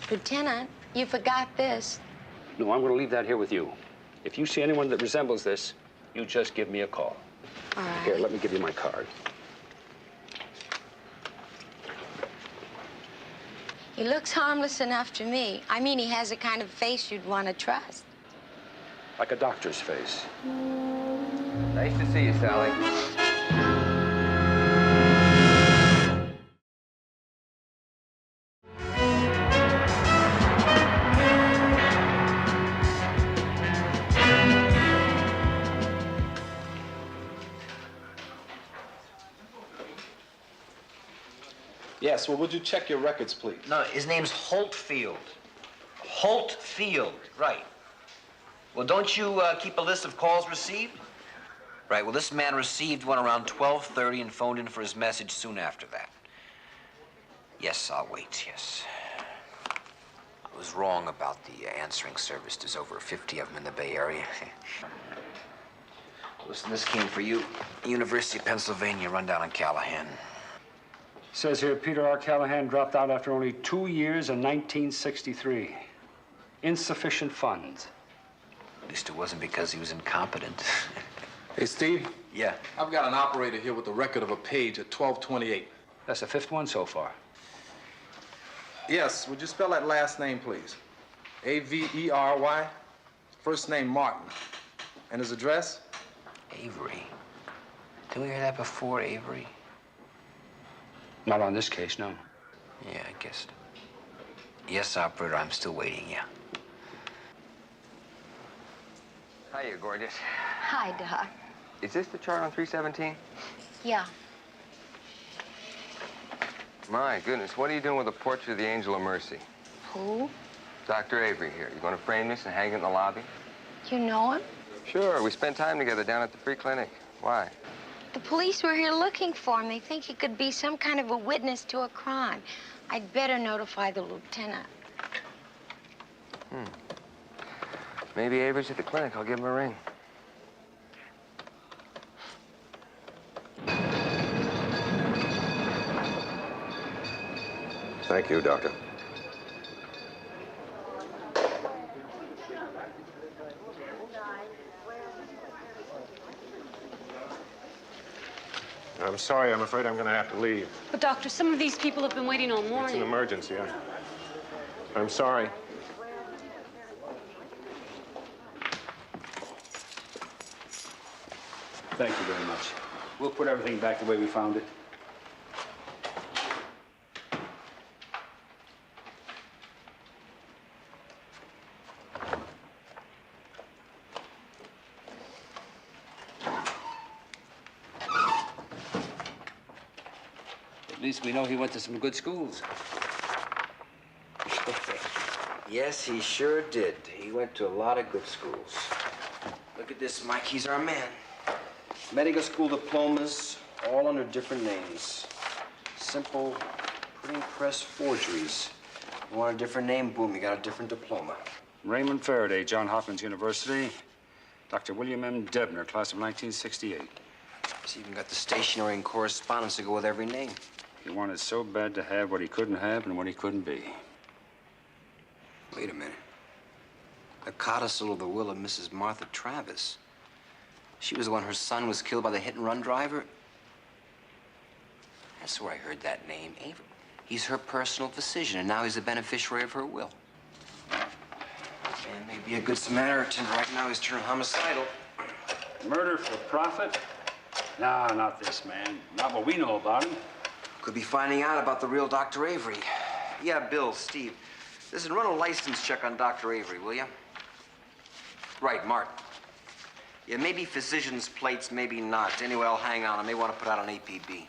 Lieutenant, you forgot this. No, I'm going to leave that here with you. If you see anyone that resembles this, you just give me a call. All right. Here, let me give you my card. He looks harmless enough to me. I mean, he has a kind of face you'd want to trust. Like a doctor's face. Nice to see you, Sally. Yes, well, would you check your records, please? No, his name's Holtfield. Holtfield, right. Well, don't you keep a list of calls received? Right, well, this man received one around 12:30 and phoned in for his message soon after that. Yes, I'll wait, yes. I was wrong about the answering service. There's over 50 of them in the Bay Area. Listen, this came for you. University of Pennsylvania, run down on Callahan. Says here, Peter R. Callahan dropped out after only 2 years in 1963. Insufficient funds. At least it wasn't because he was incompetent. Hey, Steve? Yeah? I've got an operator here with a record of a page at 12:28. That's the fifth one so far. Yes, would you spell that last name, please? A-V-E-R-Y. First name, Martin. And his address? Avery. Did we hear that before, Avery? Not on this case, no. Yeah, I guess. Yes, operator, I'm still waiting, yeah. Hiya, gorgeous. Hi, Doc. Is this the chart on 317? Yeah. My goodness, what are you doing with the portrait of the Angel of Mercy? Who? Dr. Avery here. You going to frame this and hang it in the lobby? You know him? Sure, we spent time together down at the free clinic. Why? The police were here looking for him. They think he could be some kind of a witness to a crime. I'd better notify the lieutenant. Maybe Avery's at the clinic. I'll give him a ring. Thank you, Doctor. I'm sorry. I'm afraid I'm going to have to leave. But, Doctor, some of these people have been waiting all It's morning. an emergency. I'm sorry. Thank you very much. We'll put everything back the way we found it. At least we know he went to some good schools. Yes, he sure did. He went to a lot of good schools. Look at this, Mike. He's our man. Medical school diplomas, all under different names. Simple printing press forgeries. You want a different name, boom, you got a different diploma. Raymond Faraday, Johns Hopkins University. Dr. William M. Debner, class of 1968. He's even got the stationery and correspondence to go with every name. He wanted so bad to have what he couldn't have and what he couldn't be. Wait a minute. The codicil of the will of Mrs. Martha Travis. She was the one her son was killed by the hit-and-run driver. That's where I heard that name, Avery. He's her personal physician, and now he's the beneficiary of her will. Man may be a good Samaritan. Right now he's turned homicidal. Murder for profit? No, not this man. Not what we know about him. Could be finding out about the real Dr. Avery. Yeah, Bill, Steve. Listen, run a license check on Dr. Avery, will you? Right, Martin. Yeah, maybe physician's plates, maybe not. Anyway, I'll hang on. I may want to put out an APB.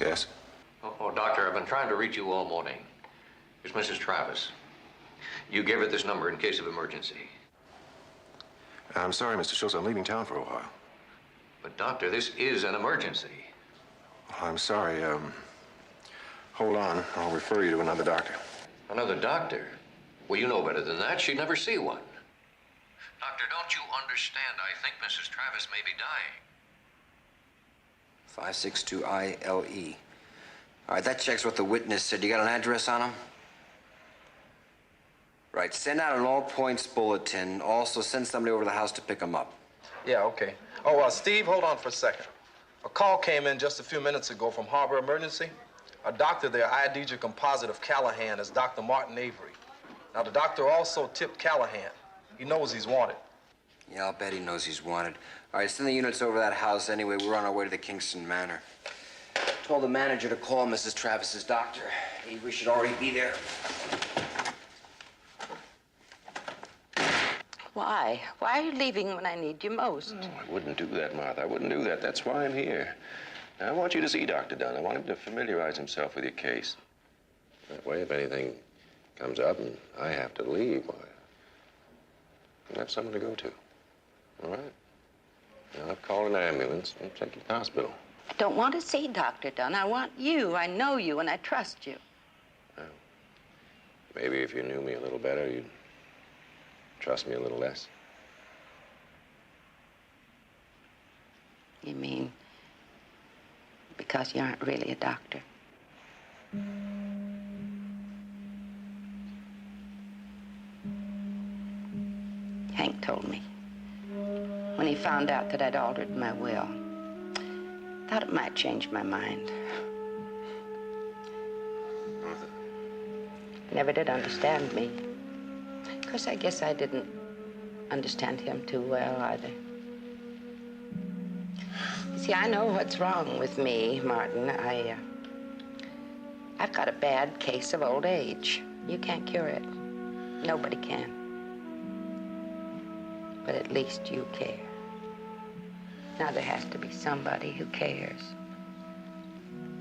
Yes? Oh, Doctor, I've been trying to reach you all morning. It's Mrs. Travis. You gave her this number in case of emergency. I'm sorry, Mr. Schultz. I'm leaving town for a while. But, Doctor, this is an emergency. I'm sorry. Hold on. I'll refer you to another doctor. Another doctor? Well, you know better than that. She'd never see one. Doctor, don't you understand? I think Mrs. Travis may be dying. 562ILE. All right, that checks what the witness said. You got an address on him? Right, send out an all-points bulletin. Also, send somebody over to the house to pick him up. Yeah, okay. Oh, Steve, hold on for a second. A call came in just a few minutes ago from Harbor Emergency. A doctor there ID'd your composite of Callahan as Dr. Martin Avery. Now, the doctor also tipped Callahan. He knows he's wanted. Yeah, I'll bet he knows he's wanted. All right, send the units over to that house anyway. We're on our way to the Kingston Manor. Told the manager to call Mrs. Travis's doctor. Avery should already be there. Why? Why are you leaving when I need you most? Oh, I wouldn't do that, Martha. I wouldn't do that. That's why I'm here. Now, I want you to see Dr. Dunn. I want him to familiarize himself with your case. That way, if anything comes up and I have to leave, why, you'll have someone to go to. All right? Now, I'll call an ambulance and take you to the hospital. I don't want to see Dr. Dunn. I want you. I know you and I trust you. Well, maybe if you knew me a little better, you'd trust me a little less. You mean because you aren't really a doctor? Hank told me when he found out that I'd altered my will. Thought it might change my mind. Martha. Never did understand me. Of course, I guess I didn't understand him too well either. See, I know what's wrong with me, Martin. I've got a bad case of old age. You can't cure it. Nobody can. But at least you care. Now there has to be somebody who cares.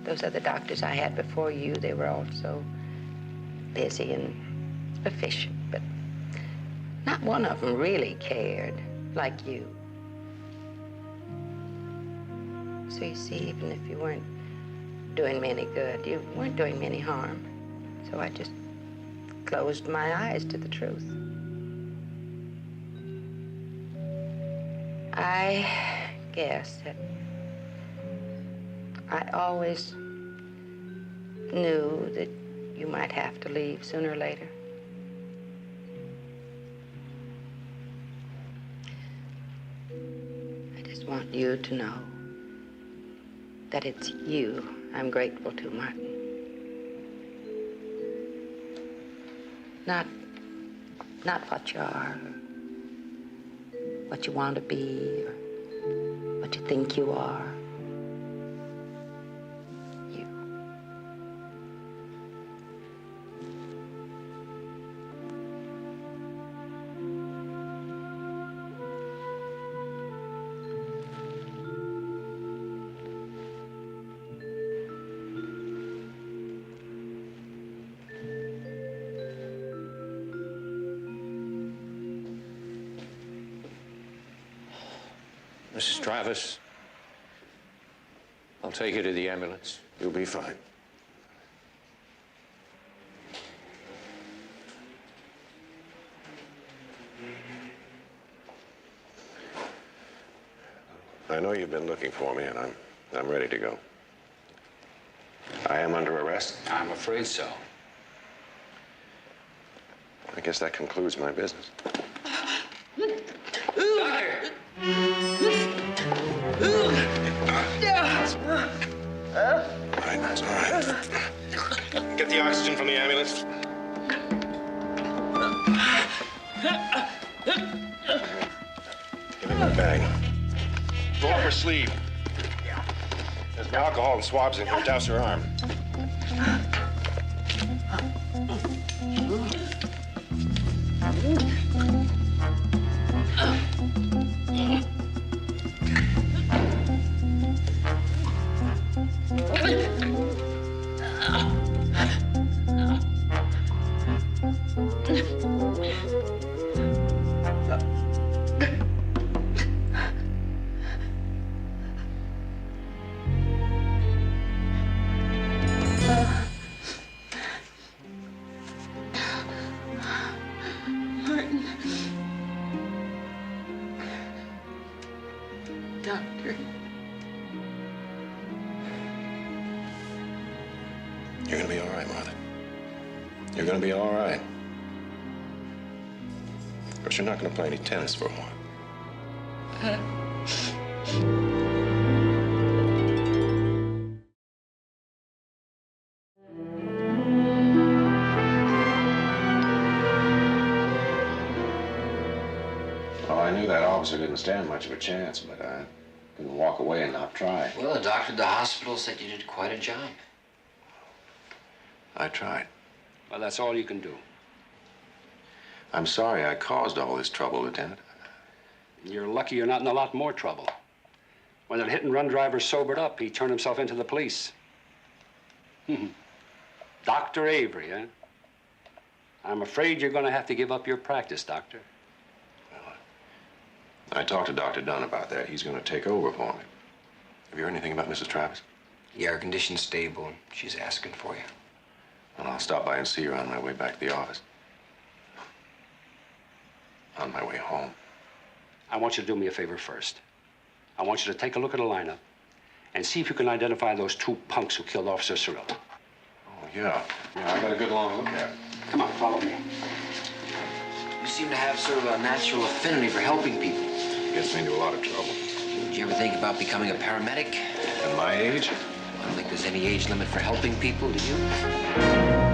Those other doctors I had before you, they were all so busy and efficient, but not one of them really cared like you. So you see, even if you weren't doing me any good. You weren't doing me any harm. So I just closed my eyes to the truth. I guess that I always knew that you might have to leave sooner or later. I just want you to know that it's you I'm grateful to, Martin. Not what you are, or what you want to be, or what you think you are. Mrs. Travis, I'll take you to the ambulance. You'll be fine. I know you've been looking for me, and I'm ready to go. I am under arrest? I'm afraid so. I guess that concludes my business. Doctor! All right, that's all right. Get the oxygen from the ambulance. Give me my bag. Go up her sleeve. There's my alcohol and swabs in here. Douse her arm. Martin. Doctor. You're gonna be all right, Martha. You're gonna be all right. Of course, you're not gonna play any tennis for a while. Well, I knew that officer didn't stand much of a chance, but I couldn't walk away and not try. Well, the doctor at the hospital said you did quite a job. I tried. Well, that's all you can do. I'm sorry I caused all this trouble, Lieutenant. You're lucky you're not in a lot more trouble. When that hit-and-run driver sobered up, he turned himself into the police. Dr. Avery, eh? I'm afraid you're going to have to give up your practice, Doctor. I talked to Dr. Dunn about that. He's going to take over for me. Have you heard anything about Mrs. Travis? Yeah, her condition's stable. She's asking for you. Well, I'll stop by and see her on my way back to the office. On my way home. I want you to do me a favor first. I want you to take a look at the lineup and see if you can identify those two punks who killed Officer Cirillo. Oh, yeah. Yeah, I got a good long look at it. Come on, follow me. You seem to have sort of a natural affinity for helping people. Gets me into a lot of trouble. Did you ever think about becoming a paramedic? At my age? I don't think there's any age limit for helping people, do you?